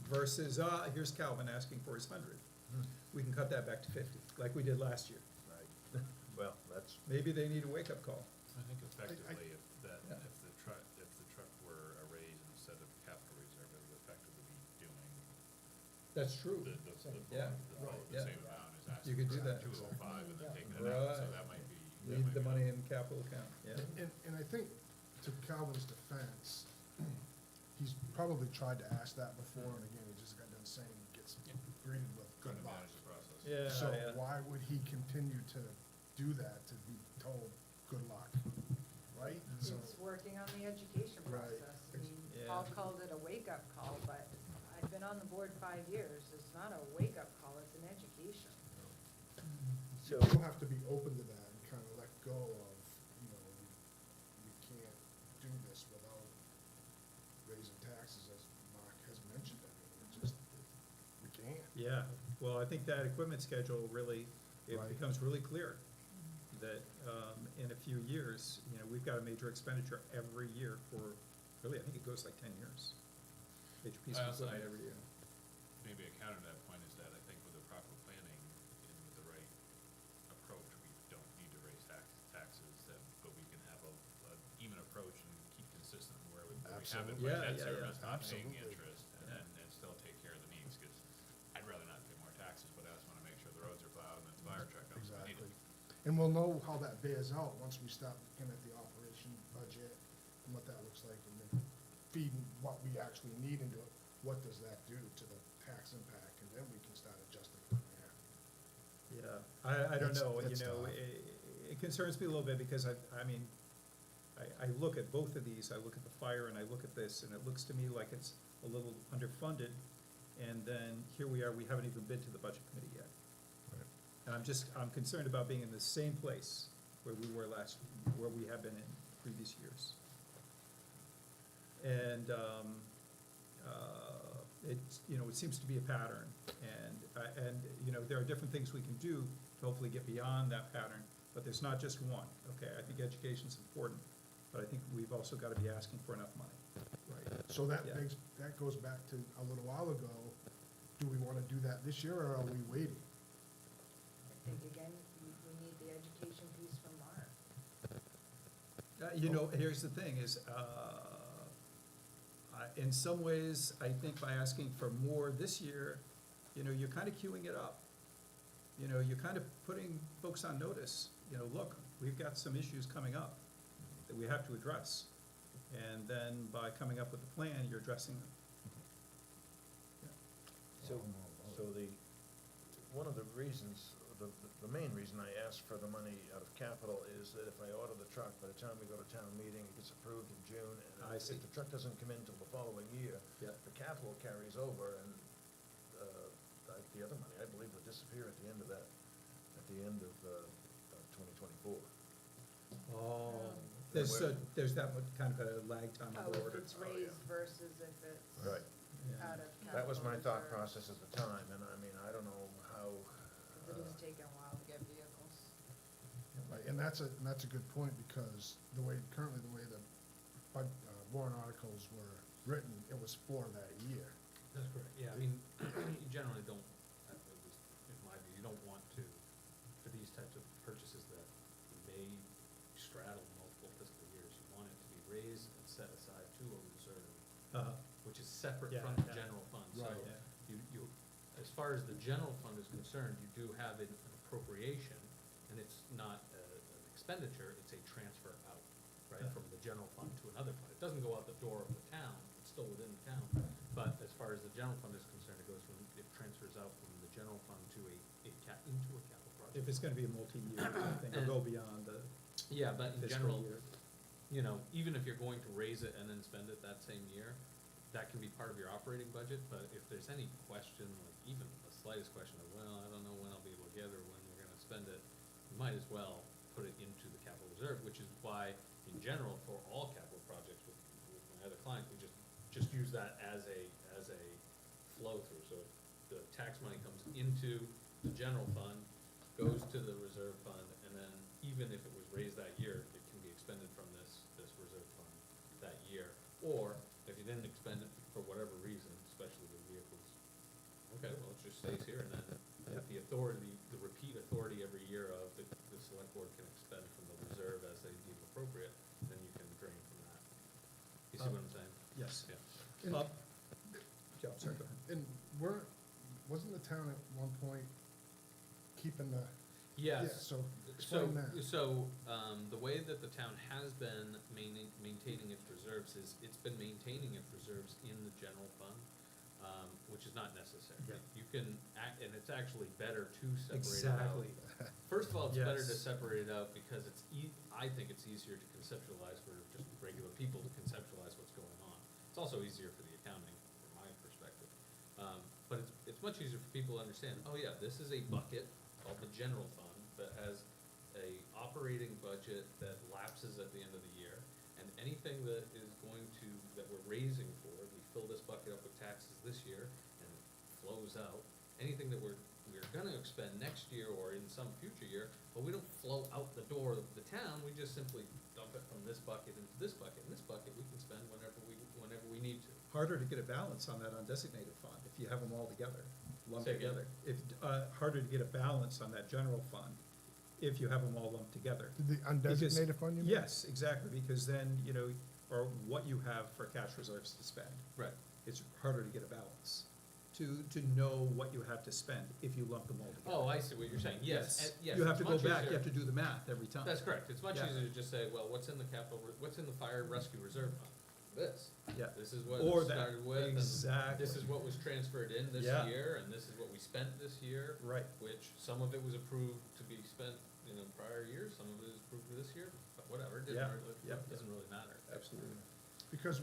versus, here's Calvin asking for his 100. Hmm. We can cut that back to 50, like we did last year. Right, well, that's, Maybe they need a wake-up call. I think effectively, if Yeah. the truck were a raise instead of capital reserve, it would effectively be doing That's true. the Yeah, yeah. same amount as asking You could for do that. 205 and then Yeah. taking it out, so Right. that might be. Leave the money in capital account, yeah. And I think, to Calvin's defense, he's probably tried to ask that before, and again, he just got done saying he gets greeted with Good good to luck. manage the process. Yeah, So yeah. why would he continue to do that, to be told, good luck, right? So, It's working on the education Right. process. I mean, Yeah. Paul called it a wake-up call, but I've been on the board 5 years. It's not a wake-up call, it's an education. so, you'll have to be open to that and kind of let go of, we can't do this without raising taxes, as Mark has mentioned. I mean, it just, we can't. Yeah, well, I think that equipment schedule really, it Right. becomes really clear that, in a few years, we've got a major expenditure every year for, really, I think it goes like 10 years. Major piece I of also- equipment every year. Maybe a counter to that point is that I think with the proper planning and with the right approach, we don't need to raise taxes, but we can have a even approach and keep consistent where we haven't Absolutely. put Yeah, debt yeah, service, yeah. not paying Absolutely. interest, and still take care of the needs, because I'd rather not pay more taxes, but I just wanna make sure the roads are plowed and that the fire truck comes when Exactly. needed. And we'll know how that bears out once we start looking at the operation budget and what that looks like, and then feeding what we actually need into it. What does that do to the tax impact, and then we can start adjusting from there. Yeah, I don't That's- know, that's tough. it concerns me a little bit because I look at both of these, I look at the fire and I look at this, and it looks to me like it's a little underfunded. And then here we are, we haven't even been to the budget committee yet. Right. And I'm concerned about being in the same place where we were where we have been in previous years. And, it seems to be a pattern, and there are different things we can do to hopefully get beyond that pattern, but there's not just one, okay? I think education's important, but I think we've also gotta be asking for enough money. Right. So that Yeah. that goes back to a little while ago, do we wanna do that this year, or are we waiting? I think, again, we need the education piece from Mark. Here's the thing is, in some ways, I think by asking for more this year, you're kind of queuing it up. You're kind of putting folks on notice, look, we've got some issues coming up that we have to address. And then by coming up with a plan, you're addressing them. so one of the reasons, the main reason I asked for the money out of capital is that if I order the truck, by the time we go to town meeting, it gets approved in June, I and see. if the truck doesn't come in till the following year, Yeah. the capital carries over, and, the other money, I believe, would disappear at the end of 2024. Oh. There's that much kind of a lag time Oh, of if order. it's raised versus if it's Right. Yeah. out of capital That was my thought reserve. process at the time, and I mean, I don't know how how. Cause it is taking a while to get vehicles. Right, and that's a good point, because currently the way the warrant articles were written, it was for that year. That's correct, yeah, I mean, you generally don't, at least in my view, you don't want to, for these types of purchases that may straddle multiple fiscal years, you want it to be raised and set aside to a reserve, Uh-huh. which is separate Yeah, from the yeah. general fund, so Right. Yeah. you, as far as the general fund is concerned, you do have an appropriation, and it's not an expenditure, it's a transfer out, right, Yeah. from the general fund to another fund. It doesn't go out the door of the town, it's still within the town, but as far as the general fund is concerned, it transfers out from the general fund to into a capital project. If it's gonna be a multi-year thing, it'll go beyond the Yeah, but in fiscal general, year. you know, even if you're going to raise it and then spend it that same year, that can be part of your operating budget, but if there's any question, like even the slightest question of, well, I don't know when I'll be able to get it or when we're gonna spend it, you might as well put it into the capital reserve, which is why, in general, for all capital projects with my other clients, we just use that as a flow through. So the tax money comes into the general fund, goes to the reserve fund, and then even if it was raised that year, it can be expended from this reserve fund that year. Or if you didn't expend it for whatever reason, especially the vehicles, okay, well, it just stays here, and then Yep. the authority, the repeat authority every year of the select board can expend from the reserve as they deem appropriate, then you can drain from that. You see what I'm saying? Yes. Yeah. And- Yeah, sorry, go ahead. And wasn't the town at one point keeping the? Yes. Yeah, so explain that. So, the way that the town has been maintaining its reserves is, it's been maintaining its reserves in the general fund, which is not necessary. Yeah. You can and it's actually better to separate it out. Exactly. First of all, it's better to Yes. separate it out because I think it's easier to conceptualize for just regular people to conceptualize what's going on. It's also easier for the accounting, from my perspective. But it's much easier for people to understand, oh yeah, this is a bucket called the general fund that has a operating budget that lapses at the end of the year. And anything that we're raising for, we fill this bucket up with taxes this year and it flows out. Anything that we're gonna expend next year or in some future year, but we don't flow out the door of the town, we just simply dump it from this bucket into this bucket, and this bucket we can spend whenever we need to. Harder to get a balance on that undesignated fund if you have them all together, lumped Say again? together. Harder to get a balance on that general fund if you have them all lumped together. The undesignated fund, you mean? Yes, exactly, because then, or what you have for cash reserves to spend. Right. It's harder to get a balance, to know what you have to spend if you lump them all together. Oh, I see what you're saying, yes, yes. You have it's to go much back, you easier- have to do the math every time. That's correct, it's much Yeah. easier to just say, well, what's in the fire rescue reserve fund? This. Yeah. This is what Or it that, started with, and exactly. this is what was transferred in this Yeah. year, and this is what we spent this year. Right. Which, some of it was approved to be spent in a prior year, some of it is approved for this year, but whatever, it Yeah, yeah, doesn't really matter. Absolutely. Because,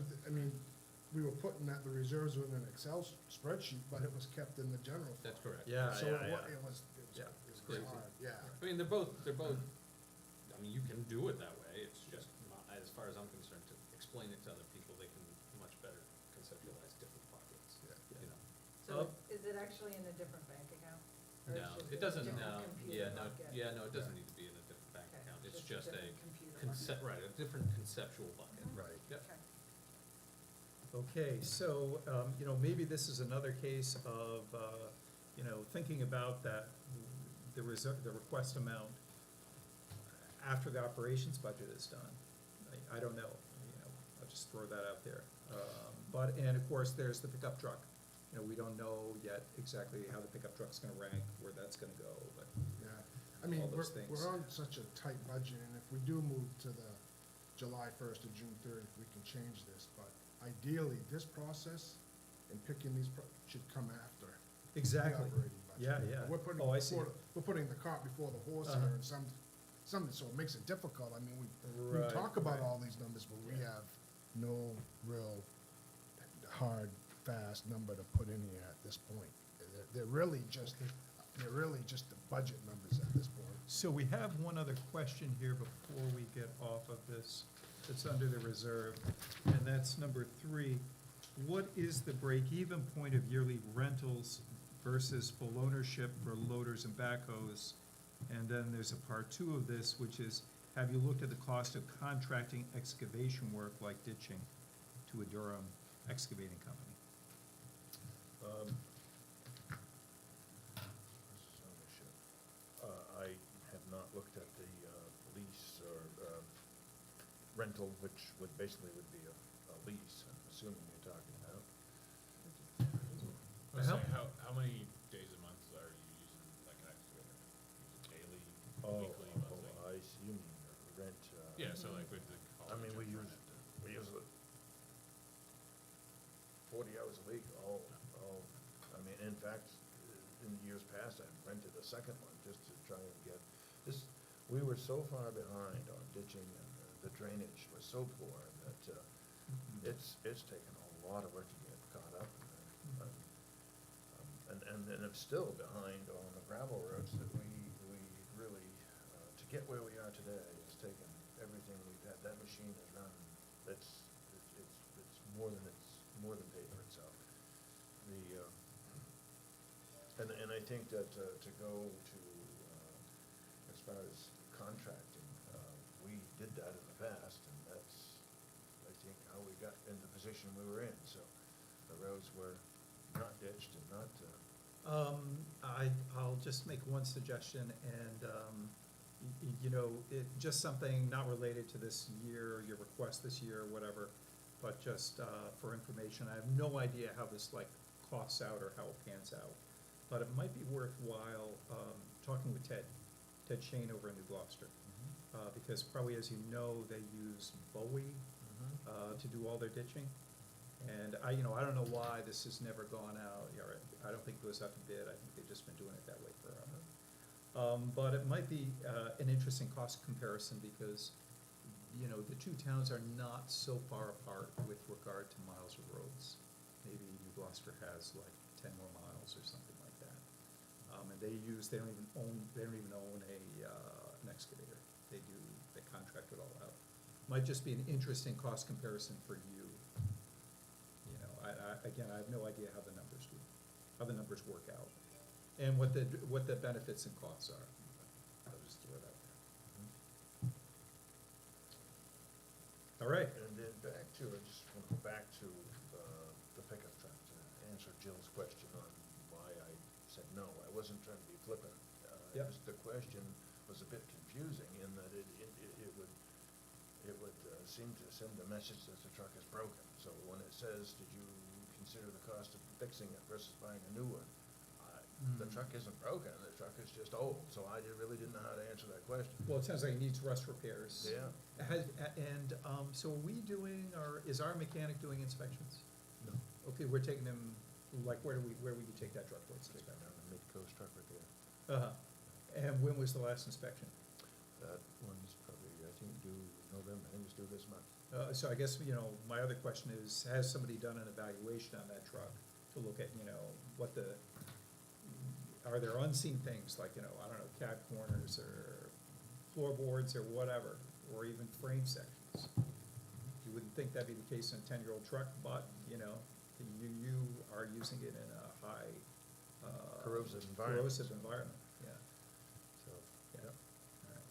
we were putting the reserves in an Excel spreadsheet, but it was kept in the general fund. That's correct. Yeah, So yeah, yeah. it was Yeah, it's crazy. hard, yeah. I mean, they're both, I mean, you can do it that way, it's just, not as far as I'm concerned, to explain it to other people, they can much better conceptualize different pockets, Yeah. you know? So is it actually in a different bank account? Or it's No, just it a doesn't, different no, computer no, bucket? it doesn't need to be in a different bank Okay, account, it's a just a different computer bucket. right, a different conceptual bucket. Right. Yep. Okay. Okay, so, maybe this is another case of, thinking about that, the request amount after the operations budget is done. I don't know, I'll just throw that out there. And of course, there's the pickup truck. We don't know yet exactly how the pickup truck's gonna rank, where that's gonna go, but, Yeah, All those things. we're on such a tight budget, and if we do move to the July 1st to June 30th, we can change this, but ideally, this process and picking these should come after the exactly. operating budget. Yeah, yeah. We're putting, Oh, I see. we're putting the cart before the horse Uh-huh. here, and something, so it makes it difficult. I mean, we Right, talk about right. all these numbers, but we Yeah. have no real hard, fast number to put in here at this point. They're really just the budget numbers at this point. So we have one other question here before we get off of this. It's under the reserve, and that's number 3. What is the break-even point of yearly rentals versus full ownership for loaders and backhoes. And then there's a part two of this, which is, have you looked at the cost of contracting excavation work like ditching to a Durham excavating company? Versus ownership. I have not looked at the lease or rental, which would basically would be a lease, I'm assuming you're talking about. I was saying, how many days a month are you using like an excavator? Use it daily, weekly, monthly? I see, you mean rent. Yeah, so like with the I mean, college. we use it 40 hours a week, I mean, in fact, in years past, I've rented a second one just to try and get, this, we were so far behind on ditching and the drainage was so poor that it's taken a lot of work to get caught up. And it's still behind on the gravel roads that we really, to get where we are today, it's taken everything we've had, that machine has run, it's more than paid for itself. And I think that to go to, as far as contracting, we did that in the past, and that's, I think, how we got in the position we were in, so the roads were not ditched and not, I'll just make one suggestion, and, you know, just something not related to this year, your request this year, or whatever, but just for information. I have no idea how this like costs out or how it pans out, but it might be worthwhile talking with Ted Shane over in New Gloucester, because probably, as you know, they use Bowie to do all their ditching. And I don't know why this has never gone out, or I don't think it goes out to bid, I think they've just been doing it that way forever. But it might be an interesting cost comparison, because, you know, the two towns are not so far apart with regard to miles of roads. Maybe New Gloucester has like 10 more miles or something like that. And they don't even own an excavator, they contract it all out. Might just be an interesting cost comparison for you. Again, I have no idea how the numbers work out, and what the benefits and costs are. I'll just throw it out there. All right. and then back to, I just want to go back to the pickup truck to answer Jill's question on why I said no. I wasn't trying to be flippant. Yep. The question was a bit confusing in that it would seem to send a message that the truck is broken. So when it says, did you consider the cost of fixing it versus buying a new one? The truck isn't broken, the truck is just old, so I really didn't know how to answer that question. Well, it sounds like it needs rust repairs. Yeah. So are we doing, or is our mechanic doing inspections? No. Okay, we're taking them, like, where would you take that truck for It's inspection? down the Mid-Coast truck repair. And when was the last inspection? That one's probably, I think, due November, I think it's due this month. So I guess, my other question is, has somebody done an evaluation on that truck to look at, are there unseen things like, I don't know, cab corners or floorboards or whatever, or even frame sections? You wouldn't think that'd be the case in a 10-year-old truck, but, you are using it in a high, Corrosive environment. corrosive environment, yeah. So, Yeah. yep. All right.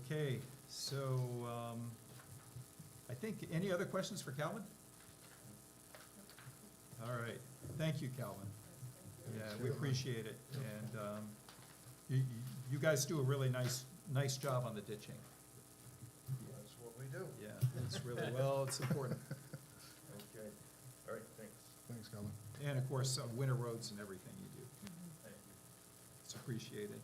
Okay, so, I think, any other questions for Calvin? All right, thank you, Calvin. Yeah, we appreciate it, and, you guys do a really nice job on the ditching. That's what we do. Yeah, it's really, it's important. Okay, all right, thanks. Thanks, Colin. And of course, winter roads and everything you do. Thank you. It's appreciated.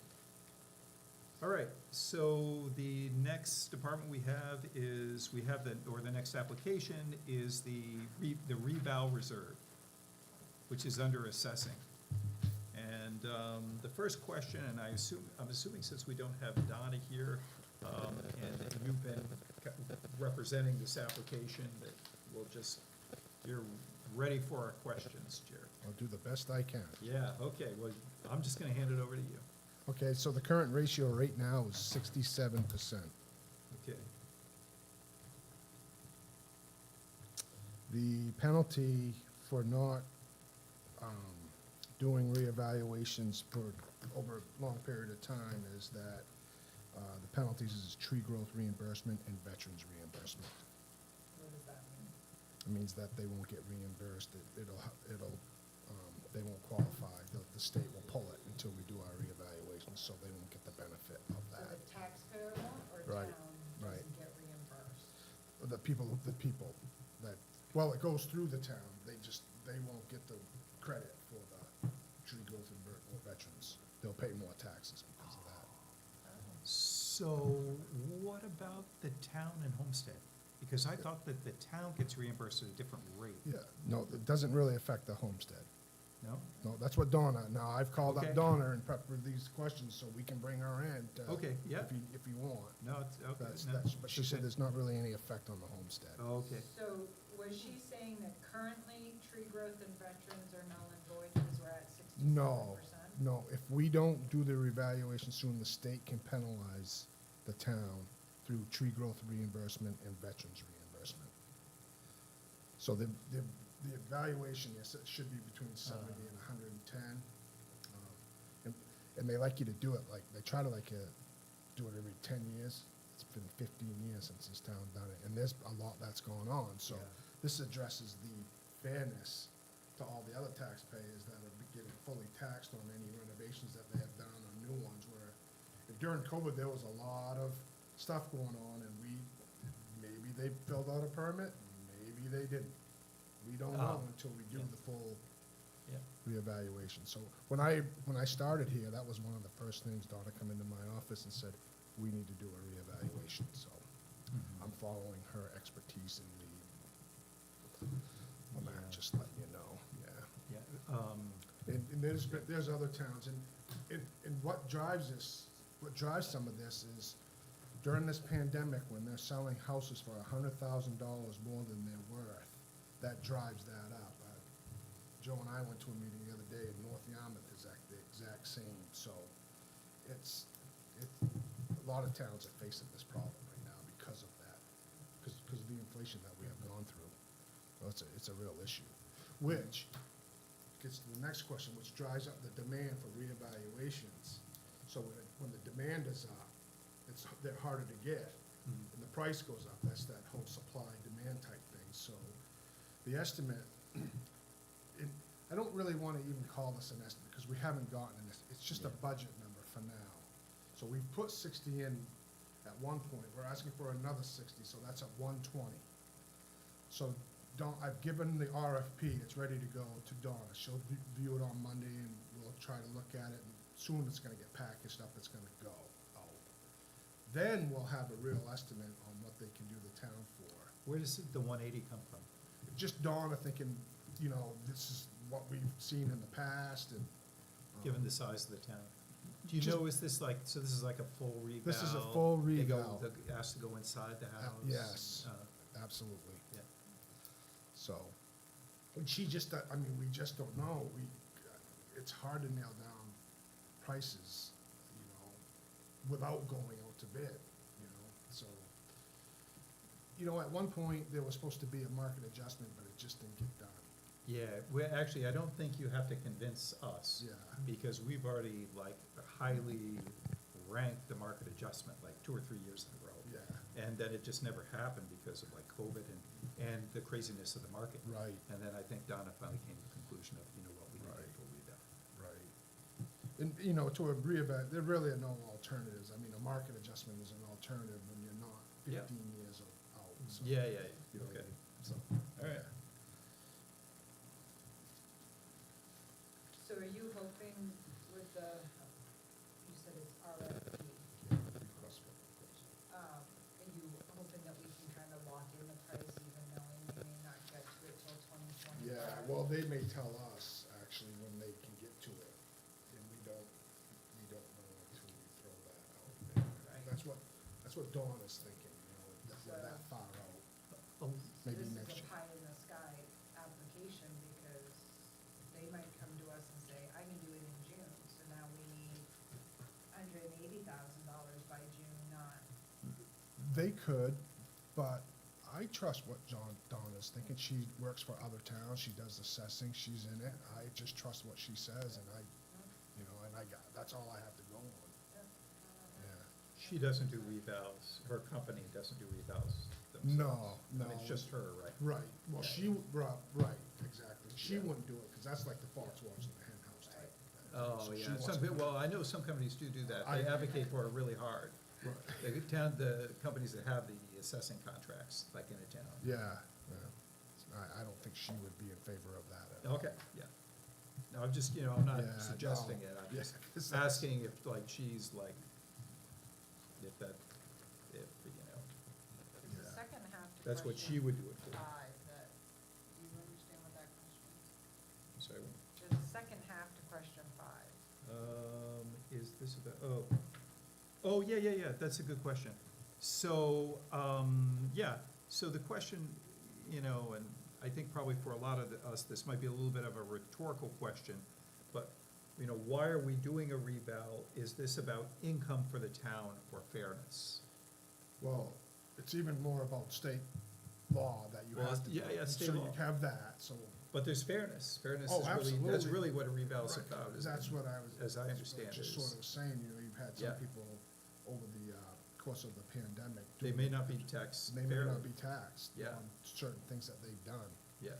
All right, so the next department we have is, the next application is the revow reserve, which is under assessing. And the first question, and I'm assuming since we don't have Donna here, and you've been representing this application, that you're ready for our questions, Jerry. I'll do the best I can. Yeah, okay, well, I'm just gonna hand it over to you. Okay, so the current ratio right now is 67%. Okay. The penalty for not doing reevaluations for over a long period of time is that the penalties is tree growth reimbursement and veterans reimbursement. What does that mean? It means that they won't get reimbursed, they won't qualify, the state will pull it until we do our reevaluation, so they won't get the benefit of So that. the taxpayer won't, or Right, town right. doesn't get reimbursed? The people that, well, it goes through the town, they won't get the credit for the tree growth and veterans. They'll pay more taxes because of that. So what about the town and homestead? Because I thought that the town gets reimbursed at a different rate. Yeah, no, it doesn't really affect the homestead. No? No, that's what Donna, now, I've called Okay. up Donna and prepped for these questions, so we can bring her in to. Okay, yeah. If you want. No, it's, okay. But she said there's not really any effect on the homestead. Okay. So was she saying that currently tree growth and veterans are null and void because we're at 67%? No, if we don't do the revaluation soon, the state can penalize the town through tree growth reimbursement and veterans reimbursement. So the evaluation is, it should be between 70 and 110. And they like you to do it, like, they try to do it every 10 years. It's been 15 years since this town done it, and there's a lot that's going on, so Yeah. this addresses the fairness to all the other taxpayers that are getting fully taxed on any renovations that they have done on new ones, where during COVID, there was a lot of stuff going on, and maybe they filled out a permit, maybe they didn't. We don't know until we do Yeah. the full Yeah. reevaluation. So when I started here, that was one of the first things. Donna come into my office and said, we need to do a reevaluation, so I'm following her expertise in on that, Yeah. just letting you know, yeah. Yeah, And there's other towns, and what drives some of this is during this pandemic, when they're selling houses for $100,000 more than they're worth, that drives that up. Joe and I went to a meeting the other day in North Yarmouth, is the exact same, so a lot of towns are facing this problem right now because of that, because of the inflation that we have gone through. So it's a real issue, which gets to the next question, which drives up the demand for reevaluations. So when the demand is up, they're harder to get, and the price goes up. That's that whole supply-demand type thing. So the estimate, I don't really want to even call this an estimate, because we haven't gotten this. It's just a budget number for now. So we've put 60 in at one point. We're asking for another 60, so that's at 120. So I've given the RFP, it's ready to go to Donna. She'll view it on Monday, and we'll try to look at it, and soon it's gonna get packaged up, it's gonna go out. Then we'll have a real estimate on what they can do the town for. where does the 180 come from? Just Donna thinking, this is what we've seen in the past, and. Given the size of the town? Do you Just- know, is this like, so this is like a full reval? This is a full They reval. asked to go inside the house? Yes. Uh, Absolutely. Yeah. So, and we just don't know. It's hard to nail down prices, without going out to bid, so. At one point, there was supposed to be a market adjustment, but it just didn't get done. Yeah, actually, I don't think you have to convince us. Yeah. Because we've already highly ranked the market adjustment 2 or 3 years in a row. Yeah, And then it just never happened because of COVID and the craziness of the market. right, And then I think Donna finally came to the conclusion of, what we need Right. to do, we'll read that. right. And, to a reevaluate, there really are no alternatives. I mean, a market adjustment is an alternative when you're not Yeah. 15 years out. So, Yeah, you know, okay. So, All right. So are you hoping with you said it's RFP, request for proposal. are you hoping that we can kind of lock in the price even knowing we may not get to it till 2025? Yeah, well, they may tell us, actually, when they can get to it, and we don't know until we throw that out there. Right. That's what Dawn is thinking, that we're that So- far out, Oh, maybe This next is a year. pie in the sky application because they might come to us and say, I can do it in June, so now we need $180,000 by June, not. They could, but I trust what Donna's thinking. She works for other towns, she does assessing, she's in it. I just trust what she says, and that's all I have to go on. Yeah. She doesn't do revals, her company doesn't do revals themselves. No, I mean, it's just her, right? Right, well, right, exactly. She wouldn't do it, because that's like the fox watching the hen house type. Oh, So she yeah, wants some, to- well, I know some companies do that, they I- advocate for it really hard. Right. The companies that have the assessing contracts, like in a town. Yeah, yeah. I don't think she would be in favor of that at all. Okay, yeah. No, I'm just, I'm not Yeah, suggesting no. it, I'm Yeah, just 'cause that's- asking if, like, she's like, if, The Yeah. second half to that's what she question would do it for. five, that, do you understand what that question is? I'm sorry, There's a second half to question five. is this about, oh, yeah, that's a good question. So, so the question, and I think probably for a lot of us, this might be a little bit of a rhetorical question, but, why are we doing a reval? Is this about income for the town or fairness? Well, it's even more about state law that you Well, have to. yeah, do. yeah, state So law. you have that, so. But there's fairness. Fairness Oh, is really, that's absolutely. really what a reval is Right, about, is That's what I was. as I that's what understand Just it sort is- of saying, you've had some Yeah. people over the course of the pandemic. They doing- may not be taxed They may fairly. not be taxed Yeah. on certain things that they've done. Yeah,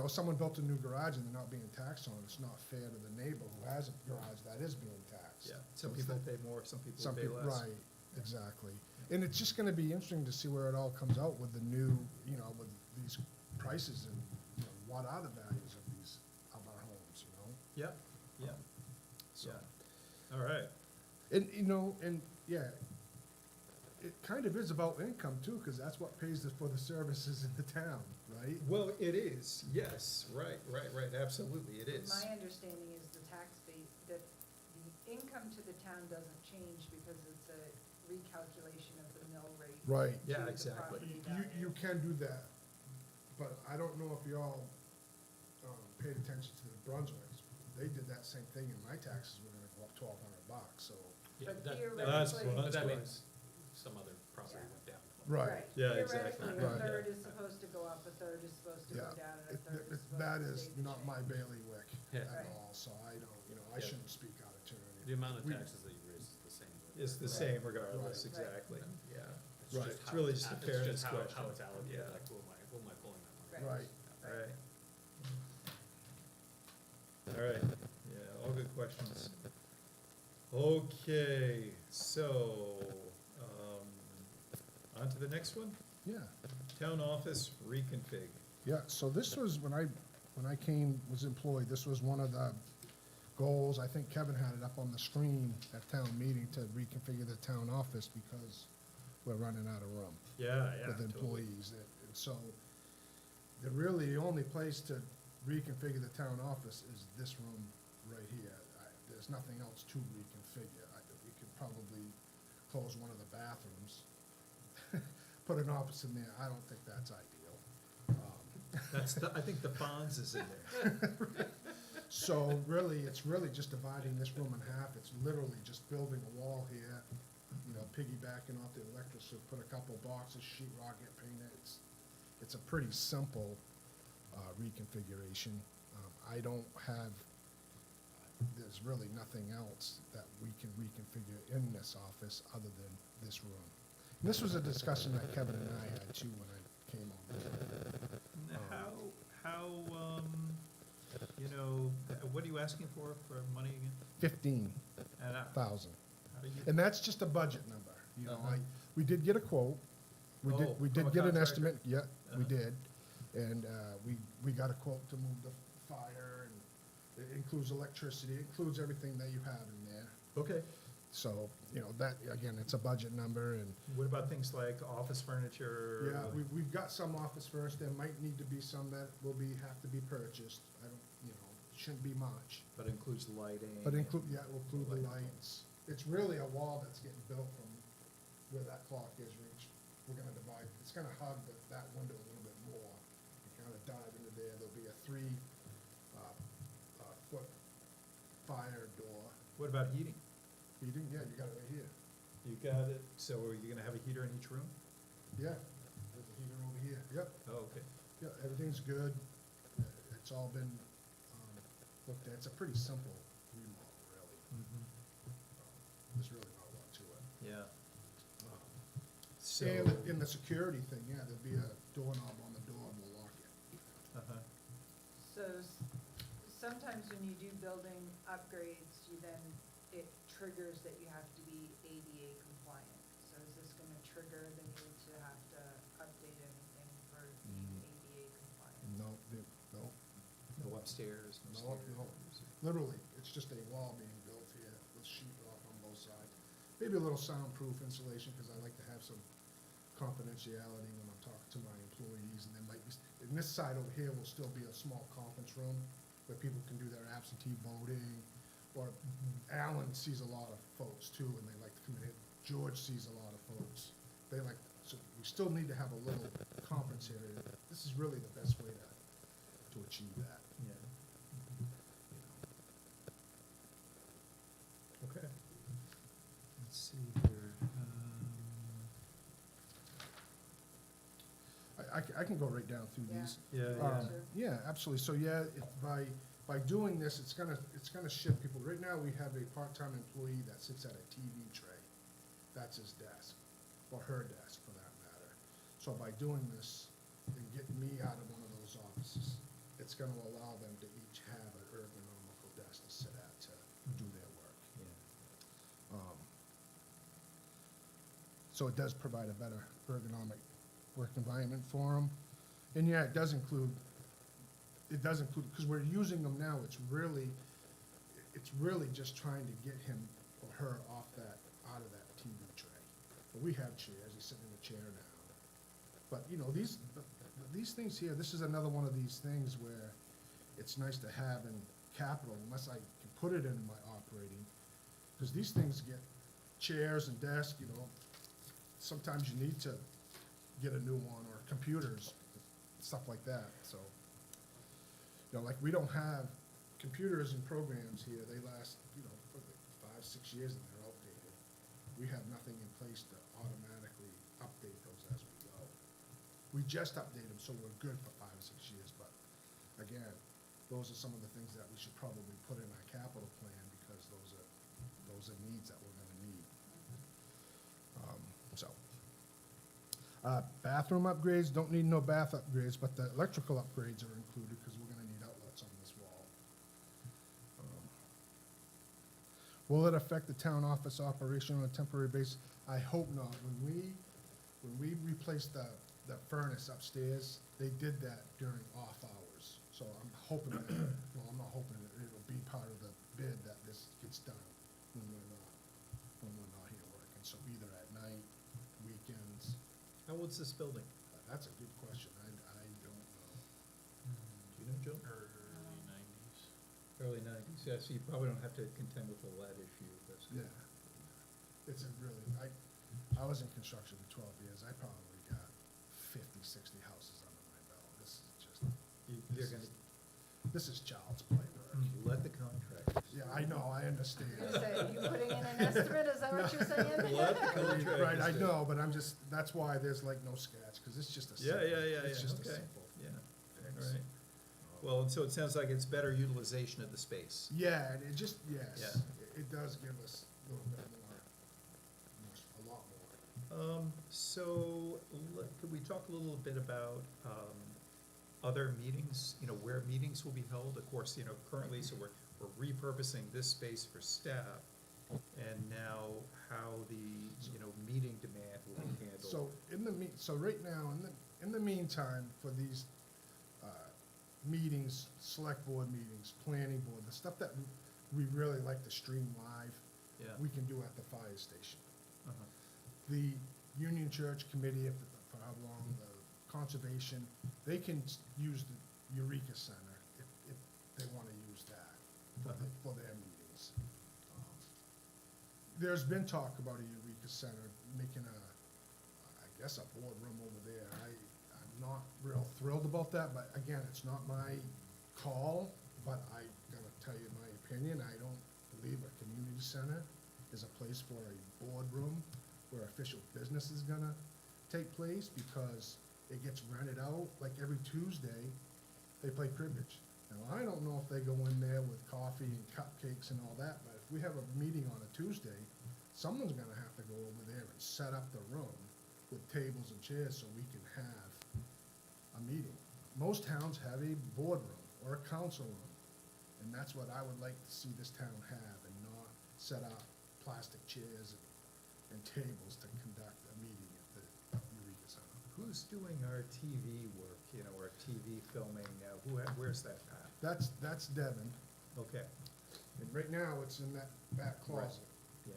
Someone built a new garage and they're not being taxed on, it's not fair to the neighbor who has a garage that is being taxed. yeah. Some So it's people the- pay more, some people Some pay people, less. right, exactly. And it's just gonna be interesting to see where it all comes out with the new, with these prices and, what are the values of of our homes, Yeah, yeah, So, yeah. All right. and, yeah, it kind of is about income too, cause that's what pays for the services in the town, right? Well, it is, yes, right, absolutely, it is. My understanding is the tax base, that the income to the town doesn't change because it's a recalculation of the mill rate. Right. Yeah, to the exactly. property You value. can do that, but I don't know if y'all, paid attention to the Brunswicks. They did that same thing, and my taxes were gonna go up $1,200, so. Yeah, But that- theoretically- That's But that right. means some other property Yeah. went down. Right. Yeah, exactly. Theoretically, a Right. third is supposed to go up, a third is supposed to Yeah, go down, and a it- third is supposed that to is stay the not my same. bailiwick Yeah. at Right. all, so I don't, I Yeah. shouldn't speak out of turn. The amount of We- taxes that you raise is the same. It's the Right. same regardless, Right. exactly, yeah. It's Right. just It's how really it's just a it's fairness how question. it's allocated, Yeah. like, who am I pulling that money? Right. Right. All right, yeah, all good questions. Okay, so, on to the next one, Yeah, town office reconfig. yeah, so this was, when I was employed, this was one of the goals, I think Kevin had it up on the screen at town meeting to reconfigure the town office because we're running out of room Yeah, with employees. And so, the only place to reconfigure the town office is this room right here. There's nothing else to reconfigure. We could probably close one of the bathrooms, put an office in there. I don't think that's ideal. That's, I think the Fonz is in there. So really, it's really just dividing this room in half. It's literally just building a wall here, piggybacking off the electrical, put a couple boxes, sheet rock, get painted. It's a pretty simple reconfiguration. I don't have, there's really nothing else that we can reconfigure in this office other than this room. And this was a discussion that Kevin and I had too when I came on. How, what are you asking for money again? 15,000. And how do you? And that's just a budget number, Uh-huh. we did get a quote, we Oh, did from a get an contractor? estimate, yeah, we Uh-huh. did. And, we got a quote to move the fire, and it includes electricity, it includes everything that you have in there. Okay, So, that, again, it's a budget number, and, what about things like office furniture? yeah, we've got some office furnished, there might need to be some that have to be purchased, I don't, shouldn't be much. But includes lighting? But we'll include the Lighting. lights. It's really a wall that's getting built from where that clock is, we're gonna divide, it's gonna hug that window a little bit more. You kinda dive into there, there'll be a 3 foot fire door. What about heating? Heating, yeah, you got it right here. You got it, so are you gonna have a heater in each room? Yeah, There's a heater over here. Yep, Oh, okay. yeah, everything's good. It's all been, looked at. It's a pretty simple remodel, really. There's really not a lot to it. Yeah. Um, So. And in the security thing, yeah, there'd be a doorknob on the door and we'll lock it. Uh-huh. So sometimes when you do building upgrades, it triggers that you have to be ADA compliant. So is this gonna trigger the need to have to update anything for being ADA compliant? No, no, No upstairs, no No, stairs. literally, it's just a wall being built here with sheet rock on both sides. Maybe a little soundproof insulation, because I like to have some confidentiality when I'm talking to my employees, and there might be, and this side over here will still be a small conference room where people can do their absentee voting, or Alan sees a lot of folks too, and they like to come in. George sees a lot of folks. They like, so we still need to have a little conference area. This is really the best way to achieve that. Yeah. Okay. Let's see here. I can go right down through Yeah. these. Yeah, Um, Sure. Yeah, absolutely. So, yeah, by doing this, it's gonna shift people. Right now, we have a part-time employee that sits at a TV tray. That's his desk, or her desk for that matter. So by doing this and getting me out of one of those offices, it's gonna allow them to each have an ergonomical desk to sit at to do their work. Yeah. So it does provide a better ergonomic work environment for them. And yeah, it does include, because we're using them now, it's really just trying to get him or her out of that TV tray. But we have chairs, he's sitting in a chair now. But, these things here, this is another one of these things where it's nice to have in capital, unless I can put it in my operating. Because these things get chairs and desks, sometimes you need to get a new one, or computers, stuff like that, so. Like, we don't have computers and programs here, they last, for like 5, 6 years and they're outdated. We have nothing in place to automatically update those as we go. We just update them, so we're good for 5 or 6 years, but again, those are some of the things that we should probably put in our capital plan, because those are needs that we're gonna need. Bathroom upgrades, don't need no bath upgrades, but the electrical upgrades are included, because we're gonna need outlets on this wall. Will it affect the town office operation on a temporary basis? I hope not. When we replaced the furnace upstairs, they did that during off hours. So I'm hoping that, I'm not hoping that it'll be part of the bid that this gets done when we're not here working. So either at night, weekends. How old's this building? That's a good question. I don't know. Do you know, Joe? Early nineties. Early nineties, yeah, so you probably don't have to contend with the lead issue, but. Yeah. It's a really, I was in construction for 12 years. I probably got 50, 60 houses under my belt. This is just, They're gonna, this is child's play work. let the contractors. Yeah, I know, I understand. I was gonna say, are you putting in an estimate, is that what you're saying? Let the contractors. Right, I do it. know, but that's why there's like no sketch, because it's just a Yeah, simple. yeah, It's just a okay, simple yeah, fix. all right. Well, and so it sounds like it's better utilization of the space. Yeah, and it just, yes, Yeah. it does give us a little bit more, a lot more. So, could we talk a little bit about, other meetings, where meetings will be held? Of course, currently, so we're repurposing this space for staff, and now how the, meeting demand will be handled. So right now, in the meantime, for these, meetings, select board meetings, planning board, the stuff that we really like to stream live, Yeah. we can do at the fire station. Uh-huh. The Union Church Committee, for how long, the conservation, they can use the Eureka Center if they wanna use that for their meetings. There's been talk about a Eureka Center, making I guess a boardroom over there. I'm not real thrilled about that, but again, it's not my call, but I gotta tell you my opinion. I don't believe a community center is a place for a boardroom where official business is gonna take place because it gets rented out, like every Tuesday, they play cribbage. Now, I don't know if they go in there with coffee and cupcakes and all that, but if we have a meeting on a Tuesday, someone's gonna have to go over there and set up the room with tables and chairs so we can have a meeting. Most towns have a boardroom or a council room, and that's what I would like to see this town have, and not set up plastic chairs and tables to conduct a meeting at the Eureka Center. Who's doing our TV work, you know, our TV filming, where's that at? That's Devin, Okay, and right now it's in that back closet. yeah,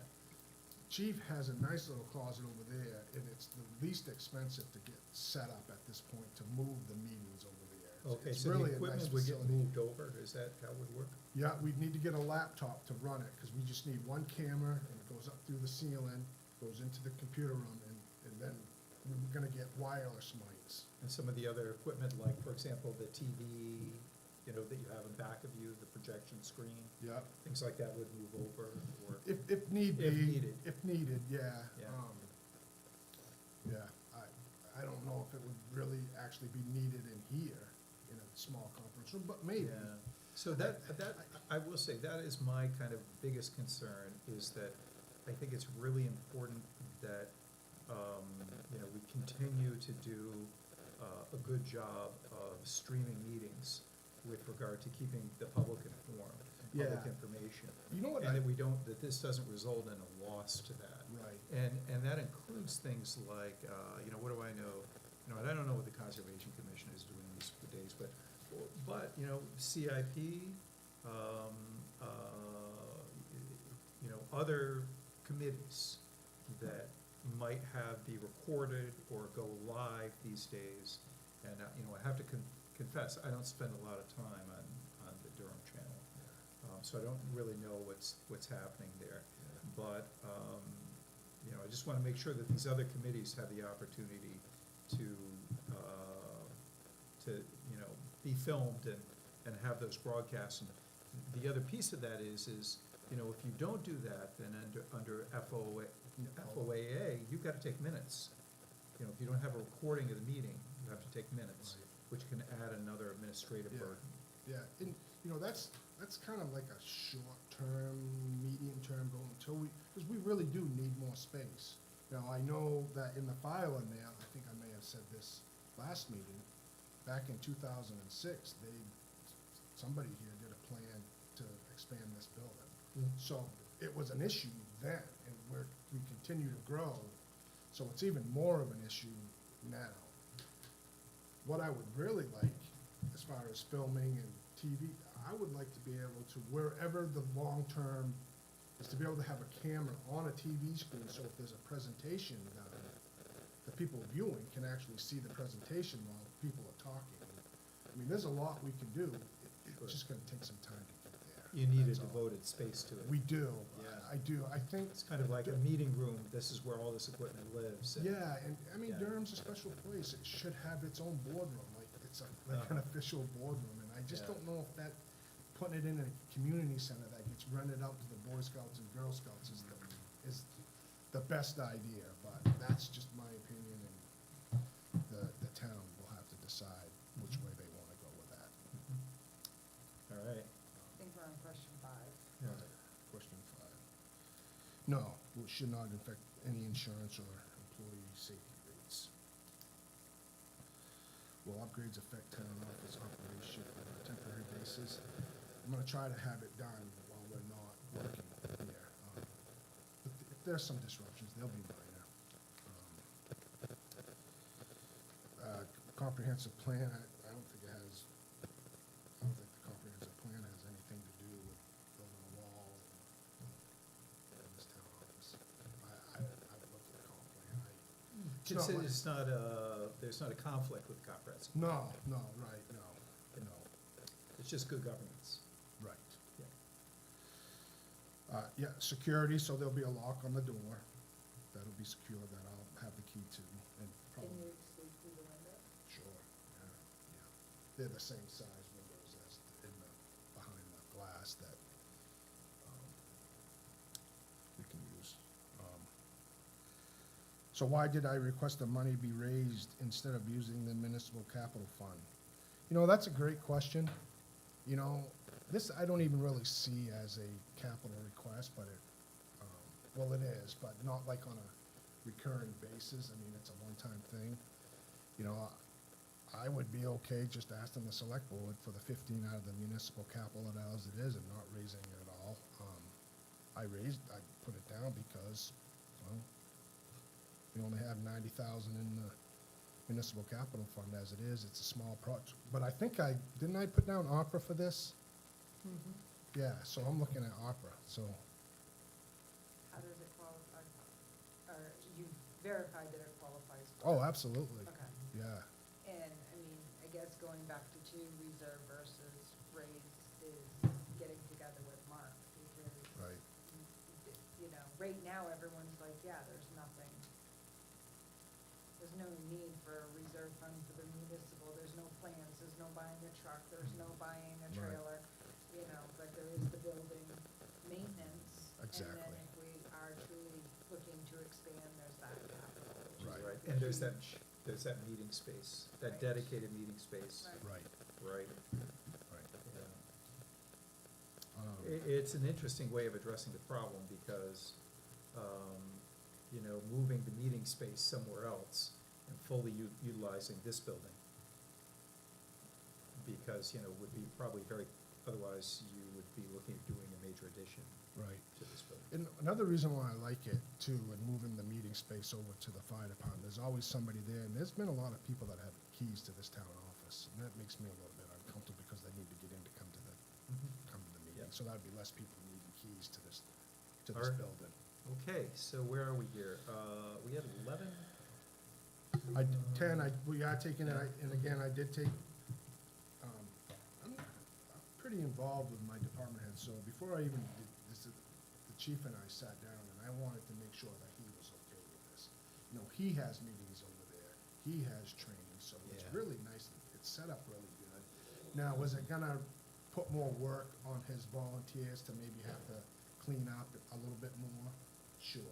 Chief has a nice little closet over there, and it's the least expensive to get set up at this point to move the meetings over there. okay, It's so the really a nice equipment would get facility. moved over, is that how it would work? Yeah, we'd need to get a laptop to run it, because we just need one camera, and it goes up through the ceiling, goes into the computer room, and then we're gonna get wireless mics. And some of the other equipment, like, for example, the TV, you know, that you have in back of you, the projection screen, Yep. things like that would move over, or, If need be. If needed. If needed, yeah. Yeah. Yeah, I don't know if it would really actually be needed in here, in a small conference room, but maybe. yeah. So that, I will say, that is my kind of biggest concern, is that I think it's really important that, you know, we continue to do a good job of streaming meetings with regard to keeping the public informed, public Yeah. information. You know what And I, that we don't, that this doesn't result in a loss to that. right, And that includes things like, you know, what do I know? You know, and I don't know what the Conservation Commission is doing these days, but, you know, CIP, you know, other committees that might be recorded or go live these days. And, you know, I have to confess, I don't spend a lot of time on the Durham channel. So I don't really know what's happening there. But, you know, I just wanna make sure that these other committees have the opportunity to, you know, be filmed and have those broadcasts. And the other piece of that is, you know, if you don't do that, then under FOAA, you've gotta take minutes. You know, if you don't have a recording of the meeting, you have to take minutes, which can add another administrative Yeah. burden. yeah, and, you know, that's kind of like a short-term, medium-term goal until because we really do need more space. Now, I know that in the file in there, I think I may have said this last meeting, back in 2006, somebody here did a plan to expand this building. So it was an issue then, and we continue to grow, so it's even more of an issue now. What I would really like, as far as filming and TV, I would like to be able to, wherever the long-term, is to be able to have a camera on a TV screen, so if there's a presentation done, the people viewing can actually see the presentation while people are talking. I mean, there's a lot we can do, it's just gonna take some time to get there. You need a That's all. devoted space to it. We do, Yeah. I do, I think. It's kind of like a meeting room, this is where all this equipment lives. and- Yeah, and, I mean, Yeah. Durham's a special place, it should have its own boardroom, like, it's like an Uh-huh. official boardroom, and I just Yeah. don't know if that, putting it in a community center that gets rented out to the Boy Scouts and Girl Scouts is the best idea, but that's just my opinion, and the town will have to decide which way they wanna go with that. All right. I think we're on question 5. Yeah. Question 5. No, it should not affect any insurance or employee safety rates. Will upgrades affect town office operation on a temporary basis? I'm gonna try to have it done while we're not working here. But if there's some disruptions, they'll be minor. Comprehensive plan, I don't think the comprehensive plan has anything to do with building a wall in this town office. I've looked at the comp plan, it's not like- It's not there's not a conflict with comprehensive. No, right, no, It's just good governance. right. Yeah. Yeah, security, so there'll be a lock on the door, that'll be secure, that I'll have the key to, and Can probably, you sleep through the window? sure, yeah. They're the same size windows as behind the glass that, we can use. So why did I request the money be raised instead of using the municipal capital fund? You know, that's a great question. You know, this I don't even really see as a capital request, but it, well, it is, but not like on a recurring basis. I mean, it's a one-time thing. You know, I would be okay just asking the select board for the 15 out of the municipal capital as it is and not raising it at all. I put it down because, well, we only have 90,000 in the municipal capital fund as it is. It's a small project. But I think didn't I put down opera for this? Yeah, so I'm looking at opera, so, How does it qualify? Or you verified that it qualifies? oh, absolutely, Okay. yeah. And, I mean, I guess going back to reserve versus raise is getting together with Mark, because. Right. You know, right now, everyone's like, yeah, there's no need for a reserve fund for the municipal, there's no plans, there's no buying a truck, there's no buying a Right. trailer, you know, but there is the building maintenance. And Exactly. then if we are truly looking to expand, there's that capital. which is Right. Right, the and there's huge- that meeting space, that Right. dedicated meeting space. Right. Right, Right. right. Yeah. It's an interesting way of addressing the problem because, you know, moving the meeting space somewhere else and fully utilizing this building. Because, you know, would be probably otherwise you would be looking at doing a major addition Right. to this building. And another reason why I like it too, and moving the meeting space over to the fire department, there's always somebody there, and there's been a lot of people that have keys to this town office, and that makes me a little bit uncomfortable because they need to get in to come to the meeting. Yeah. So that'd be less people needing keys to this All right. building. Okay, so where are we here? We had 11? 10, we are taking it, and again, I did take, I'm pretty involved with my department head, so before I even did this, the chief and I sat down, and I wanted to make sure that he was okay with this. You know, he has meetings over there, he has training, so it's Yeah. really nice, it's set up really good. Now, was it gonna put more work on his volunteers to maybe have to clean up a little bit more? Sure,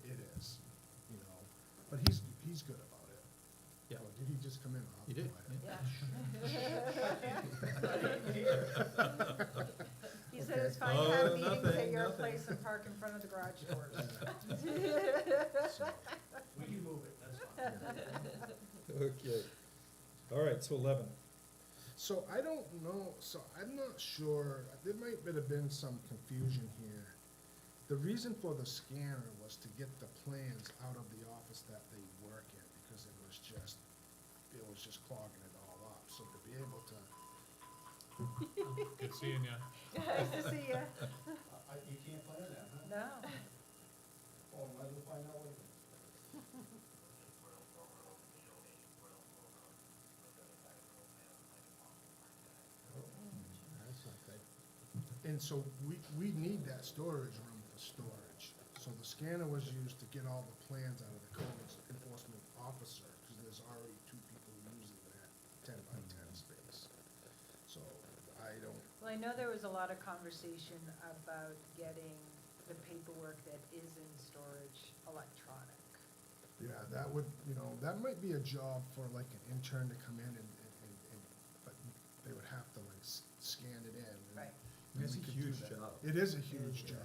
it is, you know, but he's good about it. Yeah. Oh, did he just come in? I'll He did, quiet. Yeah. He said it's fine to Oh, have meetings at nothing, your nothing. place and park in front of the garage doors. So, We can move it, that's fine. Okay. All right, so 11. So I don't know, so I'm not sure, there might have been some confusion here. The reason for the scanner was to get the plans out of the office that they work in, because it was just clogging it all up. So to be able to, Good seeing ya. Nice to see you. You can't plan that, huh? No. Oh, might as well find out later. That's not good. and so we need that storage room for storage. So the scanner was used to get all the plans out of the codes enforcement officer, because there's already 2 people using that 10 by 10 space. So I don't, Well, I know there was a lot of conversation about getting the paperwork that is in storage electronic. yeah, that would, you know, that might be a job for like an intern to come in and but they would have to like scan it in. and- Right. and It's we a could do huge that. job. It is a huge job.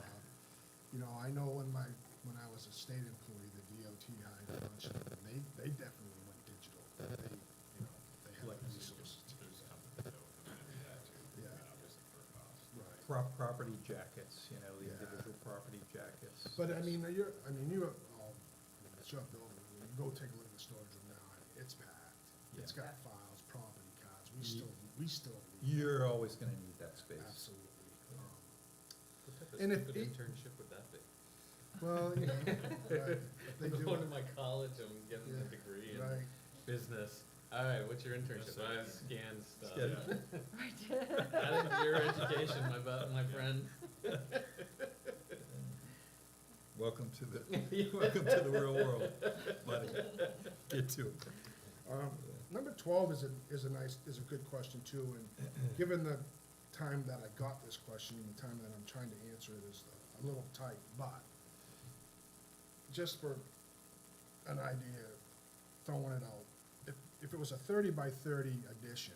You know, I know when I was a state employee, the DOT hired a bunch of them, and they definitely went digital. They, you know, they have Like- the resources to do There's that. companies that will come in and do that too, Yeah. obviously for a cost. Right. Property jackets, you know, the Yeah. individual property jackets. But I mean, it's your building, I mean, you go take a look at the storage room now, and it's packed. It's Yeah. got files, property cards, we Ye- still need. You're always gonna need that space. Absolutely. What type of And if stupid it- internship would that be? Well, you know, right, they I'm do. going to my college, I'm getting a Yeah, degree in Right, business. All right, what's your internship? That's it. I scan stuff. Scan. That is your education, my friend. Welcome to welcome to the real world, buddy. Get to it. Number 12 is a good question too, and given the time that I got this question, and the time that I'm trying to answer it is a little tight, but just for an idea, throwing it out. If it was a 30 by 30 addition,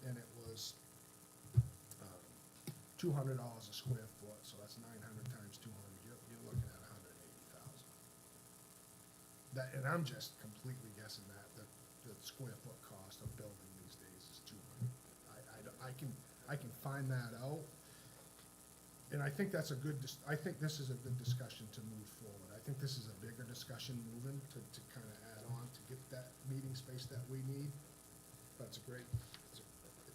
and it was, $200 a square foot, so that's 900 times 200, you're looking at 180,000. That, and I'm just completely guessing that, the square foot cost of building these days is 200. I can find that out, and I think that's a good, I think this is a good discussion to move forward. I think this is a bigger discussion moving to kind of add on to get that meeting space that we need, but it's a great, it's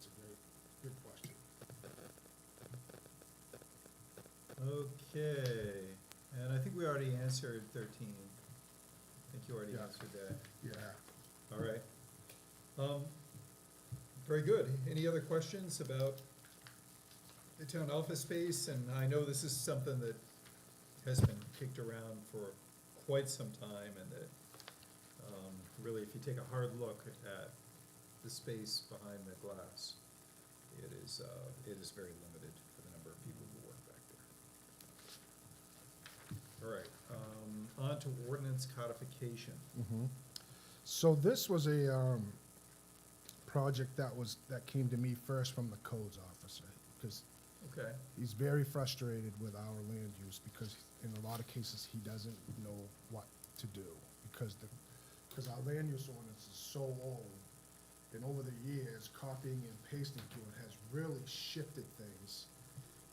a great, good question. Okay, and I think we already answered 13. I think you already Yeah. answered that. Yeah. All right. Very good. Any other questions about the town office space? And I know this is something that has been kicked around for quite some time, and that, really, if you take a hard look at the space behind the glass, it is very limited for the number of people who work back there. All right, on to ordinance codification. So this was a project that came to me first from the codes officer, because Okay, he's very frustrated with our land use, because in a lot of cases, he doesn't know what to do, because our land use ordinance is so old, and over the years, copying and pasting to it has really shifted things.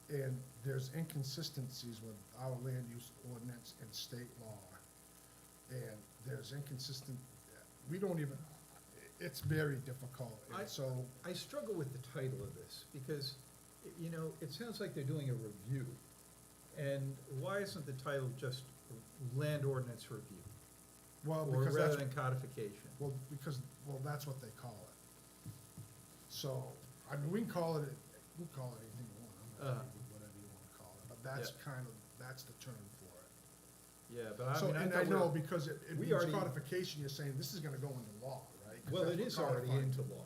And there's inconsistencies with our land use ordinance and state law. And there's we don't even, it's very difficult, and so, I struggle with the title of this, because, you know, it sounds like they're doing a review. And why isn't the title just land ordinance review? well, Or because rather that's, than codification? well, that's what they call it. So, I mean, we can call it anything you want, I'm Uh-huh. happy with whatever you wanna call it, but that's that's the term for it. Yeah, but I So, mean, I and thought I know, we're- because it we means already- codification, you're saying this is gonna go into law, right? 'Cause well, that's it what is already codifying- into law.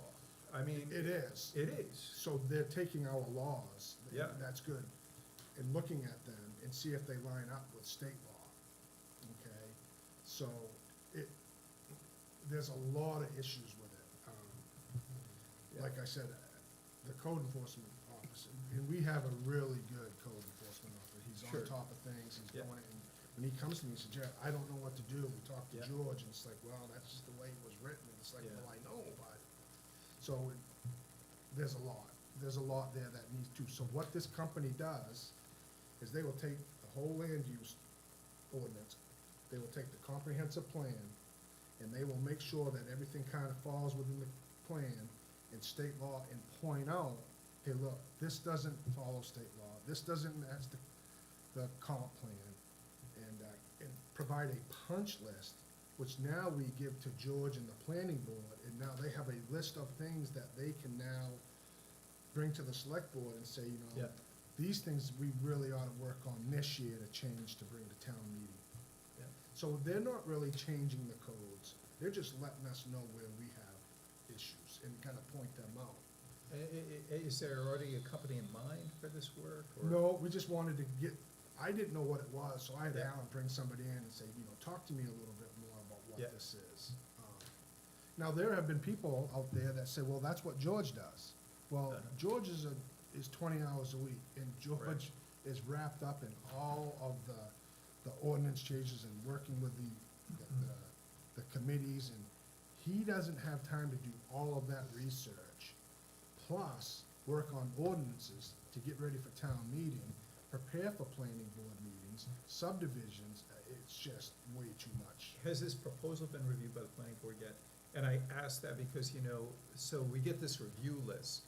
I mean. It is. It is. So they're taking our laws, and Yeah. that's good, and looking at them and see if they line up with state law, okay? So there's a lot of issues with it. Yeah. Like I said, the code enforcement officer, and we have a really good code enforcement officer. He's Sure. on top of things, he's Yeah. doing it, and when he comes to me, he says, Jeff, I don't know what to do. We talked to Yeah. George, and it's like, well, that's just the way it was written, and it's like, Yeah. well, I know, but, so there's a lot there that needs to, so what this company does is they will take the whole land use ordinance, they will take the comprehensive plan, and they will make sure that everything kind of falls within the plan and state law, and point out, hey, look, this doesn't follow state law, this doesn't match the comp plan, and provide a punch list, which now we give to George and the planning board, and now they have a list of things that they can now bring to the select board and say, you know, Yeah. these things we really ought to work on this year to change to bring to town meeting. Yeah. So they're not really changing the codes, they're just letting us know where we have issues and kind of point them out. Is there already a company in mind for this work? Or? No, we just wanted to I didn't know what it was, so I had Yeah. Alan bring somebody in and say, you know, talk to me a little bit more about what Yeah. this is. Now, there have been people out there that say, well, that's what George does. Well, Uh-huh. George is 20 hours a week, and George is wrapped up in all of the ordinance changes and working with the committees, and he doesn't have time to do all of that research, plus work on ordinances to get ready for town meeting, prepare for planning board meetings, subdivisions, it's just way too much. Has this proposal been reviewed by the planning board yet? And I ask that because, you know, so we get this review list,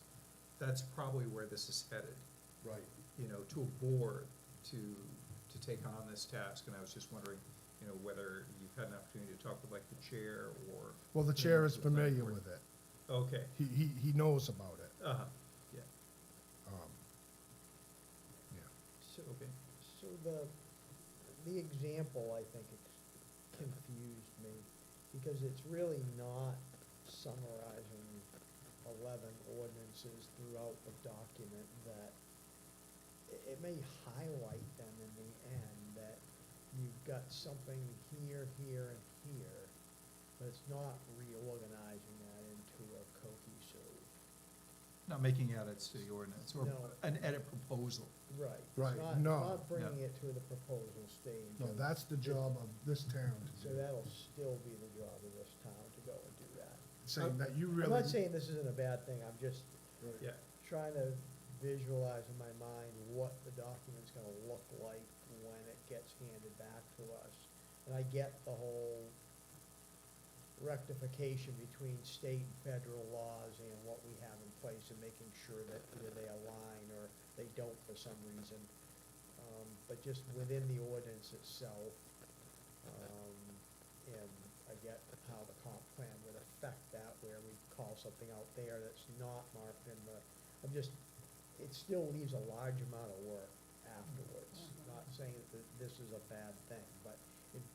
that's probably where this is headed, Right. you know, to a board to take on this task. And I was just wondering, you know, whether you've had an opportunity to talk with like the chair or. Well, the chair is the planning familiar board. with it. Okay, He knows about it. uh-huh, yeah, Yeah. so, okay, So the example, I think, confused me, because it's really not summarizing 11 ordinances throughout the document, that it may highlight them in the end, that you've got something here, here, and here, but it's not reorganizing that into a cohesive, Not making edits to the ordinance, or No. an edit proposal. right. It's Right, not- no. Not bringing it to the proposal stage. No, of- that's the job of this town to So do. that'll still be the job of this town to go and do that. Saying that you I'm really. not saying this isn't a bad thing, I'm just Right. Yeah. trying to visualize in my mind what the document's gonna look like when it gets handed back to us. And I get the whole rectification between state and federal laws and what we have in place and making sure that either they align or they don't for some reason. But just within the ordinance itself, and I get how the comp plan would affect that, where we call something out there that's not marked in the, it still leaves a large amount of work afterwards. Not saying that this is a bad thing, but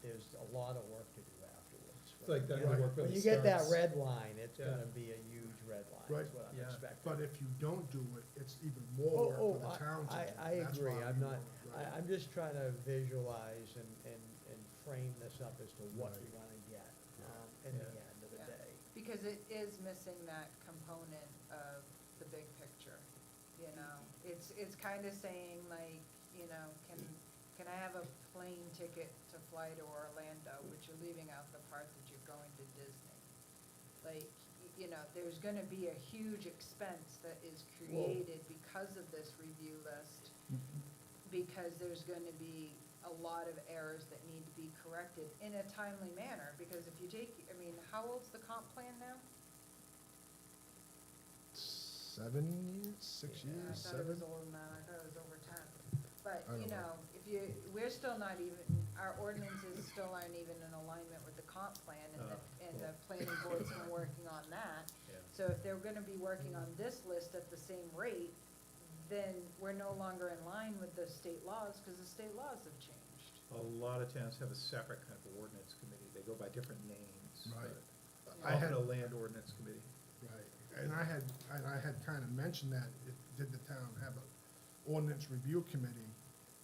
there's a lot of work to do afterwards. It's like that When- work When really you get that starts. red line, it's Yeah. gonna be a huge red line, Right. is what I'm Yeah. expecting. But if you don't do it, it's even more work for the town to do. I That's agree, why I'm we not, want it, right. I'm just trying to visualize and frame this up as to what we Right. wanna get, in the Yeah. end of the Yeah. day. Because it is missing that component of the big picture, you know? It's kinda saying like, you know, can I have a plane ticket to fly to Orlando, but you're leaving out the part that you're going to Disney? Like, you know, there's gonna be a huge expense that is created because of this review list, because there's gonna be a lot of errors that need to be corrected in a timely manner, because if you take, I mean, how old's the comp plan now? 7 years, 6 Yeah, years, I thought it was 7? older than that, I thought it was over 10. But, I you don't know, know. if you, we're still not even, our ordinances still aren't even in alignment with the comp plan, and the planning board's been working on that. Yeah. So if they're gonna be working on this list at the same rate, then we're no longer in line with the state laws, because the state laws have changed. A lot of towns have a separate kind of ordinance committee, they go by different names. Right. but I had- Often a land ordinance committee. Right, and I had kind of mentioned that, did the town have an ordinance review committee?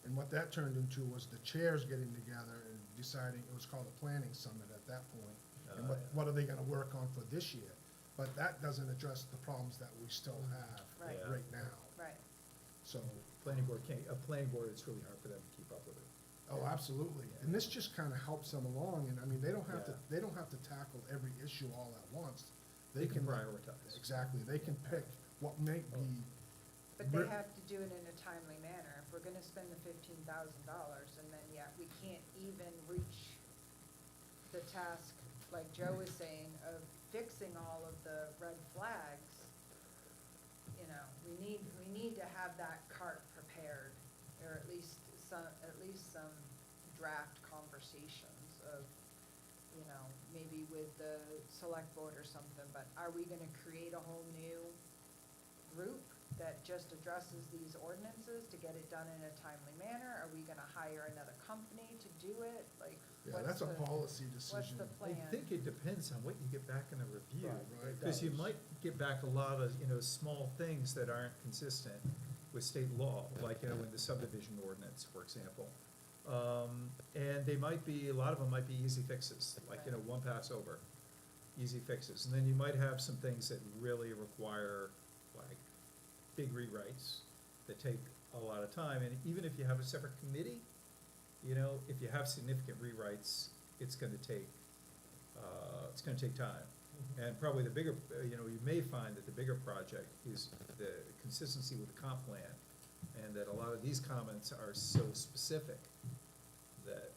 And what that turned into was the chairs getting together and deciding, it was called a planning summit at that point. And Oh, what are they gonna work on for this year? But that doesn't address the problems that we still have Right. Yeah. right now. Right. So, Planning board can't, a planning board, it's really hard for them to keep up with it. oh, absolutely. And this just kind of helps them along, and I mean, they don't have to, Yeah. they don't have to tackle every issue all at once. They can prioritize. Exactly, they can pick what may be. But they Re- have to do it in a timely manner. If we're gonna spend the $15,000 and then yet we can't even reach the task, like Joe was saying, of fixing all of the red flags, you know, we need to have that cart prepared, or at least some draft conversations of, you know, maybe with the select board or something, but are we gonna create a whole new group that just addresses these ordinances to get it done in a timely manner? Are we gonna hire another company to do it? Like, Yeah, what's that's a the, policy what's decision. the plan? I think it depends on what you get back in the review. Right, it Because you does. might get back a lot of, small things that aren't consistent with state law, like, in the subdivision ordinance, for example. And they might be, a lot of them might be easy fixes, like, one pass over, easy fixes. And then you might have some things that really require, like, big rewrites that take a lot of time. And even if you have a separate committee, if you have significant rewrites, it's gonna take time. And probably the bigger, you may find that the bigger project is the consistency with the comp plan, and that a lot of these comments are so specific that,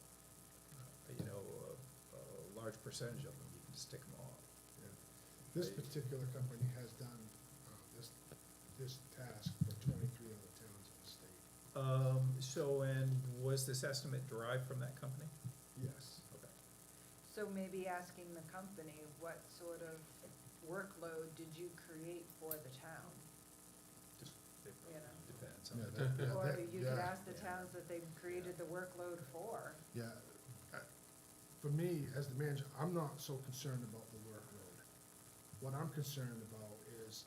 a large percentage of them, you can just tick them off. Yeah. This particular company has done this task for 23 other towns in the state. And was this estimate derived from that company? Yes. Okay. So maybe asking the company, what sort of workload did you create for the town? Just, it You know. depends on Yeah, the. that- yeah, Or that- you could yeah. ask the towns that they've created the workload for. Yeah. For me, as the manager, I'm not so concerned about the workload. What I'm concerned about is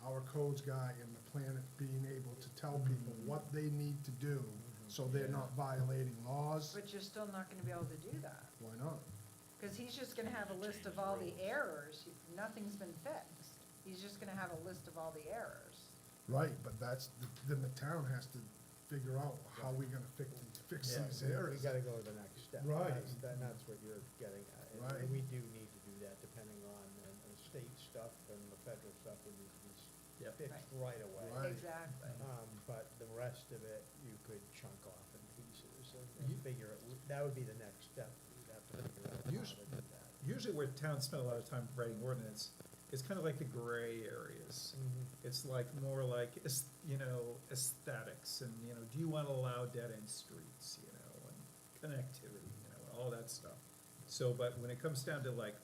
our codes guy and the planet being able to tell people what they need to do so they're not violating laws. But you're still not gonna be able to do that, Why not? cause he's just gonna have a list of all the errors, nothing's been fixed. He's just gonna have a list of all the errors. Right, but then the town has to figure out how we're gonna fix Yeah, these we areas. gotta go to the next step. Right. That's what you're getting at. And- Right. And we do need to do that depending on the state stuff and the federal stuff, and needs to be Yep. fixed right away. Right. Exactly. But the rest of it, you could chunk off in pieces You- and figure it, that would be the next step. You'd have to figure out how Usually- to do that. Usually where towns spend a lot of time writing ordinance, it's kind of like the gray areas. It's like more like, aesthetics and, do you want to allow dead-end streets, and connectivity, and all that stuff. So, but when it comes down to like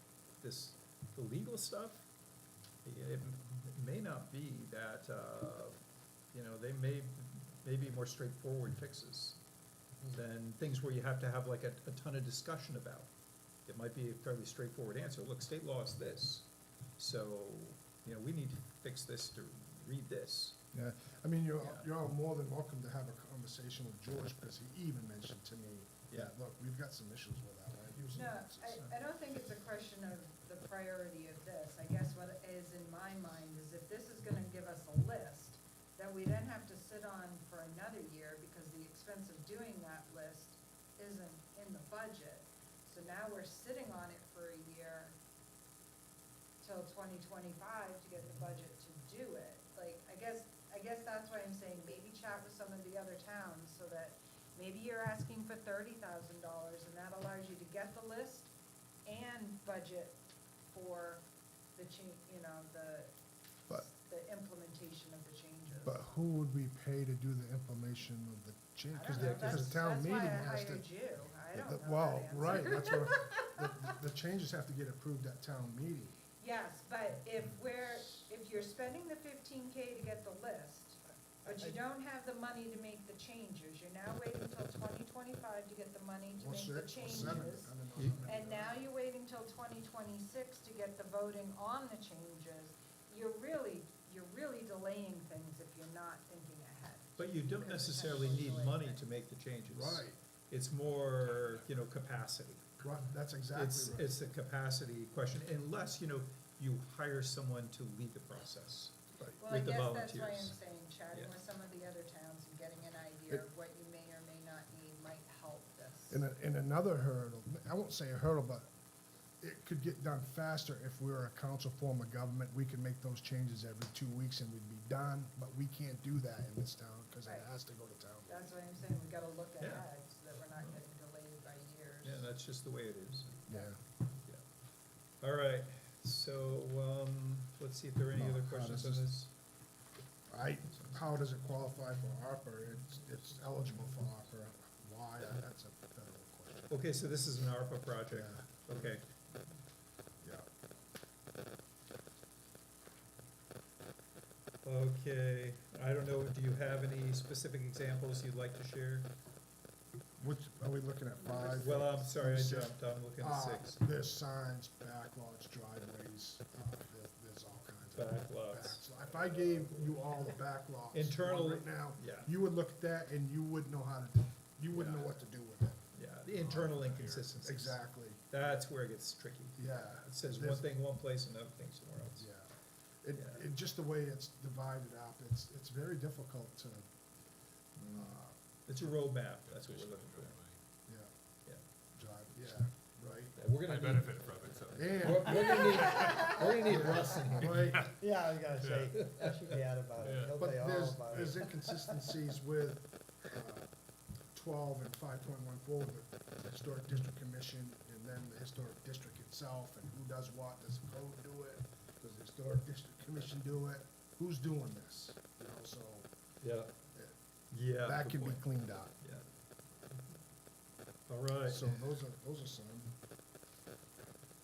this, the legal stuff, it may not be that, they may be more straightforward fixes than things where you have to have like a ton of discussion about. It might be a fairly straightforward answer. Look, state law is this. So, we need to fix this to read this. Yeah, I mean, Yeah. you're all more than welcome to have a conversation with George, because he even mentioned to me, Yeah. look, we've got some issues with that, right? He was- No, I don't think it's a question of the priority of this. I guess what is in my mind is if this is gonna give us a list, that we then have to sit on for another year because the expense of doing that list isn't in the budget. So now we're sitting on it for a year till 2025 to get the budget to do it. Like, I guess that's why I'm saying maybe chat with some of the other towns so that maybe you're asking for $30,000 and that allows you to get the list and budget for the But- the implementation of the changes. But who would we pay to do the implementation of the change? I Because don't know, the town meeting has to. That's why I hired you. I don't know that Well, answer. right, that's what, the changes have to get approved at town meeting. Yes, but if you're spending the 15K to get the list, but you don't have the money to make the changes, you're now waiting till 2025 to get the money to Or make the six, or changes. seven, depending on how many And there now are. you're waiting till 2026 to get the voting on the changes. You're really delaying things if you're not thinking ahead. But you don't Because necessarily essentially need delaying money things. to make the changes. Right, It's more, capacity. right, that's exactly right. It's a capacity question, unless, you hire someone to lead the process. Right. Well, I with the guess that's why I'm volunteers. saying chatting Yeah. with some of the other towns and getting an idea It- of what you may or may not need might help this. And another hurdle, I won't say a hurdle, but it could get done faster if we were a council form of government. We could make those changes every 2 weeks and we'd be done, but we can't do that in this town because it Right. has to go to town. That's why I'm saying we gotta look Yeah. ahead so that we're not getting delayed by years. Yeah, that's just the way it is. Yeah. Yeah. All right, so, let's see if there are any Well, other how questions does on this- this. How does it qualify for ARPA? It's eligible for ARPA. Why? That's a federal question. Okay, so this is an ARPA project. Okay. Yeah. Okay, I don't know, do you have any specific examples you'd like to share? Which, are we looking at 5? Well, I'm sorry, I Six. jumped, I'm looking at 6. There's signs, backlots, driveways, there's all kinds of. Backlots. backs. If I gave you all the backlots. Internal- right now, yeah. you would look at that and you wouldn't know how to, you wouldn't know Yeah. what to do with it. Yeah, the internal inconsistencies. Exactly, That's where it gets tricky. yeah. It says one There's- thing one place, another thing somewhere else. Yeah. It, Yeah. just the way it's divided up, it's very difficult to, It's a roadmap, that's what we're looking for. yeah, Yeah. drive, yeah, right. Yeah, we're I gonna need, benefited from it, so. And, we're gonna need Russ in here. right, Yeah, I was gonna say, ask your dad about it, Yeah. he'll but tell you all there's, about there's it. inconsistencies with 12 and 5.14 with the Historic District Commission and then the Historic District itself and who does what, does the code do it? Does the Historic District Commission do it? Who's doing this? You know, so Yeah. Yeah. that good can be point. cleaned up. Yeah. All right. So those are some.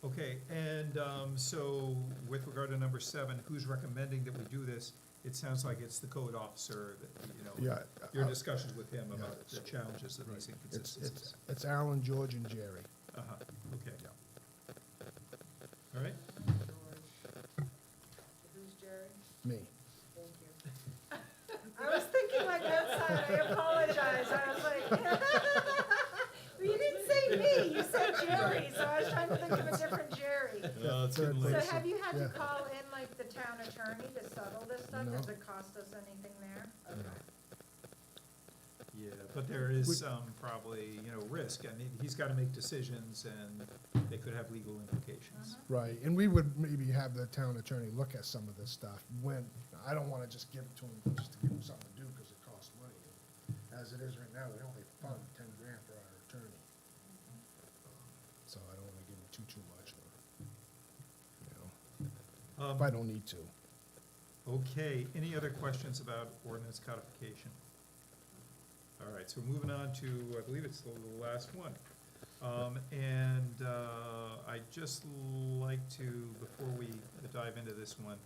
Okay, and so with regard to number 7, who's recommending that we do this? It sounds like it's the code officer that, Yeah. your discussions with him Yeah. about the challenges of these It's, inconsistencies. it's Alan, George, and Jerry. Uh-huh, okay. Yeah. All right, George. Who's Jerry? Me. Thank you. I was thinking like outside, I apologize, I was like, issue. have you had to Yeah. call in like the town attorney to settle this stuff? No. Does it cost us anything there? Okay. Yeah, but there is some probably, risk. I mean, he's gotta make decisions and they could have legal implications. Right, and we would maybe have the town attorney look at some of this stuff when, I don't wanna just give it to him just to give him something to do, cause it costs money. As it is right now, we only fund 10 grand for our attorney. So I don't wanna give him too much, or, if I don't need to. Okay, any other questions about ordinance codification? All right, so moving on to, I believe it's the last one. I'd just like to, before we dive into this one,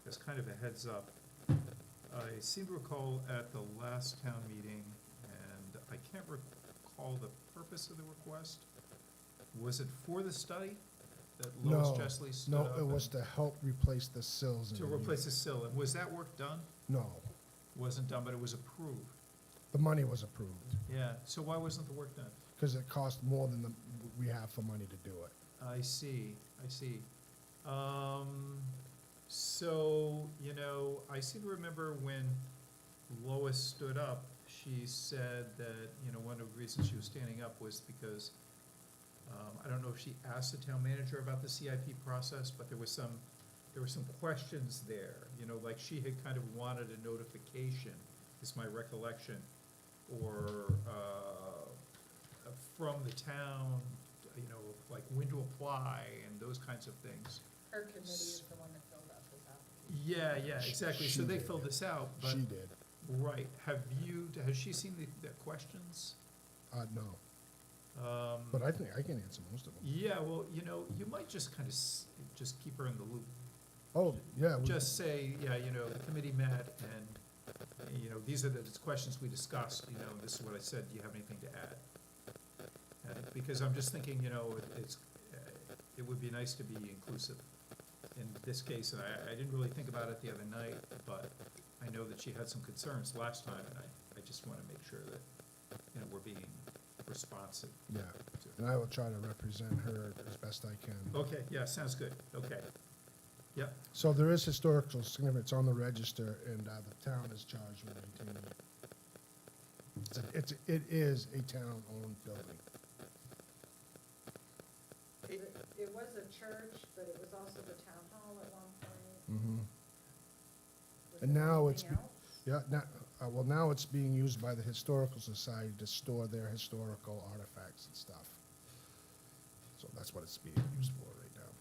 as kind of a heads up, I seem to recall at the last town meeting, and I can't recall the purpose of the request. Was it for the study that Lois No, Chesley stood No, up it was and- to help replace the sills in To the replace the sill, and was that work done? No, Wasn't done, but it was approved. the money was approved, Yeah, so why wasn't the work done? cause it cost more than we have for money to do it. I see. So, I seem to remember when Lois stood up, she said that, one of the reasons she was standing up was because, I don't know if she asked the town manager about the CIP process, but there were some questions there, like she had kind of wanted a notification, is my recollection, or, from the town, like when to apply and those kinds of things. Her committee is the one that filled out this application. Yeah, exactly, so She they did. filled this out, but, She did, right, has she seen the questions? no, Um, but I think I can answer most of them. Yeah, well, you might just kind of, just keep her in the loop. Oh, yeah. Just say, yeah, the committee met and, these are the questions we discussed, this is what I said, do you have anything to add? Because I'm just thinking, it would be nice to be inclusive in this case, and I didn't really think about it the other night, but I know that she had some concerns last time, and I just wanna make sure that, we're being responsive. Yeah, and I will try to represent her as best I can. Okay, yeah, sounds good, okay. Yep, So there is historical significance on the register, and the town is charged with maintaining it. It is a town-owned building. It was a church, but it was also the town hall at one point. Mhm. Was And it now it's anything else? Yeah, now it's being used by the Historical Society to store their historical artifacts and stuff. So that's what it's being used for right now.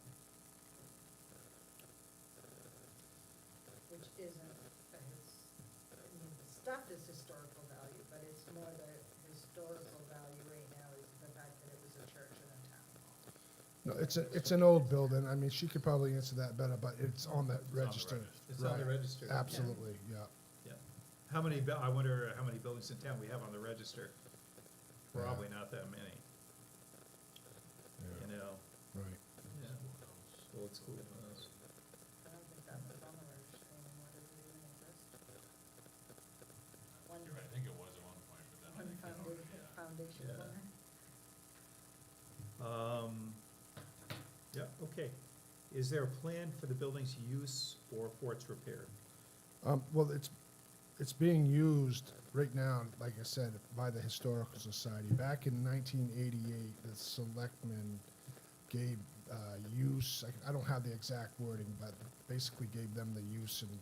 Which isn't, the stuff is historical value, but it's more the historical value right now is the fact that it was a church and a town hall. No, it's an old building. I mean, she could probably answer that better, but it's on the register. it's on the Right. register. Absolutely, yeah. Yeah. I wonder how many buildings in town we have on the register. Probably not that many, Right. Yeah. Old school ones. I don't think that was on the registry anymore, does it even exist? One, You're right, I think it was at one point, but then I one think they already, foundation Yeah. corner. Yeah, okay. Is there a plan for the building's use or for its repair? Well, it's being used right now, like I said, by the Historical Society. Back in 1988, the selectmen gave use, I don't have the exact wording, but basically gave them the use and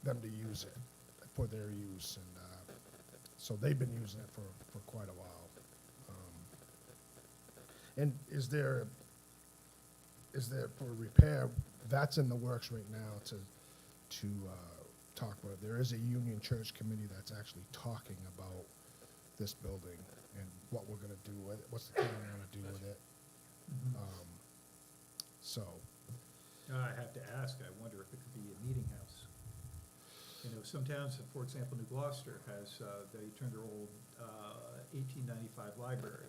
them to use it for their use. And so they've been using it for quite a while. And is there for repair, that's in the works right now to talk about it. There is a Union Church committee that's actually talking about this building and what we're gonna do with it, what's the town gonna do with it. So, I have to ask, I wonder if it could be a meeting house. Some towns, for example, New Gloucester has, they turned their old 1895 library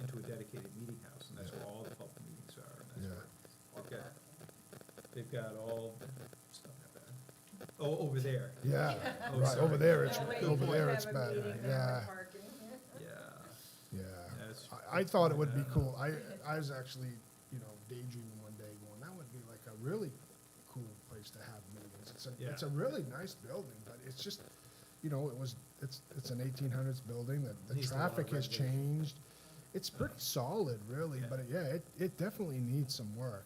into a dedicated meeting house, and that's where all the public meetings are, and that's where they've got all stuff like that. Oh, over there. yeah, Oh, right, over sorry. there it's, That way you over can there have it's a better, meeting, no yeah, parking. Yeah, yeah. that's. I thought it would be cool. I was actually, daydreaming one day going, that would be like a really cool place to have meetings. It's a Yeah. really nice building, but it's just, you know, it's an 1800s building, the Needs a lot of traffic has renovation. changed. It's pretty solid, really, Yeah. but it definitely needs some work,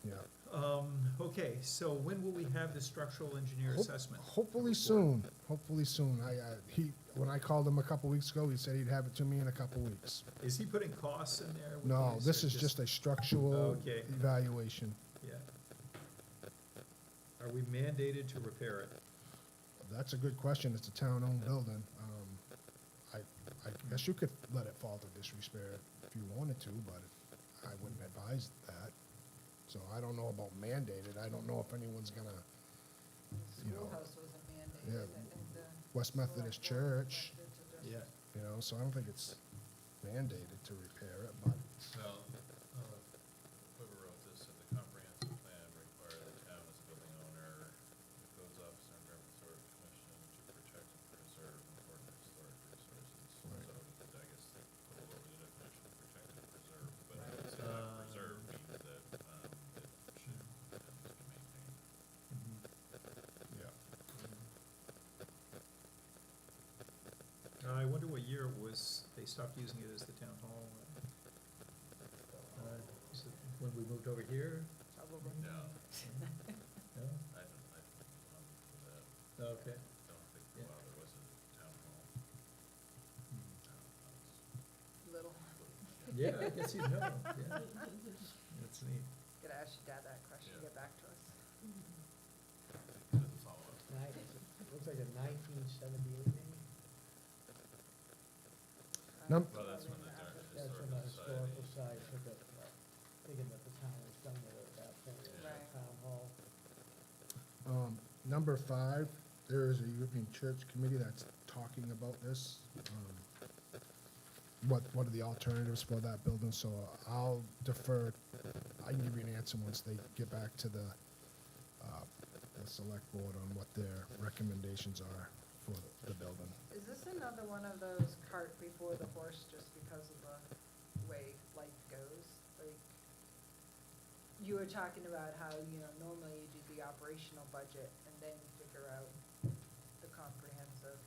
yeah. Okay, so when will we have the structural engineer Hope- assessment? Hopefully report? soon, hopefully soon. When I called him a couple weeks ago, he said he'd have it to me in a couple weeks. Is he putting costs in there? with No, these, this or is just a structural Okay. evaluation. Yeah. Are we mandated to repair it? That's a good question. It's a town-owned building. I guess you could let it fall to disrepair if you wanted to, but I wouldn't advise that. So I don't know about mandated. I don't know if anyone's gonna, The you know, schoolhouse wasn't mandated, yeah, I think the. West Methodist select board Church, elected to just- Yeah. you know, so I don't think it's mandated to repair it, but Well, whoever wrote this said the comprehensive plan require the town as a building owner, the codes officer and government storage commission to protect and preserve important historic resources. So Right. I guess they put all over the definition of protect and preserve, but I would say that preserve means that, it should, be maintained. yeah. I wonder what year it was, they stopped using it as the town hall. Is it when we moved over here? Probably. No, No? I don't, for that, Okay. don't think, Yeah. well, there was a town hall. Little. Yeah, I guess you know, yeah. That's neat. Gotta ask your dad that question, Yeah. get back to us. As a follow-up. Looks like a 1978 maybe? Num- Well, that's when the That's from the Historical historical side, took it, thinking that the town was done with it at that point, at the Right. town hall. Number 5, there is a European Church Committee that's talking about this. What are the alternatives for that building? So I'll defer, I can give you an answer once they get back to the select board on what their recommendations are for the building. Is this another one of those cart before the horse just because of the way life goes? Like, you were talking about how, you know, normally you do the operational budget and then you figure out the comprehensive,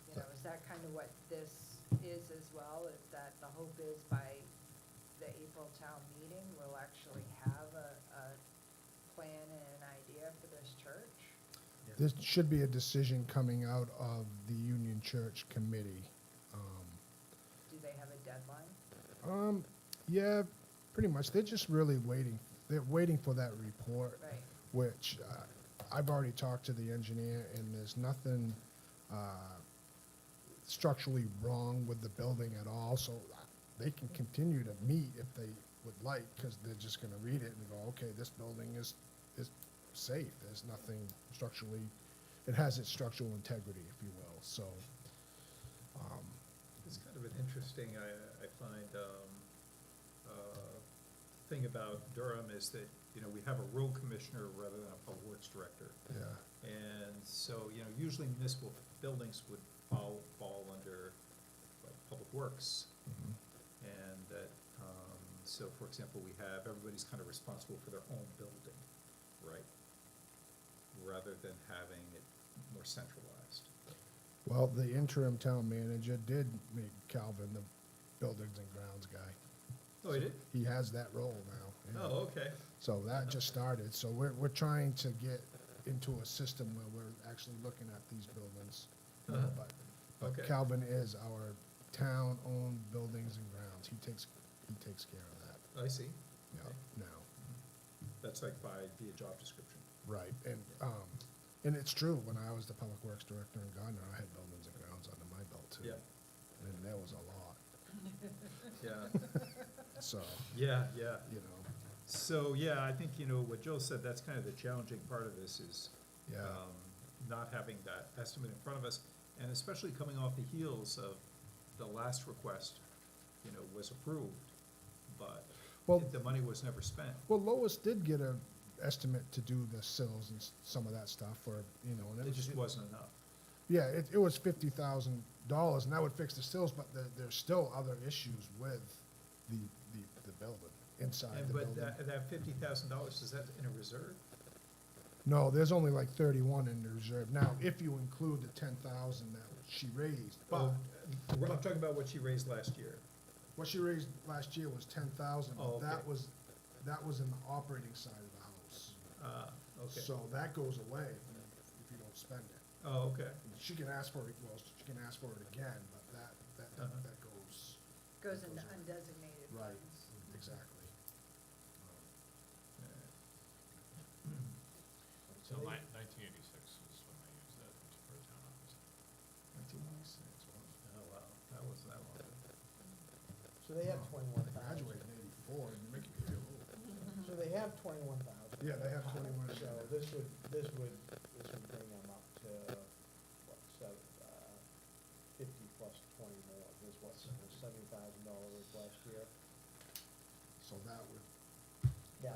you know, is that kind of what this is as well? Is that the hope is by the April town meeting, we'll actually have a plan and an idea for this church? There should be a decision coming out of the Union Church Committee. Do they have a deadline? Yeah, pretty much. They're just really waiting. They're waiting for that report. Right. Which I've already talked to the engineer, and there's nothing structurally wrong with the building at all, so they can continue to meet if they would like, because they're just gonna read it and go, okay, this building is safe, there's nothing structurally, it has its structural integrity, if you will, so, It's kind of an interesting, I find, thing about Durham is that, you know, we have a road commissioner rather than a public works director. yeah. And so, you know, usually municipal buildings would fall under like, public works. Mhm. And that, so for example, we have, everybody's kind of responsible for their own building, right? Rather than having it more centralized. Well, the interim town manager did make Calvin the buildings and grounds guy. Oh, he did? He has that role now. yeah. Oh, okay. So that just started, so we're trying to get into a system where we're actually looking at these buildings. you know, Uh-huh. But Okay. Calvin is our town-owned buildings and grounds, he takes care of that, I see. yeah, Okay. now. That's like via job description. Right, and it's true, when I was the public works director in Gardner, I had buildings and grounds under my belt too. Yeah. And there was a lot, Yeah, so, yeah. you know, So, yeah, I think, you know, what Joe said, that's kind of the challenging part of this is yeah. not having that estimate in front of us, and especially coming off the heels of the last request, you know, was approved, but Well- the money was never spent. Well, Lois did get a estimate to do the sills and some of that stuff for, you know, and It just wasn't enough. Yeah, it was $50,000, and that would fix the sills, but there's still other issues with the inside And the but building. that $50,000, is that in a reserve? No, there's only like 31 in the reserve. Now, if you include the 10,000 that she raised, but Oh, I'm talking about what she raised last year. what she raised last year was 10,000. Oh, okay. That was in the operating side of the house. Okay. So that goes away if you don't spend it. Oh, okay. She can ask for it, well, she can ask for it again, but Uh-huh. that goes, Goes into undesignated right, funds. exactly. So 1986 is when I used that for a town office. 1986, Oh, wow, that was that long. So they have wow. 21,000. I graduated in '84, and you're making me feel old. So they have 21,000. Yeah, they have 21. So this would bring them up to, what, 50 plus 20 more. This was $70,000 last year. So that would, That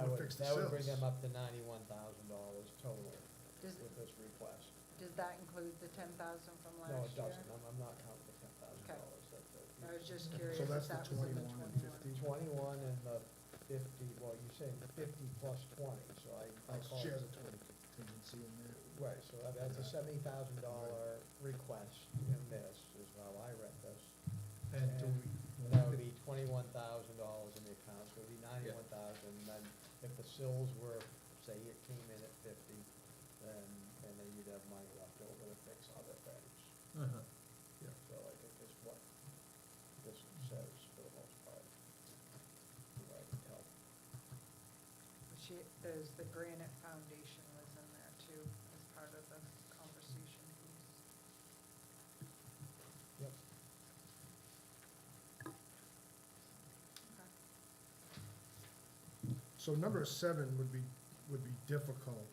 would fix the That would bring sills. them up to $91,000 total Does, with this request. does that include the 10,000 from last year? No, it doesn't. I'm not counting the $10,000. I was just curious so if that's that the was in the 21 and 21. 50. 21 and the 50, well, you're saying 50 plus 20, so I call She it. has a 20 contingency in there. Right, so that's a $70,000 request in this, is how I read this. And do we? That would be $21,000 in the account, so it would be 91,000, and then if the sills were, say it came in at 50, then you'd have money left over to fix other things. Uh-huh. So I think is what this says for the most part. From what I can tell. There's the Granite Foundation was in there too, as part of the conversation piece. Yep. Okay. So number 7 would be difficult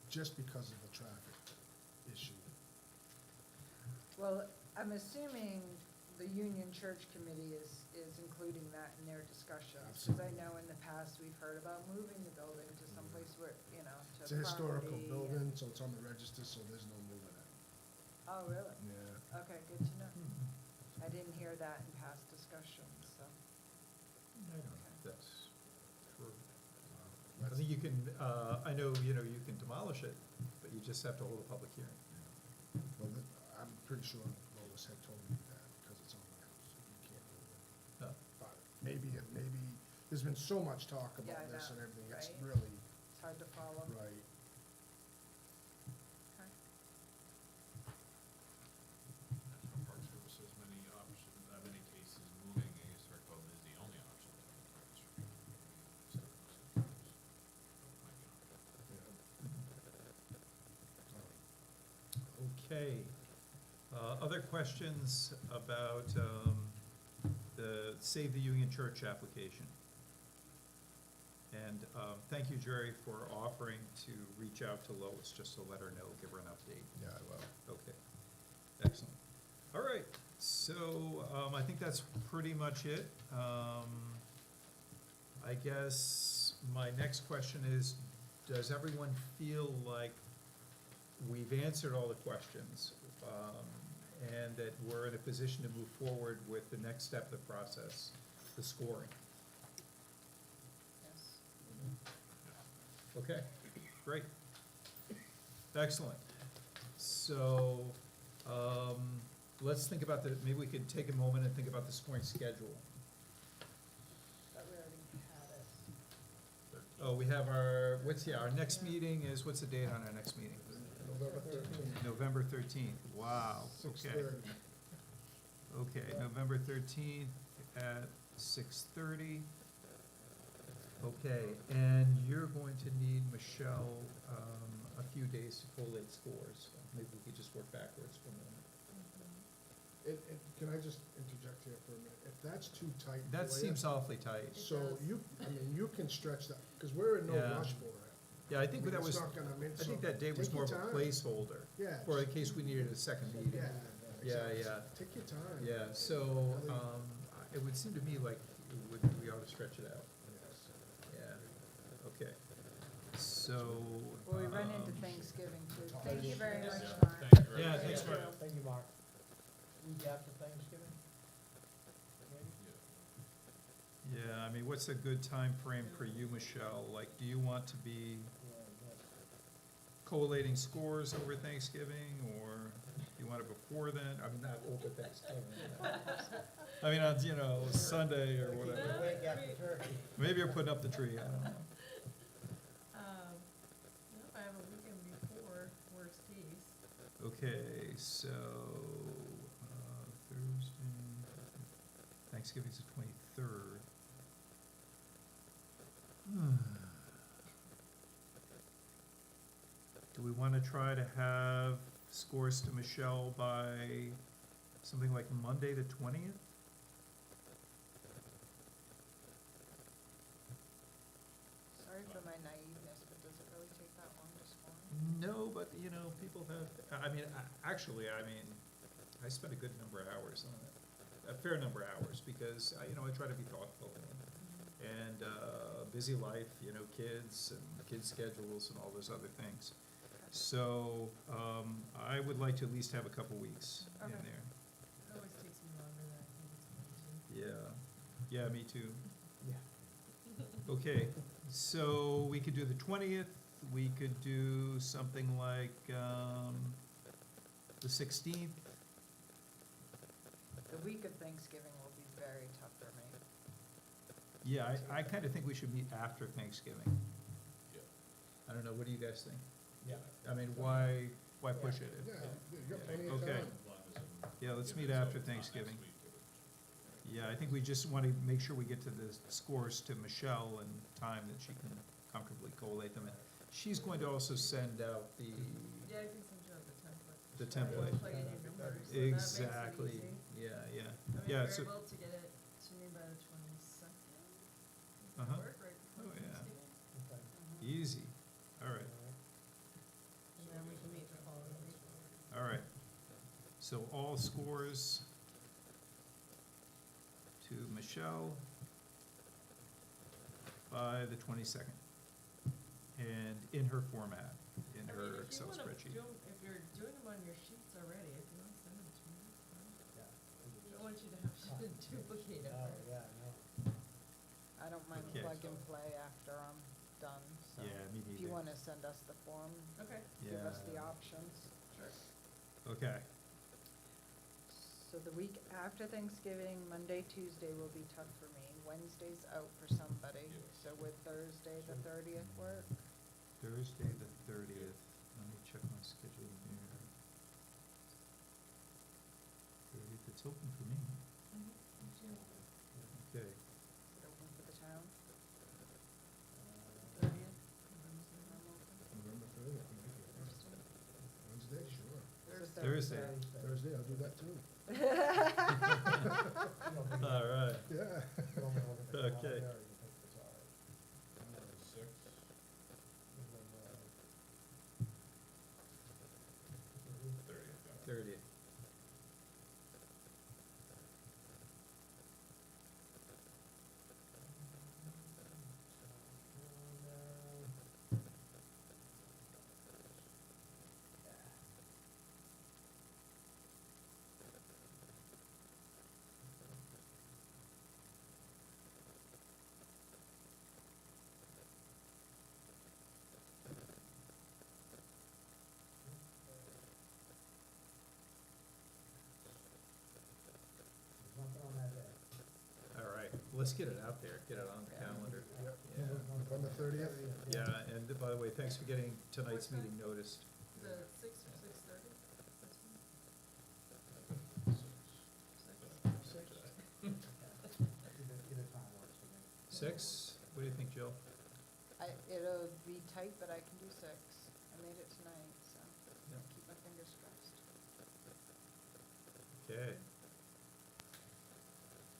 just because of the traffic issue. Well, I'm assuming the Union Church Committee is including that in their discussions. Because I know in the past, we've heard about moving the building to someplace where, to It's a historical property and- building, so it's on the register, so there's no moving it. Oh, really? Yeah. Okay, good to know. I didn't hear that in past discussions, so. I don't know if that's true. I That's- think you can, I know, you can demolish it, but you just have to hold a public hearing. Well, I'm pretty sure Lois had told me that, because it's on my house, so you can't move it. No. But maybe, there's been so much talk Yeah, about I this know, and everything, it's right? really, It's hard to follow. right. Okay. National Park Service has many options, many cases, moving a historic building is the only option. Okay. Other questions about the Save the Union Church application? And thank you, Jerry, for offering to reach out to Lois, just to let her know, give her an update. Yeah, I will. Okay, excellent. All right, so I think that's pretty much it. I guess my next question is, does everyone feel like we've answered all the questions, and that we're in a position to move forward with the next step of the process, the scoring? Yes. Okay, great. Excellent. So, let's think about maybe we could take a moment and think about the scoring schedule. But we already had it. Oh, we have our next meeting is, what's the date on our next meeting? November 13th. November 13th, wow, okay. 6:30. Okay, November 13th at 6:30. Okay, and you're going to need, Michelle, a few days to collate scores. Maybe we could just work backwards from there. Can I just interject here for a minute? If that's too tight for That you, seems awfully tight. So does. you can stretch that, because we're in no Yeah. rush for it. Yeah, I think that It's was, not gonna I think that date was take more your of a time. placeholder, Yeah. for in case we needed a second meeting. Yeah. Yeah, exactly. yeah. Take your time. Yeah, so, Really- it would seem to me like we ought to stretch it out. Yes. Yeah, okay. So. Well, we run into um, Thanksgiving too. Thank Thank you you. very Yeah, much, thank Mark. you very Yeah, much. thanks, Mark. Thank you, Mark. Week after Thanksgiving? Maybe? Yeah, Yeah, I mean, what's a good time frame for you, Michelle? Like, do you want to be collating scores over Thanksgiving, or do you want it before then? I mean, not over Thanksgiving. I mean, on, you know, Sunday or whatever. Wake after turkey. Maybe you're putting up the tree, I don't know. No, I have a weekend before, worst case. Okay, so, Thursday, Thanksgiving's the 23rd. Do we want to try to have scores to Michelle by something like Monday, the 20th? Sorry for my naiveness, but does it really take that long to score? No, but, you know, people have, I mean, actually, I mean, I spent a good number of hours on it, a fair number of hours, because, you know, I try to be thoughtful and busy life, you know, kids and kids' schedules and all those other things. So, I would like to at least have a couple weeks in Okay. there. It always takes me longer than I think it's going to. Yeah, me too. Yeah. Okay, so we could do the 20th, we could do something like, the 16th. The week of Thanksgiving will be very tough for me. Yeah, I kind of think we should meet after Thanksgiving. Yeah. I don't know, what do you guys think? Yeah. I mean, why push it? Yeah, you got plenty of Okay. time. As long as I'm- Yeah, let's if meet it's after out, not Thanksgiving. next week, it would- Yeah, I think we just want to make sure we get to the scores to Michelle in time that she can comfortably collate them. And she's going to also send out the, Yeah, I can send you out the template. The template. Plug in your numbers, so that makes it exactly, easy. yeah, yeah. I mean, Yeah, if so- you're able to get it to me by the 22nd, does that Uh-huh. work, right before Oh, yeah. Thanksgiving? Okay. Easy, all right. And then we can meet the following week. All right, so all scores to Michelle by the 22nd, and in her format, in I mean, her if you Excel wanna spreadsheet. do 'em- if you're doing them on your sheets already, if you want to send them to me, that's fine. Yeah. I don't want you to have to duplicate Oh, efforts. yeah, no. I don't mind Okay. plug and play after I'm done, so. Yeah, me If you neither. wanna send us the form, Okay, give us the Yeah. options. sure. Okay, So the week after Thanksgiving, Monday, Tuesday will be tough for me. Wednesday's out for somebody, Yes. so would Thursday, the 30th work? Thursday, the 30th, let me check my schedule here. 30th, it's open for me, okay. Is it open for the town? 30th, November 30th, Wednesday, sure. Thursday. Thursday, I'll do that too. All right, Yeah. Okay. Six, 30th, yeah. 30th. Nothing on that day. All right, let's get it out there, get it on the calendar. Yep. Yeah. November 30th? Yeah, and by the way, thanks for getting tonight's meeting noticed. Is it 6 or 6:30? 6? Either time works for me. 6? What do you think, Jill? It'll be tight, but I can do 6. I made it tonight, so Yep. keep my fingers crossed. Okay,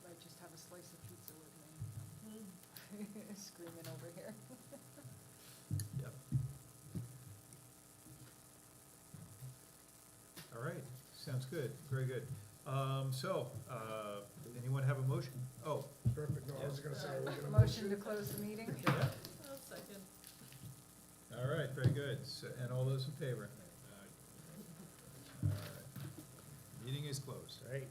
Might just have a slice of pizza with me, screaming over here. yep. All right, sounds good, very good. Anyone have a motion? Oh, Perfect, no, I was gonna say, are we gonna Motion to close the meeting? yeah, I'll second. all right, very good. And all those in favor? All right. Meeting is closed. Great.